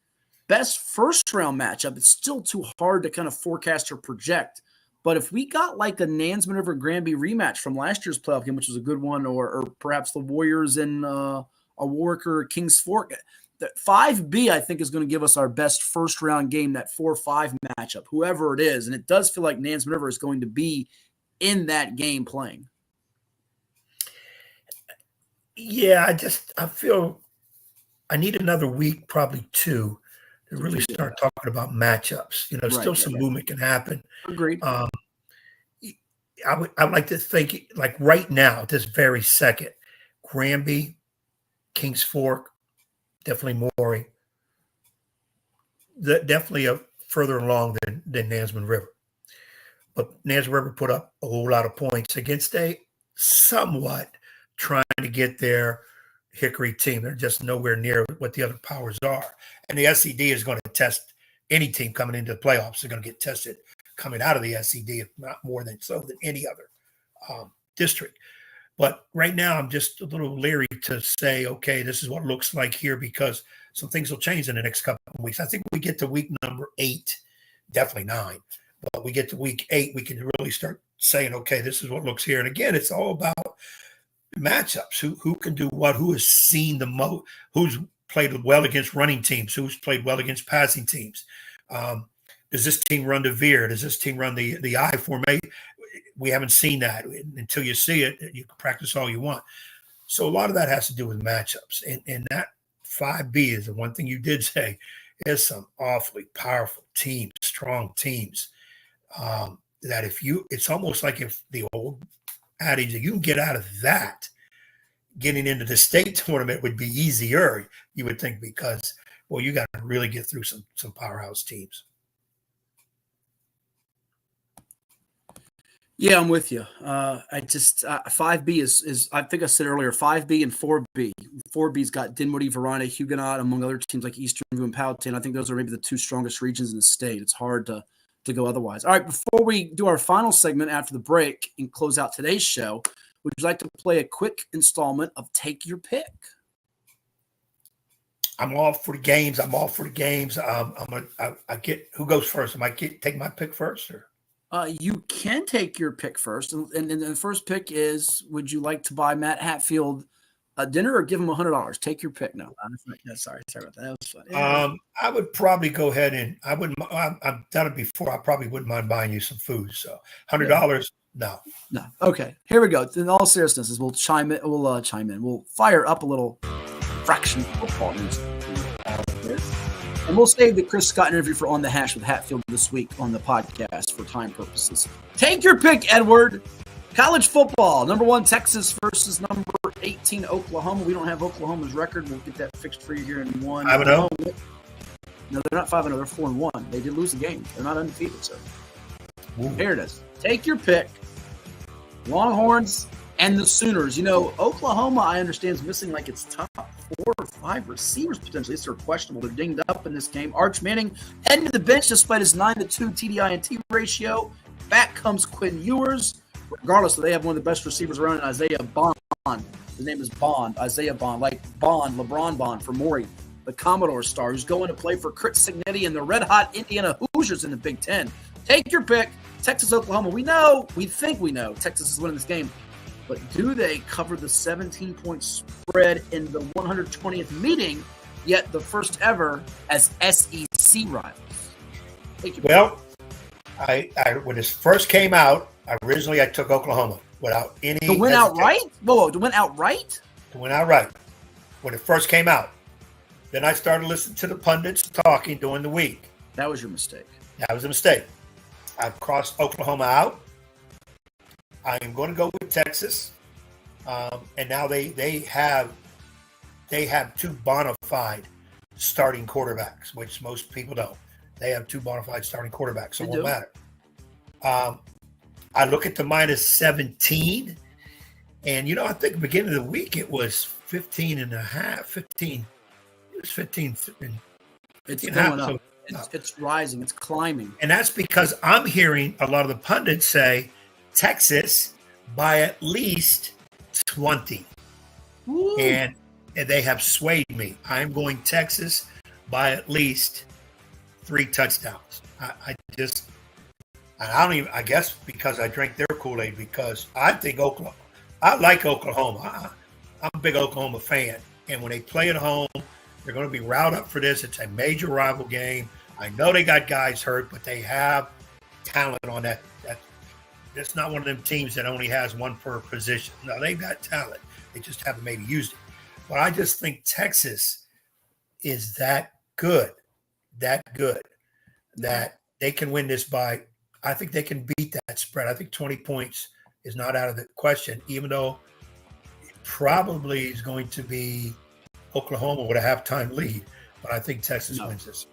Best first-round matchup, it's still too hard to kind of forecast or project. But if we got like a Nansemond River Granby rematch from last year's playoff game, which was a good one, or perhaps the Warriors in a Warwick or Kings Fork, the 5B, I think, is going to give us our best first-round game, that 4-5 matchup, whoever it is. And it does feel like Nansemond River is going to be in that game playing. Yeah, I feel I need another week, probably two, to really start talking about matchups. You know, still some movement can happen. Agreed. I'd like to think, like right now, this very second, Granby, Kings Fork, definitely Maury, definitely further along than Nansemond River. But Nansemond River put up a whole lot of points against a somewhat trying to get their Hickory team. They're just nowhere near what the other powers are. And the SED is going to test any team coming into the playoffs. They're going to get tested coming out of the SED, if not more than so than any other district. But right now, I'm just a little leery to say, okay, this is what it looks like here, because some things will change in the next couple of weeks. I think we get to week number 8, definitely 9. But we get to week 8, we can really start saying, okay, this is what looks here. And again, it's all about matchups. Who can do what? Who has seen the most? Who's played well against running teams? Who's played well against passing teams? Does this team run the veer? Does this team run the I formation? We haven't seen that. Until you see it, you can practice all you want. So a lot of that has to do with matchups. And that 5B is the one thing you did say is some awfully powerful teams, strong teams. That it's almost like if the old adage that you can get out of that, getting into the state tournament would be easier, you would think, because, well, you got to really get through some powerhouse teams. Yeah, I'm with you. I just 5B is I think I said earlier 5B and 4B. 4B's got Dinwiddie, Verona, Huguenot, among other teams like Easternview and Powhatan. I think those are maybe the 2 strongest regions in the state. It's hard to go otherwise. All right, before we do our final segment after the break and close out today's show, would you like to play a quick installment of Take Your Pick? I'm all for the games. I get who goes first. Am I take my pick first, or? You can take your pick first, and the first pick is: would you like to buy Matt Hatfield a dinner or give him $100? Take your pick. No, sorry about that. That was fun. Yeah. I would probably go ahead and I wouldn't. I've done it before. I probably wouldn't mind buying you some food. So $100, no. Okay, here we go. In all seriousness, we'll chime in. We'll fire up a little fraction football news. And we'll save the Chris Scott interview for On the Hash with Hatfield this week on the podcast for time purposes. Take your pick, Edward. College football, number 1 Texas versus number 18 Oklahoma. We don't have Oklahoma's record. We'll get that fixed for you here in 1. 5-0? No, they're not 5-0. They're 4-1. They did lose a game. They're not undefeated, sir. Ooh. Here it is. Take your pick. Longhorns and the Sooners. You know, Oklahoma, I understand, is missing like its top 4 or 5 receivers potentially. They're questionable. They're dinged up in this game. Arch Manning heading to the bench despite his 9-2 TDI&T ratio. Back comes Quinn Ewers. Regardless, they have one of the best receivers around, Isaiah Bond. His name is Bond, Isaiah Bond, like Bond, LeBron Bond for Maury, the Commodore star, who's going to play for Crit Cignetti and the red-hot Indiana Hoosiers in the Big Ten. Take your pick. Texas, Oklahoma. We think we know Texas is winning this game. But do they cover the 17-point spread in the 120th meeting, yet the first ever as SEC rivals? Well, I when this first came out, originally I took Oklahoma without any to win outright? Whoa, to win outright? To win outright. When it first came out. Then I started listening to the pundits talking during the week. That was your mistake. That was a mistake. I've crossed Oklahoma out. I am going to go with Texas. And now they have 2 bona fide starting quarterbacks, which most people don't. They have 2 bona fide starting quarterbacks, so it won't matter. I look at the minus 17, and, I think at the beginning of the week it was 15 and a half, 15. It was 15. It's going up. It's rising. It's climbing. And that's because I'm hearing a lot of the pundits say Texas by at least 20. Woo. And they have swayed me. I'm going Texas by at least 3 touchdowns. I guess because I drank their Kool-Aid, because I think Oklahoma, I like Oklahoma. I'm a big Oklahoma fan. And when they play at home, they're going to be riled up for this. It's a major rival game. I know they got guys hurt, but they have talent on that. That's not one of them teams that only has 1 per position. No, they've got talent. They just haven't maybe used it. But I just think Texas is that good that good that they can win this by, I think they can beat that spread. I think 20 points is not out of the question, even though it probably is going to be Oklahoma with a halftime lead. But I think Texas wins this.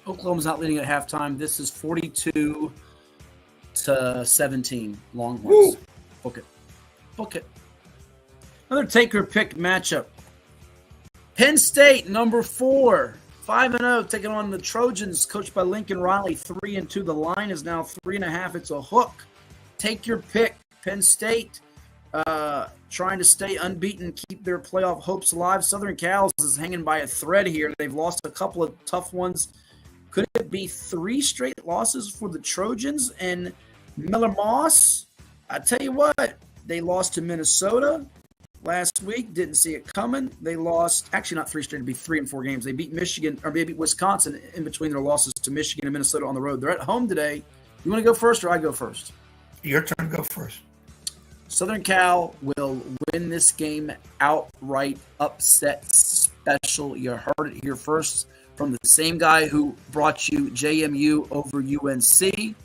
Oklahoma's not leading at halftime. This is 42-17 Longhorns. Book it. Book it. Another take-or-pick matchup. Penn State, number 4, 5-0, taking on the Trojans, coached by Lincoln Riley, 3-2. The line is now 3.5. It's a hook. Take your pick. Penn State trying to stay unbeaten, keep their playoff hopes alive. Southern Cal is hanging by a thread here. They've lost a couple of tough ones. Could it be 3 straight losses for the Trojans? And Miller Moss, I tell you what, they lost to Minnesota last week. Didn't see it coming. They lost, actually not 3 straight, it'd be 3 in 4 games. They beat Michigan, or they beat Wisconsin in between their losses to Michigan and Minnesota on the road. They're at home today. You want to go first or I go first? Your turn to go first. Southern Cal will win this game outright, upset special. You heard it here first from the same guy who brought you JMU over UNC.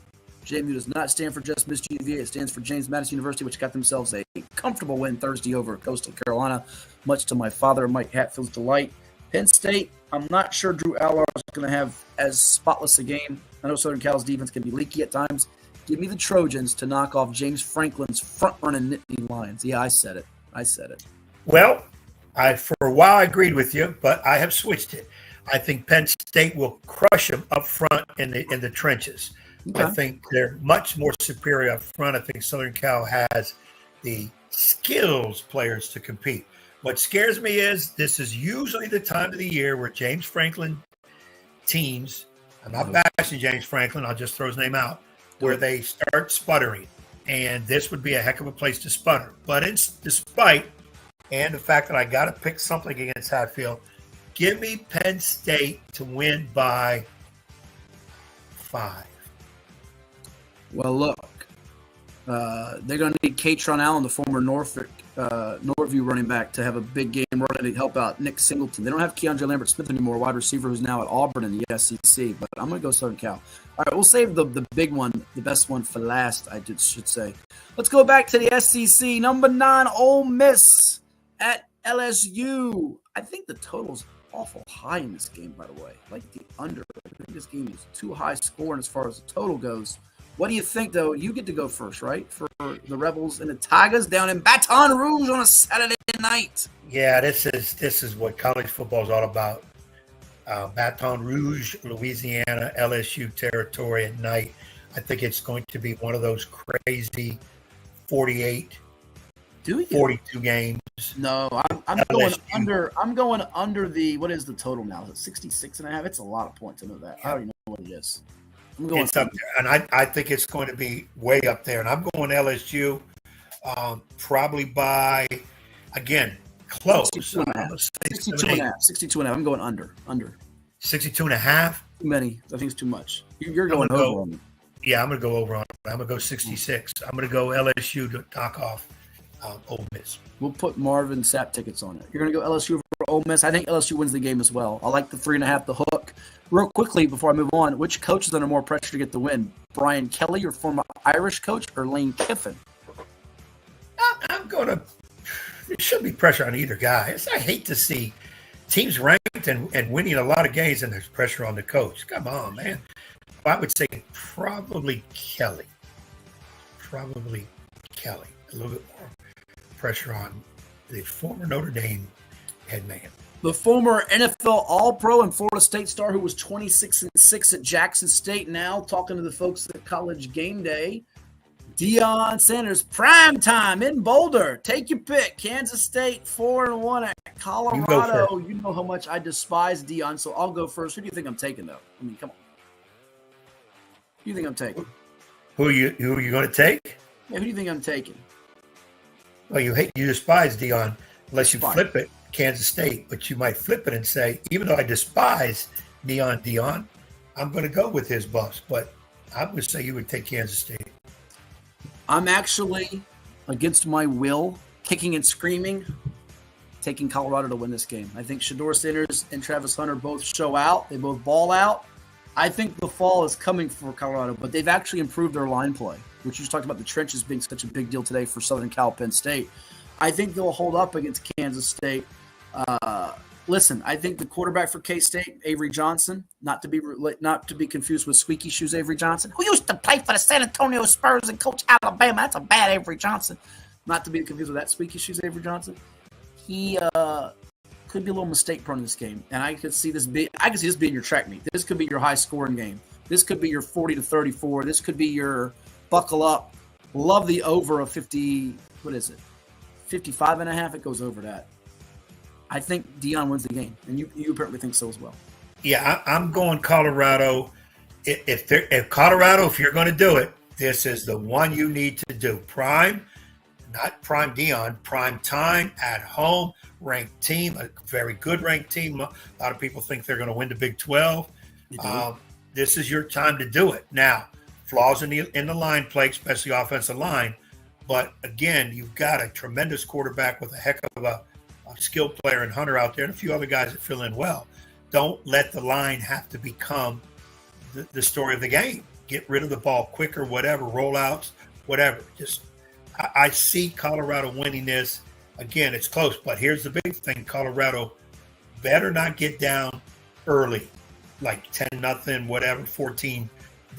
JMU does not stand for just Miss UVA. It stands for James Madison University, which got themselves a comfortable win Thursday over Coastal Carolina, much to my father and Mike Hatfield's delight. Penn State, I'm not sure Drew Allar is going to have as spotless a game. I know Southern Cal's defense can be leaky at times. Give me the Trojans to knock off James Franklin's front-running Nittany Lions. Yeah, I said it. Well, for a while I agreed with you, but I have switched it. I think Penn State will crush them up front in the trenches. Okay. I think they're much more superior up front. I think Southern Cal has the skills players to compete. What scares me is this is usually the time of the year where James Franklin teams, I'm not bashing James Franklin, I'll just throw his name out, where they start sputtering. And this would be a heck of a place to sputter. But it's despite, and the fact that I got to pick something against Hatfield, give me Penn State to win by 5. Well, look, they're going to need Katron Allen, the former Norfolk Norview running back, to have a big game running to help out Nick Singleton. They don't have Keandre Lambert-Smith anymore, wide receiver who's now at Auburn in the SEC, but I'm going to go Southern Cal. All right, we'll save the big one, the best one for last, should say. Let's go back to the SEC. Number 9, Ole Miss at LSU. I think the total's awful high in this game, by the way. I like the under. I think this game is too high scoring as far as the total goes. What do you think, though? You get to go first, right? For the Rebels and the Tigers down in Baton Rouge on a Saturday night. Yeah, this is what college football is all about. Baton Rouge, Louisiana, LSU territory at night. I think it's going to be one of those crazy 48, 42 games. No, I'm going under. I'm going under the, what is the total now? Is it 66.5? It's a lot of points. I know that. I don't even know what it is. It's up there, and I think it's going to be way up there. And I'm going LSU, probably by, again, close. 62.5. I'm going under. 62.5? Too many. I think it's too much. You're going over on me. Yeah, I'm going to go over on it. I'm going to go 66. I'm going to go LSU to knock off Ole Miss. We'll put Marvin Sapp tickets on it. You're going to go LSU over Ole Miss. I think LSU wins the game as well. I like the 3.5, the hook. Real quickly before I move on, which coach is under more pressure to get the win? Brian Kelly, your former Irish coach, or Lane Kiffin? I'm going to – there should be pressure on either guy. I hate to see teams ranked and winning a lot of games and there's pressure on the coach. Come on, man. I would say probably Kelly. A little bit more pressure on the former Notre Dame head man. The former NFL All-Pro and Florida State star who was 26-6 at Jackson State, now talking to the folks at College Game Day. Deion Sanders, prime time in Boulder. Take your pick. Kansas State 4-1 at Colorado. You know how much I despise Deion, so I'll go first. Who do you think I'm taking, though? I mean, come on. Who do you think I'm taking? Who are you going to take? Yeah, who do you think I'm taking? Well, you despise Deion unless you flip it. Kansas State, but you might flip it and say, even though I despise Deion, I'm going to go with his boss, but I would say you would take Kansas State. I'm actually, against my will, kicking and screaming, taking Colorado to win this game. I think Shedeur Sanders and Travis Hunter both show out. They both ball out. I think the fall is coming for Colorado, but they've actually improved their line play, which you just talked about the trenches being such a big deal today for Southern Cal, Penn State. I think they'll hold up against Kansas State. Listen, I think the quarterback for K-State, Avery Johnson, not to be confused with Squeaky Shoes Avery Johnson, who used to play for the San Antonio Spurs and coach Alabama. That's a bad Avery Johnson. Not to be confused with that Squeaky Shoes Avery Johnson. He could be a little mistake prone in this game, and I could see this being your track meet. This could be your high scoring game. This could be your 40-34. This could be your buckle up. Love the over of 50. What is it? 55.5. It goes over that. I think Deion wins the game, and you apparently think so as well. Yeah, I'm going Colorado. If Colorado, if you're going to do it, this is the one you need to do. Prime, not prime Deion, prime time at home, ranked team, a very good ranked team. A lot of people think they're going to win the Big 12. This is your time to do it. Now, flaws in the line play, especially offensive line, but again, you've got a tremendous quarterback with a heck of a skilled player and Hunter out there and a few other guys that fill in well. Don't let the line have to become the story of the game. Get rid of the ball quicker, whatever, rollouts, whatever. I see Colorado winning this. Again, it's close, but here's the big thing. Colorado better not get down early, like 10-0, whatever, 14.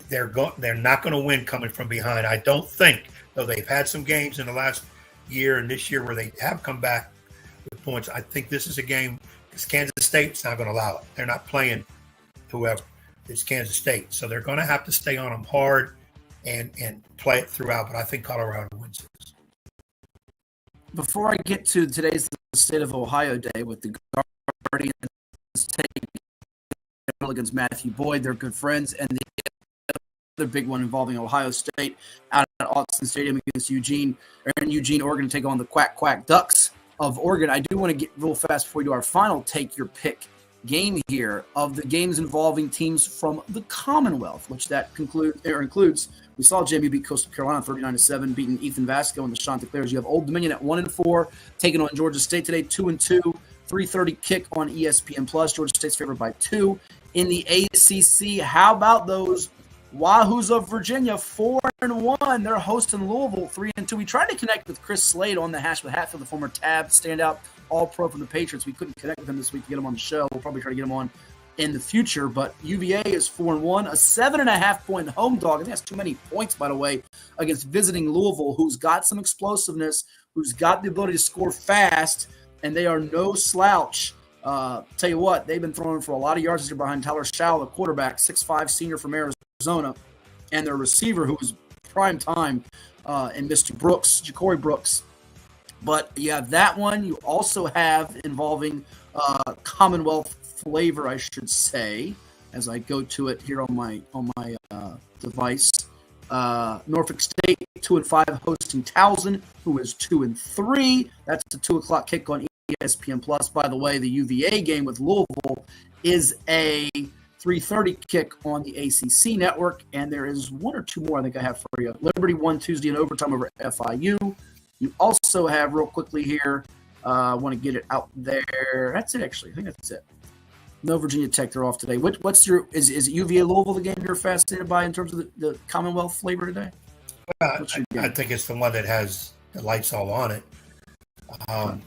They're not going to win coming from behind. I don't think, though they've had some games in the last year and this year where they have come back with points. I think this is a game because Kansas State's not going to allow it. They're not playing whoever. It's Kansas State. So they're going to have to stay on them hard and play it throughout. But I think Colorado wins this. Before I get to today's State of Ohio Day with the Guardians taking against Matthew Boyd, they're good friends, and the other big one involving Ohio State out at Autzen Stadium against Eugene, Oregon, to take on the Quack Ducks of Oregon. I do want to get real fast before we do our final take your pick game here of the games involving teams from the Commonwealth, which that includes. We saw JMU beat Coastal Carolina 39-7, beating Ethan Vasco and the Chanticleers. You have Old Dominion at 1-4, taking on Georgia State today, 2-2, 3:30 kick on ESPN Plus. Georgia State's favored by 2 in the ACC. How about those Wahoos of Virginia, 4-1? They're hosting Louisville, 3-2. We tried to connect with Chris Slade on the Hash with Hatfield, the former TAB standout All-Pro from the Patriots. We couldn't connect with him this week to get him on the show. We'll probably try to get him on in the future. But UVA is 4-1, a 7.5-point home dog. I think that's too many points, by the way, against visiting Louisville, who's got some explosiveness, who's got the ability to score fast, and they are no slouch. Tell you what, they've been throwing for a lot of yards this year behind Tyler Schall, the quarterback, 6'5" senior from Arizona, and their receiver, who was prime time, and Mr. Brooks, Ja'Cory Brooks. But you have that one. You also have involving Commonwealth flavor, I should say, as I go to it here on my device. Norfolk State 2-5 hosting Towson, who is 2-3. That's a 2:00 kick on ESPN Plus. By the way, the UVA game with Louisville is a 3:30 kick on the ACC network, and there is one or two more I think I have for you. Liberty won Tuesday in overtime over FIU. You also have, real quickly here, I want to get it out there. That's it, actually. I think that's it. No Virginia Tech, they're off today. What's your is it UVA Louisville the game you're fascinated by in terms of the Commonwealth flavor today? I think it's the one that has the lights all on it. There's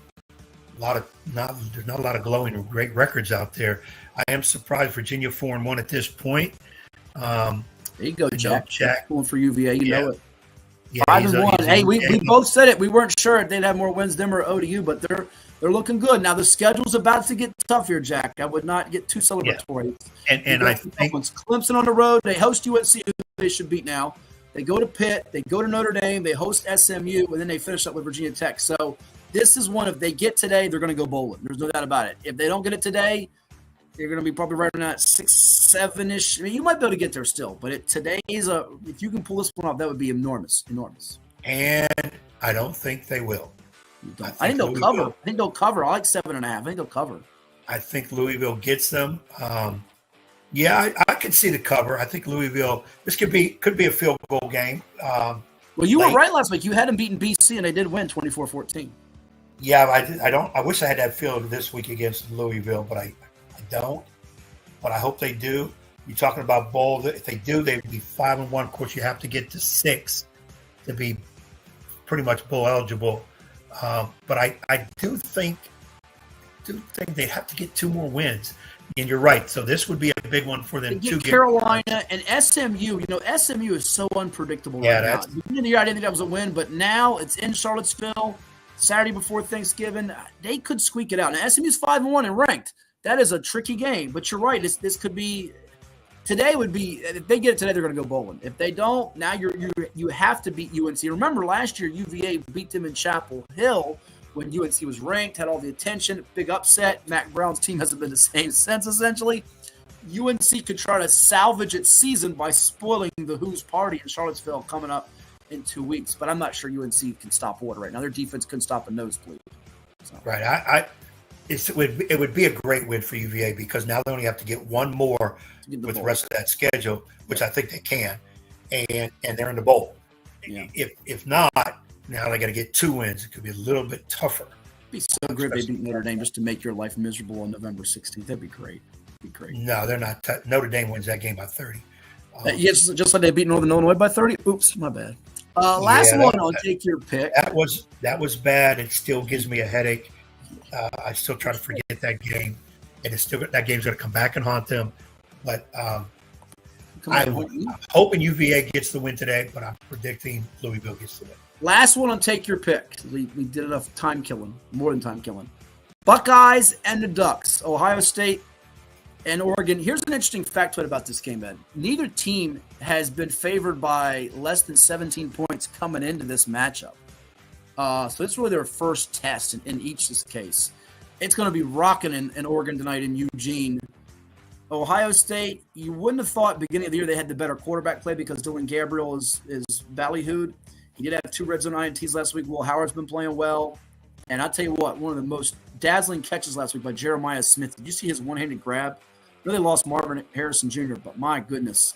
not a lot of glowing or great records out there. I am surprised Virginia 4-1 at this point. There you go, Jack. Jack going for UVA, you know it. Yeah, 5-1. Hey, we both said it. We weren't sure if they'd have more wins than or ODU, but they're looking good. Now the schedule's about to get tough here, Jack. I would not get too celebratory. Yeah. And I think Clemson on the road. They host UNC, who they should beat now. They go to Pitt. They go to Notre Dame. They host SMU, and then they finish up with Virginia Tech. So this is one. If they get today, they're going to go bowling. There's no doubt about it. If they don't get it today, you're going to be probably right around 6-7-ish. I mean, you might be able to get there still, but if you can pull this one off, that would be enormous. And I don't think they will. I think they'll cover. I think they'll cover. I like 7.5. I think they'll cover. I think Louisville gets them. I could see the cover. I think Louisville. This could be a field goal game. Well, you were right last week. You had them beating BC, and they did win 24-14. Yeah, I wish I had that field this week against Louisville, but I don't. But I hope they do. You're talking about bowl. If they do, they would be 5-1. Of course, you have to get to 6 to be pretty much bowl eligible. But I do think they have to get 2 more wins. And you're right. So this would be a big one for them to get Carolina and SMU. You know, SMU is so unpredictable right now. At the beginning of the year, I didn't think that was a win, but now it's in Charlottesville, Saturday before Thanksgiving. They could squeak it out. Now, SMU's 5-1 and ranked. That is a tricky game. But you're right. This could be – today would be – if they get it today, they're going to go bowling. If they don't, now you have to beat UNC. Remember last year, UVA beat them in Chapel Hill when UNC was ranked, had all the attention, big upset. Mac Brown's team hasn't been the same since, essentially. UNC could try to salvage its season by spoiling the Who's party in Charlottesville coming up in 2 weeks. But I'm not sure UNC can stop water right now. Their defense couldn't stop a nosebleed. So. Right. It would be a great win for UVA because now they only have to get 1 more with the rest of that schedule, which I think they can, and they're in the bowl. Yeah. If not, now they got to get 2 wins. It could be a little bit tougher. It'd be so great if they beat Notre Dame just to make your life miserable on November 16th. That'd be great. No, they're not. Notre Dame wins that game by 30. Yes, just like they beat Northern Illinois by 30. Oops, my bad. Last one, I'll take your pick. That was bad. It still gives me a headache. I still try to forget that game, and that game's going to come back and haunt them. But I'm hoping UVA gets the win today, but I'm predicting Louisville gets the win. Last one on Take Your Pick. We did enough time killing, more than time killing. Buckeyes and the Ducks, Ohio State and Oregon. Here's an interesting factoid about this game, Ed. Neither team has been favored by less than 17 points coming into this matchup. So it's really their first test in each's case. It's going to be rocking in Oregon tonight in Eugene. Ohio State, you wouldn't have thought beginning of the year they had the better quarterback play because Dylan Gabriel is ballyhooed. He did have 2 red zone INTs last week. Will Howard's been playing well. And I'll tell you what, one of the most dazzling catches last week by Jeremiah Smith. Did you see his one-handed grab? Really lost Marvin Harrison Jr., but my goodness.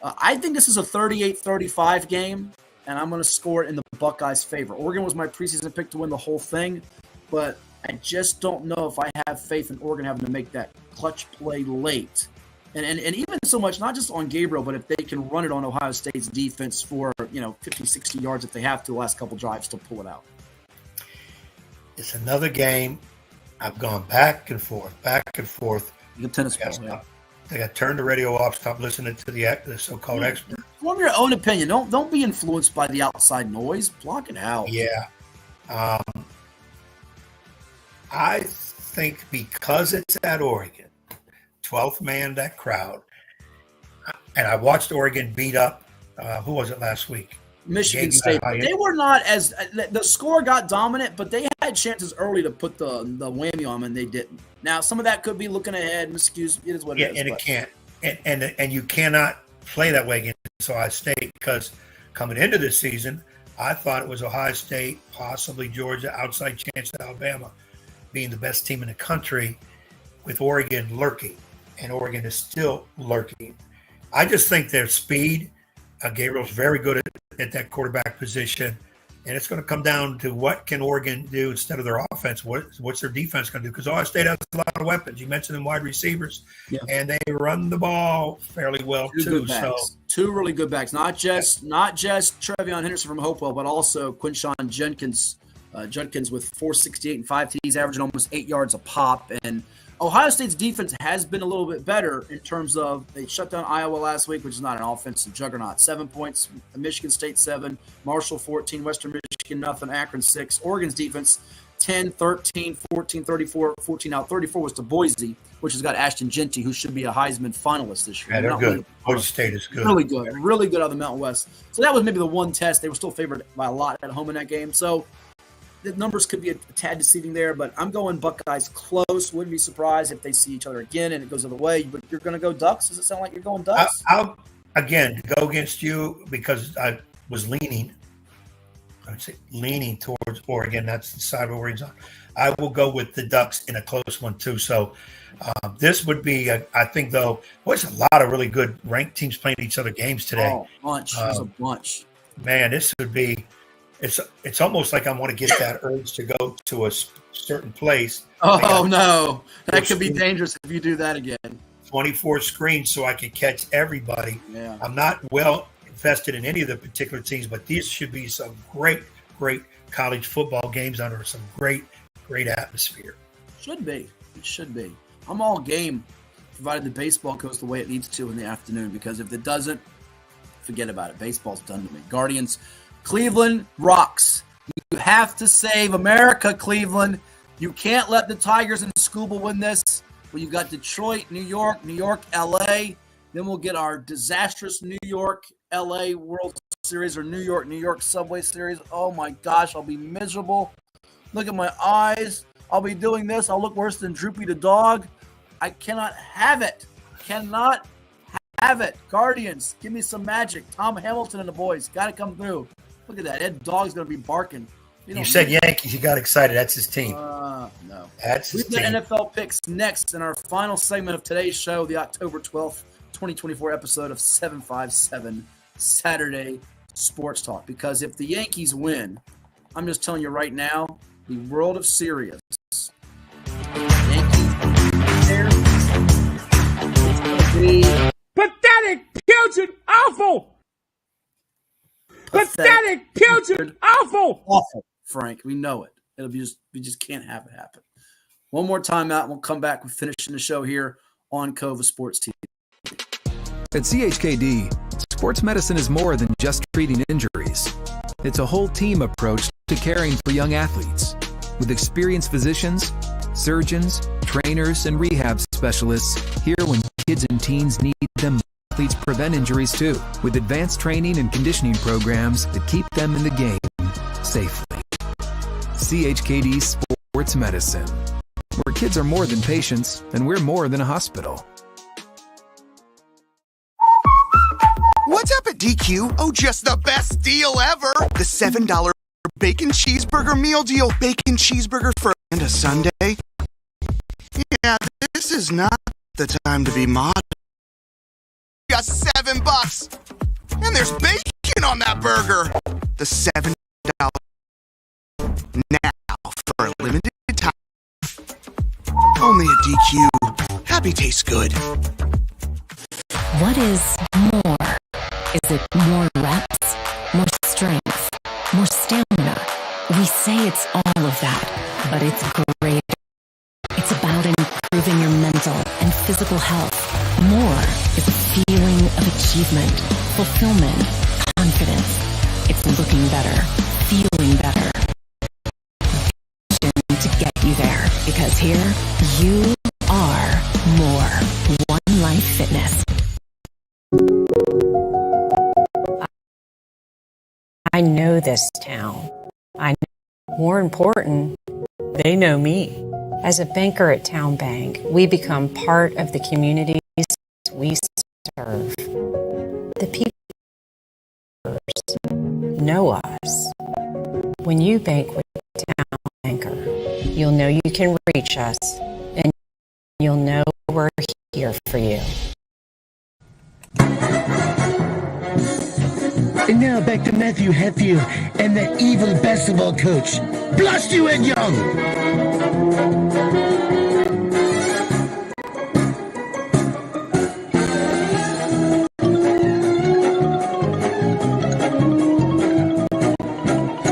I think this is a 38-35 game, and I'm going to score it in the Buckeyes' favor. Oregon was my preseason pick to win the whole thing, but I just don't know if I have faith in Oregon having to make that clutch play late. And even so much, not just on Gabriel, but if they can run it on Ohio State's defense for, 50, 60 yards if they have to the last couple drives to pull it out. It's another game. I've gone back and forth. The tennis ball, yeah. They got turned the radio off, stop listening to the so-called expert. Form your own opinion. Don't be influenced by the outside noise. Block it out. Yeah. I think because it's at Oregon, 12th man, that crowd, and I watched Oregon beat up, who was it last week? Michigan State. They were not as – the score got dominant, but they had chances early to put the whammy on them, and they didn't. Now, some of that could be looking ahead and excuse. It is what it is. And it can't. And you cannot play that way against Ohio State because coming into this season, I thought it was Ohio State, possibly Georgia, outside chance of Alabama being the best team in the country with Oregon lurking. And Oregon is still lurking. I just think their speed, Gabriel's very good at that quarterback position. And it's going to come down to what can Oregon do instead of their offense. What's their defense going to do? Because Ohio State has a lot of weapons. You mentioned them wide receivers, and they run the ball fairly well too. So 2 really good backs, not just Trevion Henderson from Hopewell, but also Quinshawn Judkins with 468 and 5 TDs, averaging almost 8 yards a pop. And Ohio State's defense has been a little bit better in terms of they shut down Iowa last week, which is not an offensive juggernaut. 7 points, Michigan State 7, Marshall 14, Western Michigan nothing, Akron 6. Oregon's defense 10, 13, 14, 34, 14 out. 34 was to Boise, which has got Ashton Genty, who should be a Heisman finalist this year. Yeah, they're good. Boise State is good. Really good out of the Mountain West. So that was maybe the one test. They were still favored by a lot at home in that game. So the numbers could be a tad deceiving there, but I'm going Buckeyes close. Wouldn't be surprised if they see each other again and it goes the other way. But you're going to go Ducks? Does it sound like you're going Ducks? I'll again go against you because I was leaning towards Oregon. That's the side of Oregon's on. I will go with the Ducks in a close one too. So this would be, I think, though, there's a lot of really good ranked teams playing each other games today. Oh, bunch. There's a bunch. Man, this would be. It's almost like I want to get that urge to go to a certain place. Oh, no. That could be dangerous if you do that again. 24 screens so I can catch everybody. Yeah. I'm not well invested in any of the particular teams, but these should be some great college football games under some great atmosphere. Should be. It should be. I'm all game, provided the baseball goes the way it needs to in the afternoon, because if it doesn't, forget about it. Baseball's done to me. Guardians, Cleveland rocks. You have to save America, Cleveland. You can't let the Tigers and Scuba win this. Well, you've got Detroit, New York, L.A. Then we'll get our disastrous New York, L.A. World Series or New York Subway Series. Oh, my gosh, I'll be miserable. Look at my eyes. I'll be doing this. I'll look worse than Droopy the dog. I cannot have it. Cannot have it. Guardians, give me some magic. Tom Hamilton and the boys. Got to come through. Look at that. That dog's going to be barking. You said Yankees. You got excited. That's his team. No. That's his We've team. got NFL picks next in our final segment of today's show, the October 12th, 2024 episode of 757 Saturday Sports Talk. Because if the Yankees win, I'm just telling you right now, the world of serious. Yankees there. It's going to be Pathetic, putrid, awful. Pathetic, putrid, awful. Awful, Frank. We know it. It'll be we just can't have it happen. One more time out, and we'll come back with finishing the show here on Cova Sports TV. At CHKD, sports medicine is more than just treating injuries. It's a whole team approach to caring for young athletes. With experienced physicians, surgeons, trainers, and rehab specialists here when kids and teens need them. Athletes prevent injuries too, with advanced training and conditioning programs that keep them in the game safely. CHKD Sports Medicine, where kids are more than patients and we're more than a hospital. What's up at DQ? Oh, just the best deal ever. The $7 bacon cheeseburger meal deal. Bacon cheeseburger for and a Sunday. Yeah, this is not the time to be modern. Just $7. And there's bacon on that burger. The $7 now for a limited time. Only at DQ. Happy tastes good. What is more? Is it more reps, more strength, more stamina? We say it's all of that, but it's great. It's about improving your mental and physical health. More is a feeling of achievement, fulfillment, confidence. It's looking better, feeling better. To get you there, because here you are more. One Life Fitness. I know this town. More important, they know me. As a banker at Town Bank, we become part of the communities we serve. The people know us. When you bank with Town Banker, you'll know you can reach us, and you'll know we're here for you. And now back to Matthew Hatfield and the evil basketball coach. Blast you, Ed Young!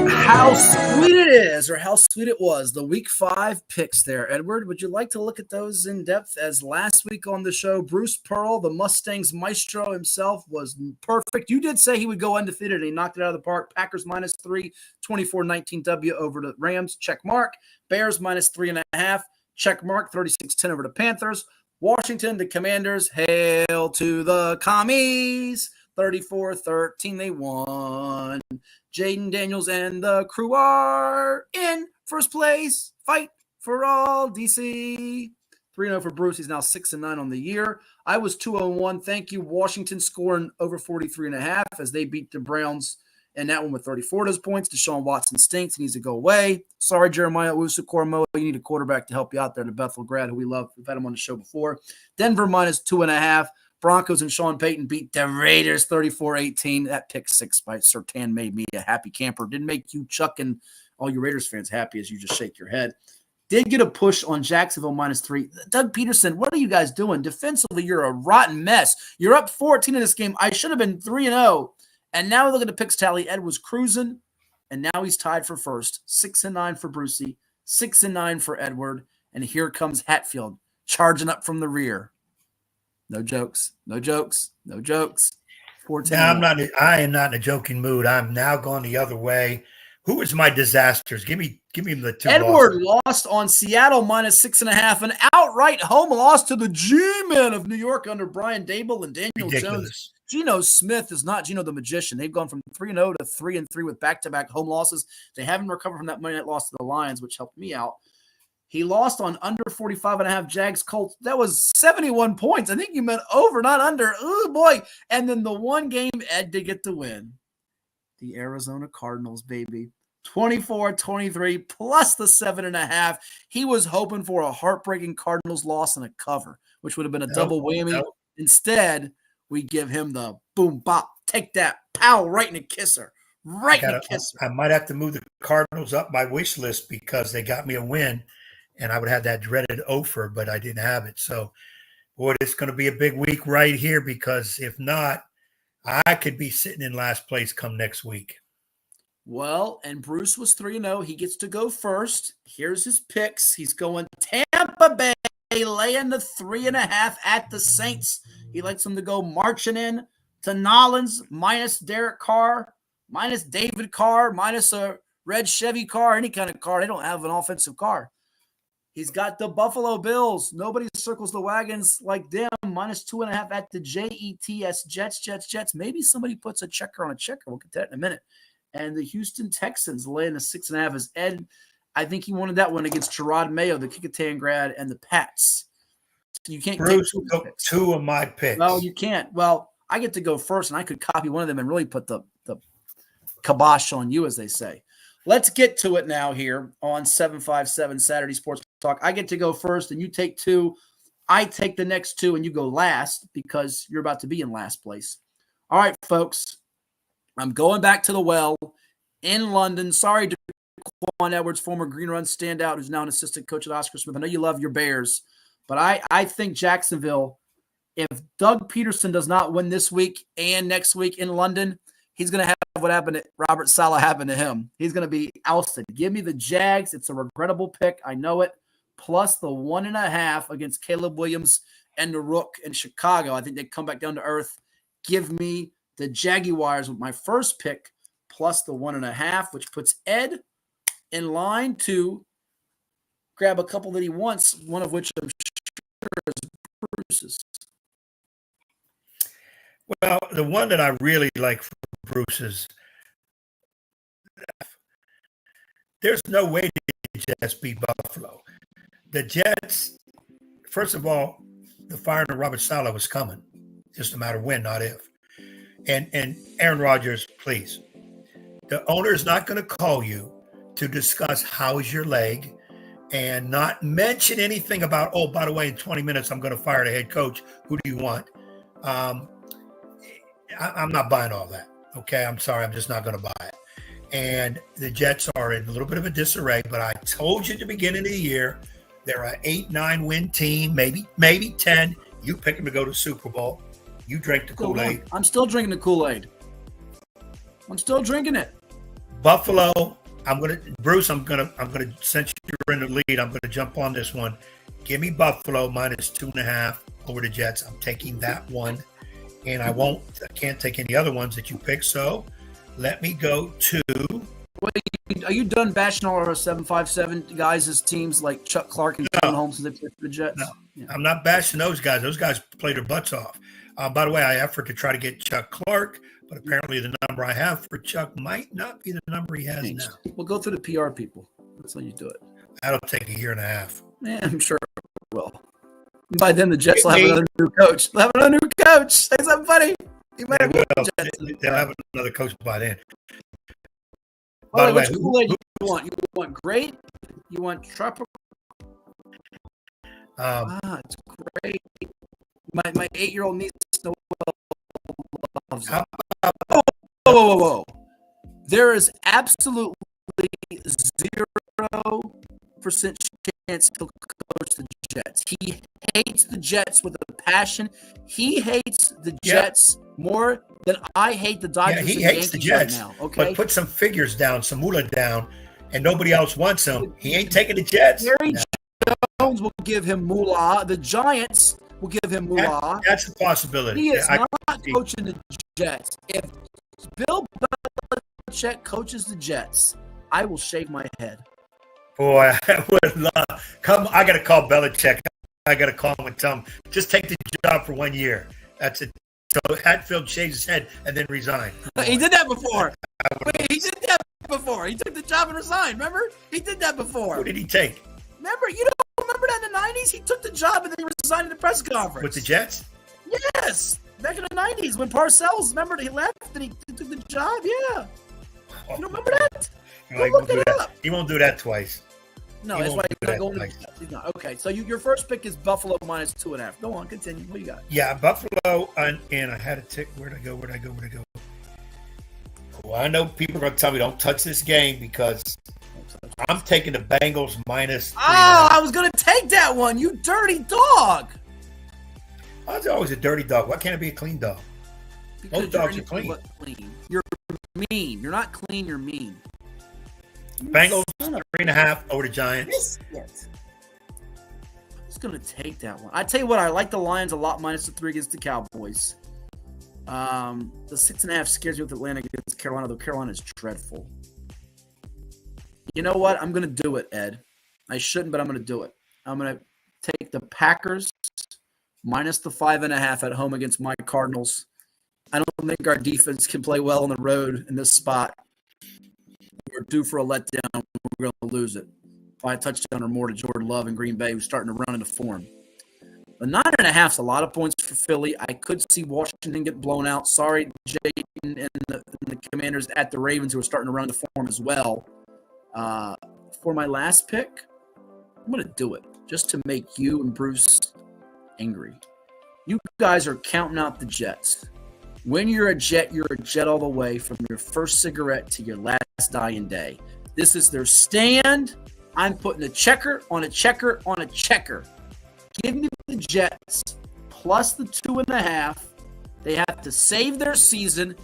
How sweet it is, or how sweet it was, the Week 5 picks there. Edward, would you like to look at those in depth? As last week on the show, Bruce Pearl, the Mustangs maestro himself, was perfect. You did say he would go undefeated, and he knocked it out of the park. Packers -3, 24-19 W over the Rams, check mark. Bears -3.5, check mark, 36-10 over the Panthers. Washington, the Commanders, hail to the commies. 34-13, they won. Jaden Daniels and the crew are in first place. Fight for all, DC. 3-0 for Bruce. He's now 6-9 on the year. I was 2-1. Thank you. Washington scoring over 43.5 as they beat the Browns. And that one with 34 of those points. Deshaun Watson stinks. He needs to go away. Sorry, Jeremiah Owusu-Koramoah. You need a quarterback to help you out there. The Bethel grad who we love. We've had him on the show before. Denver -2.5. Broncos and Sean Payton beat the Raiders 34-18. That pick six by Surtain made me a happy camper. Didn't make you, Chuck, and all you Raiders fans happy as you just shake your head. Did get a push on Jacksonville -3. Doug Peterson, what are you guys doing? Defensively, you're a rotten mess. You're up 14 in this game. I should have been 3-0. And now look at the picks tally. Ed was cruising, and now he's tied for first. 6-9 for Brucey, 6-9 for Edward. And here comes Hatfield charging up from the rear. No jokes. No jokes. No jokes. 14. Now I am not in a joking mood. I'm now going the other way. Who is my disasters? Give me the two. Edward lost on Seattle -6.5. An outright home loss to the G-Men of New York under Brian Dable and Daniel Jones. Geno Smith is not Geno the Magician. They've gone from 3-0 to 3-3 with back-to-back home losses. They haven't recovered from that Monday night loss to the Lions, which helped me out. He lost on under 45.5 Jags Colts. That was 71 points. I think you meant over, not under. Oh, boy. And then the one game Ed did get the win. The Arizona Cardinals, baby. 24-23 plus the 7.5. He was hoping for a heartbreaking Cardinals loss and a cover, which would have been a double whammy. Nope. Instead, we give him the boom, bop, take that, pow, right in the kisser. Right in the kisser. I might have to move the Cardinals up my wish list because they got me a win, and I would have that dreaded offer, but I didn't have it. So, boy, it's going to be a big week right here because if not, I could be sitting in last place come next week. Well, and Bruce was 3-0. He gets to go first. Here's his picks. He's going Tampa Bay, laying the 3.5 at the Saints. He likes them to go marching in to Nolans, minus Derek Carr, minus David Carr, minus a red Chevy car, any kind of car. They don't have an offensive car. He's got the Buffalo Bills. Nobody circles the wagons like them. -2.5 at the Jets, Jets. Maybe somebody puts a checker on a checker. We'll get to that in a minute. And the Houston Texans laying a 6.5 as Ed. I think he wanted that one against Gerard Mayo, the Kickotan grad, and the Pats. You can't Bruce took two of my picks. Well, you can't. Well, I get to go first, and I could copy one of them and really put the kibosh on you, as they say. Let's get to it now here on 757 Saturday Sports Talk. I get to go first, and you take two. I take the next two, and you go last because you're about to be in last place. All right, folks. I'm going back to the well in London. Sorry to Quan Edwards, former Green Run standout, who's now an assistant coach at Oscar Smith. I know you love your Bears, but I think Jacksonville, if Doug Peterson does not win this week and next week in London, he's going to have what happened to Robert Saleh happen to him. He's going to be ousted. Give me the Jags. It's a regrettable pick. I know it. Plus the 1.5 against Caleb Williams and the Rook in Chicago. I think they come back down to earth. Give me the Jaguars with my first pick, plus the 1.5, which puts Ed in line to grab a couple that he wants, one of which I'm sure is Bruce's. Well, the one that I really like for Bruce's, there's no way the Jets beat Buffalo. The Jets, first of all, the firing of Robert Saleh was coming. Just a matter of when, not if. And Aaron Rodgers, please. The owner is not going to call you to discuss how is your leg and not mention anything about, oh, by the way, in 20 minutes, I'm going to fire the head coach. Who do you want? I'm not buying all that. Okay. I'm sorry. I'm just not going to buy it. And the Jets are in a little bit of a disarray, but I told you at the beginning of the year, they're an 8-9 win team, maybe 10. You pick them to go to Super Bowl. You drank the Kool-Aid. I'm still drinking the Kool-Aid. I'm still drinking it. Buffalo, Bruce, I'm gonna since you're in the lead, I'm gonna jump on this one. Give me Buffalo -2.5 over the Jets. I'm taking that one. And I can't take any other ones that you pick. So let me go to. Wait, are you done bashing all our 757 guys' teams like Chuck Clark and John Holmes and the Jets? No, yeah. I'm not bashing those guys. Those guys played their butts off. By the way, I offered to try to get Chuck Clark, but apparently the number I have for Chuck might not be the number he has now. We'll go through the PR people. That's how you do it. That'll take a year and a half. Yeah, I'm sure it will. By then, the Jets will have another new coach. They'll have another new coach. Say something funny. They'll have another coach by then. By the way, which Kool-Aid you want? You want grape? You want tropical? It's great. My 8-year-old niece loves it. Whoa. There is absolutely 0% he'll coach the Jets. He hates the Jets with a passion. He hates the Jets more than I hate the Dodgers. Yeah, he and hates the Yankees Jets. right now. Okay, But put some figures down, some moolah down, and nobody else wants him. He ain't taking the Jets. Jerry Jones will give him moolah. The Giants will give him moolah. That's a possibility. He is not coaching the Jets. If Bill Belichick coaches the Jets, I will shave my head. Boy, I would love. I got to call Belichick. I got to call him and tell him, just take the job for 1 year. That's it. So Hatfield shaves his head and then resigned. He did that before. He did that before. He took the job and resigned. Remember? He did that before. Who did he take? Remember? You don't remember that in the 90s? He took the job and then he resigned in the press conference. With the Jets? Yes. Back in the 90s when Parcells, remember, he left and he took the job? Yeah. You don't remember that? Look it up. He won't do that twice. No, that's why he's not going to. He's not. Okay, so your first pick is Buffalo minus 2.5. Go on, continue. What do you got? Yeah, Buffalo, and I had a tick. Where'd I go? Well, I know people are going to tell me don't touch this game because I'm taking the Bengals minus 3.5. I was going to take that one, you dirty dog. I was always a dirty dog. Why can't it be a clean dog? Because most dogs are clean. You're mean. You're not clean, you're mean. Bengals 3.5 over the Giants. Yes. I was going to take that one. I tell you what, I like the Lions a lot minus the 3 against the Cowboys. The 6.5 scares me with Atlanta against Carolina, though Carolina is dreadful. You know what? I'm going to do it, Ed. I shouldn't, but I'm going to do it. I'm going to take the Packers minus the 5.5 at home against my Cardinals. I don't think our defense can play well on the road in this spot. We're due for a letdown. We're going to lose it by a touchdown or more to Jordan Love in Green Bay, who's starting to run into form. The 9.5 is a lot of points for Philly. I could see Washington get blown out. Sorry, Jaylen and the Commanders at the Ravens, who are starting to run into form as well. For my last pick, I'm going to do it just to make you and Bruce angry. You guys are counting out the Jets. When you're a Jet all the way from your first cigarette to your last dying day. This is their stand. I'm putting a checker on a checker on a checker. Give me the Jets plus the 2.5. They have to save their season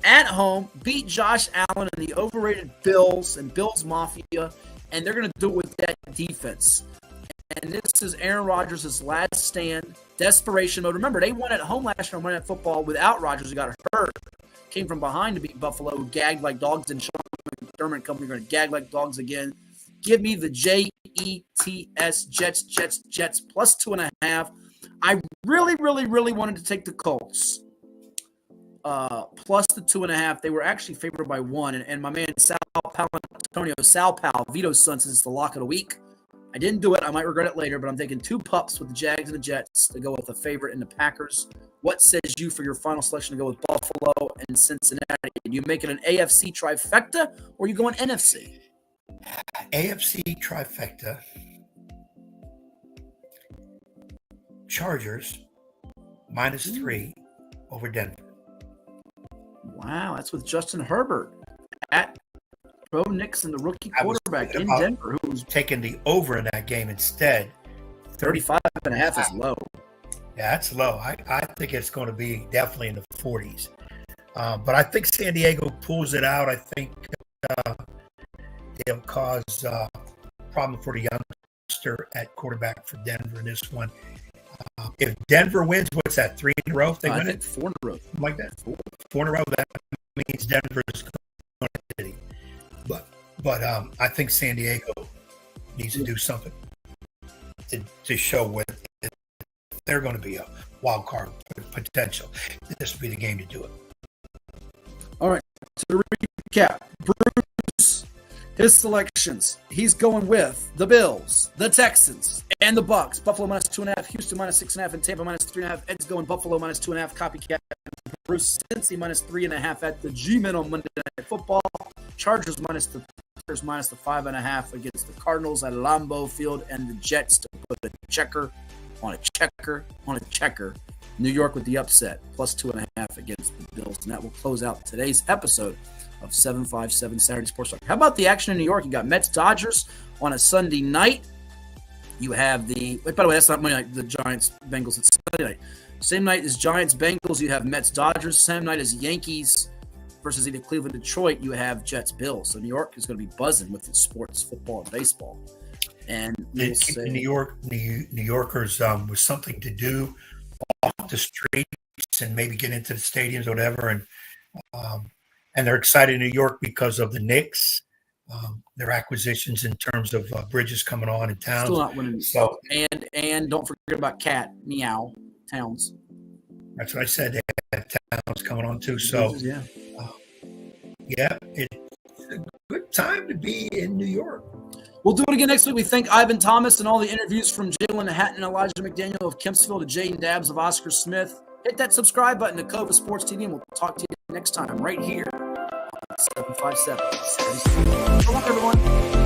at home, beat Josh Allen and the overrated Bills and Bills Mafia, and they're going to do it with that defense. And this is Aaron Rodgers' last stand, desperation mode. Remember, they won at home last year on Monday Night Football without Rodgers, who got hurt. Came from behind to beat Buffalo, who gagged like dogs, and Sean McDermott company are going to gag like dogs again. Give me the Jets, Jets, plus 2.5. I really, really, really wanted to take the Colts. Plus the 2.5. They were actually favored by 1. And my man Sal Pal, Vito's son, says it's the lock of the week. I didn't do it. I might regret it later, but I'm taking 2 pups with the Jags and the Jets to go with a favorite in the Packers. What says you for your final selection to go with Buffalo and Cincinnati? Do you make it an AFC trifecta or are you going NFC? AFC trifecta. Chargers minus 3 over Denver. Wow, that's with Justin Herbert at Bo Nixon, the rookie quarterback in Denver, who's taking the over in that game instead. 35.5 is low. Yeah, that's low. I think it's going to be definitely in the 40s. But I think San Diego pulls it out. I think it'll cause problem for the youngster at quarterback for Denver in this one. If Denver wins, what's that, 3 in a row? If they win it? 4 in a row. Something like that. 4 in a row. That means Denver is going to city. But I think San Diego needs to do something to show what they're going to be a wild card potential. This would be the game to do it. All right. To recap, Bruce, his selections. He's going with the Bills, the Texans, and the Bucks. Buffalo minus 2.5, Houston minus 6.5, and Tampa minus 3.5. Ed's going Buffalo minus 2.5. Copycat. Bruce, Cincy minus 3.5 at the G-Men on Monday Night Football. Chargers minus the 5.5 against the Cardinals at Lambeau Field, and the Jets to put a checker on a checker on a checker. New York with the upset, plus 2.5 against the Bills. And that will close out today's episode of 757 Saturday Sports Talk. How about the action in New York? You got Mets Dodgers on a Sunday night. You have by the way, that's not Monday night, the Giants-Bengals. It's Sunday night. Same night as Giants-Bengals, you have Mets-Dodgers. Same night as Yankees versus either Cleveland-Detroit, you have Jets-Bills. So New York is going to be buzzing with its sports, football, and baseball. And New Yorkers with something to do off the streets and maybe get into the stadiums or whatever. And they're excited in New York because of the Knicks. Their acquisitions in terms of bridges coming on in town. Still not winning. So and don't forget about Meow Towns. That's what I said. They have Towns coming on too. So yeah, it's a good time to be in New York. We'll do it again next week. We thank Ivan Thomas and all the interviews from Jaylen, Hatton, and Elijah McDaniel of Kempsville to Jaden Dabbs of Oscar Smith. Hit that subscribe button to Cova Sports TV, and we'll talk to you next time right here. 757. So long, everyone.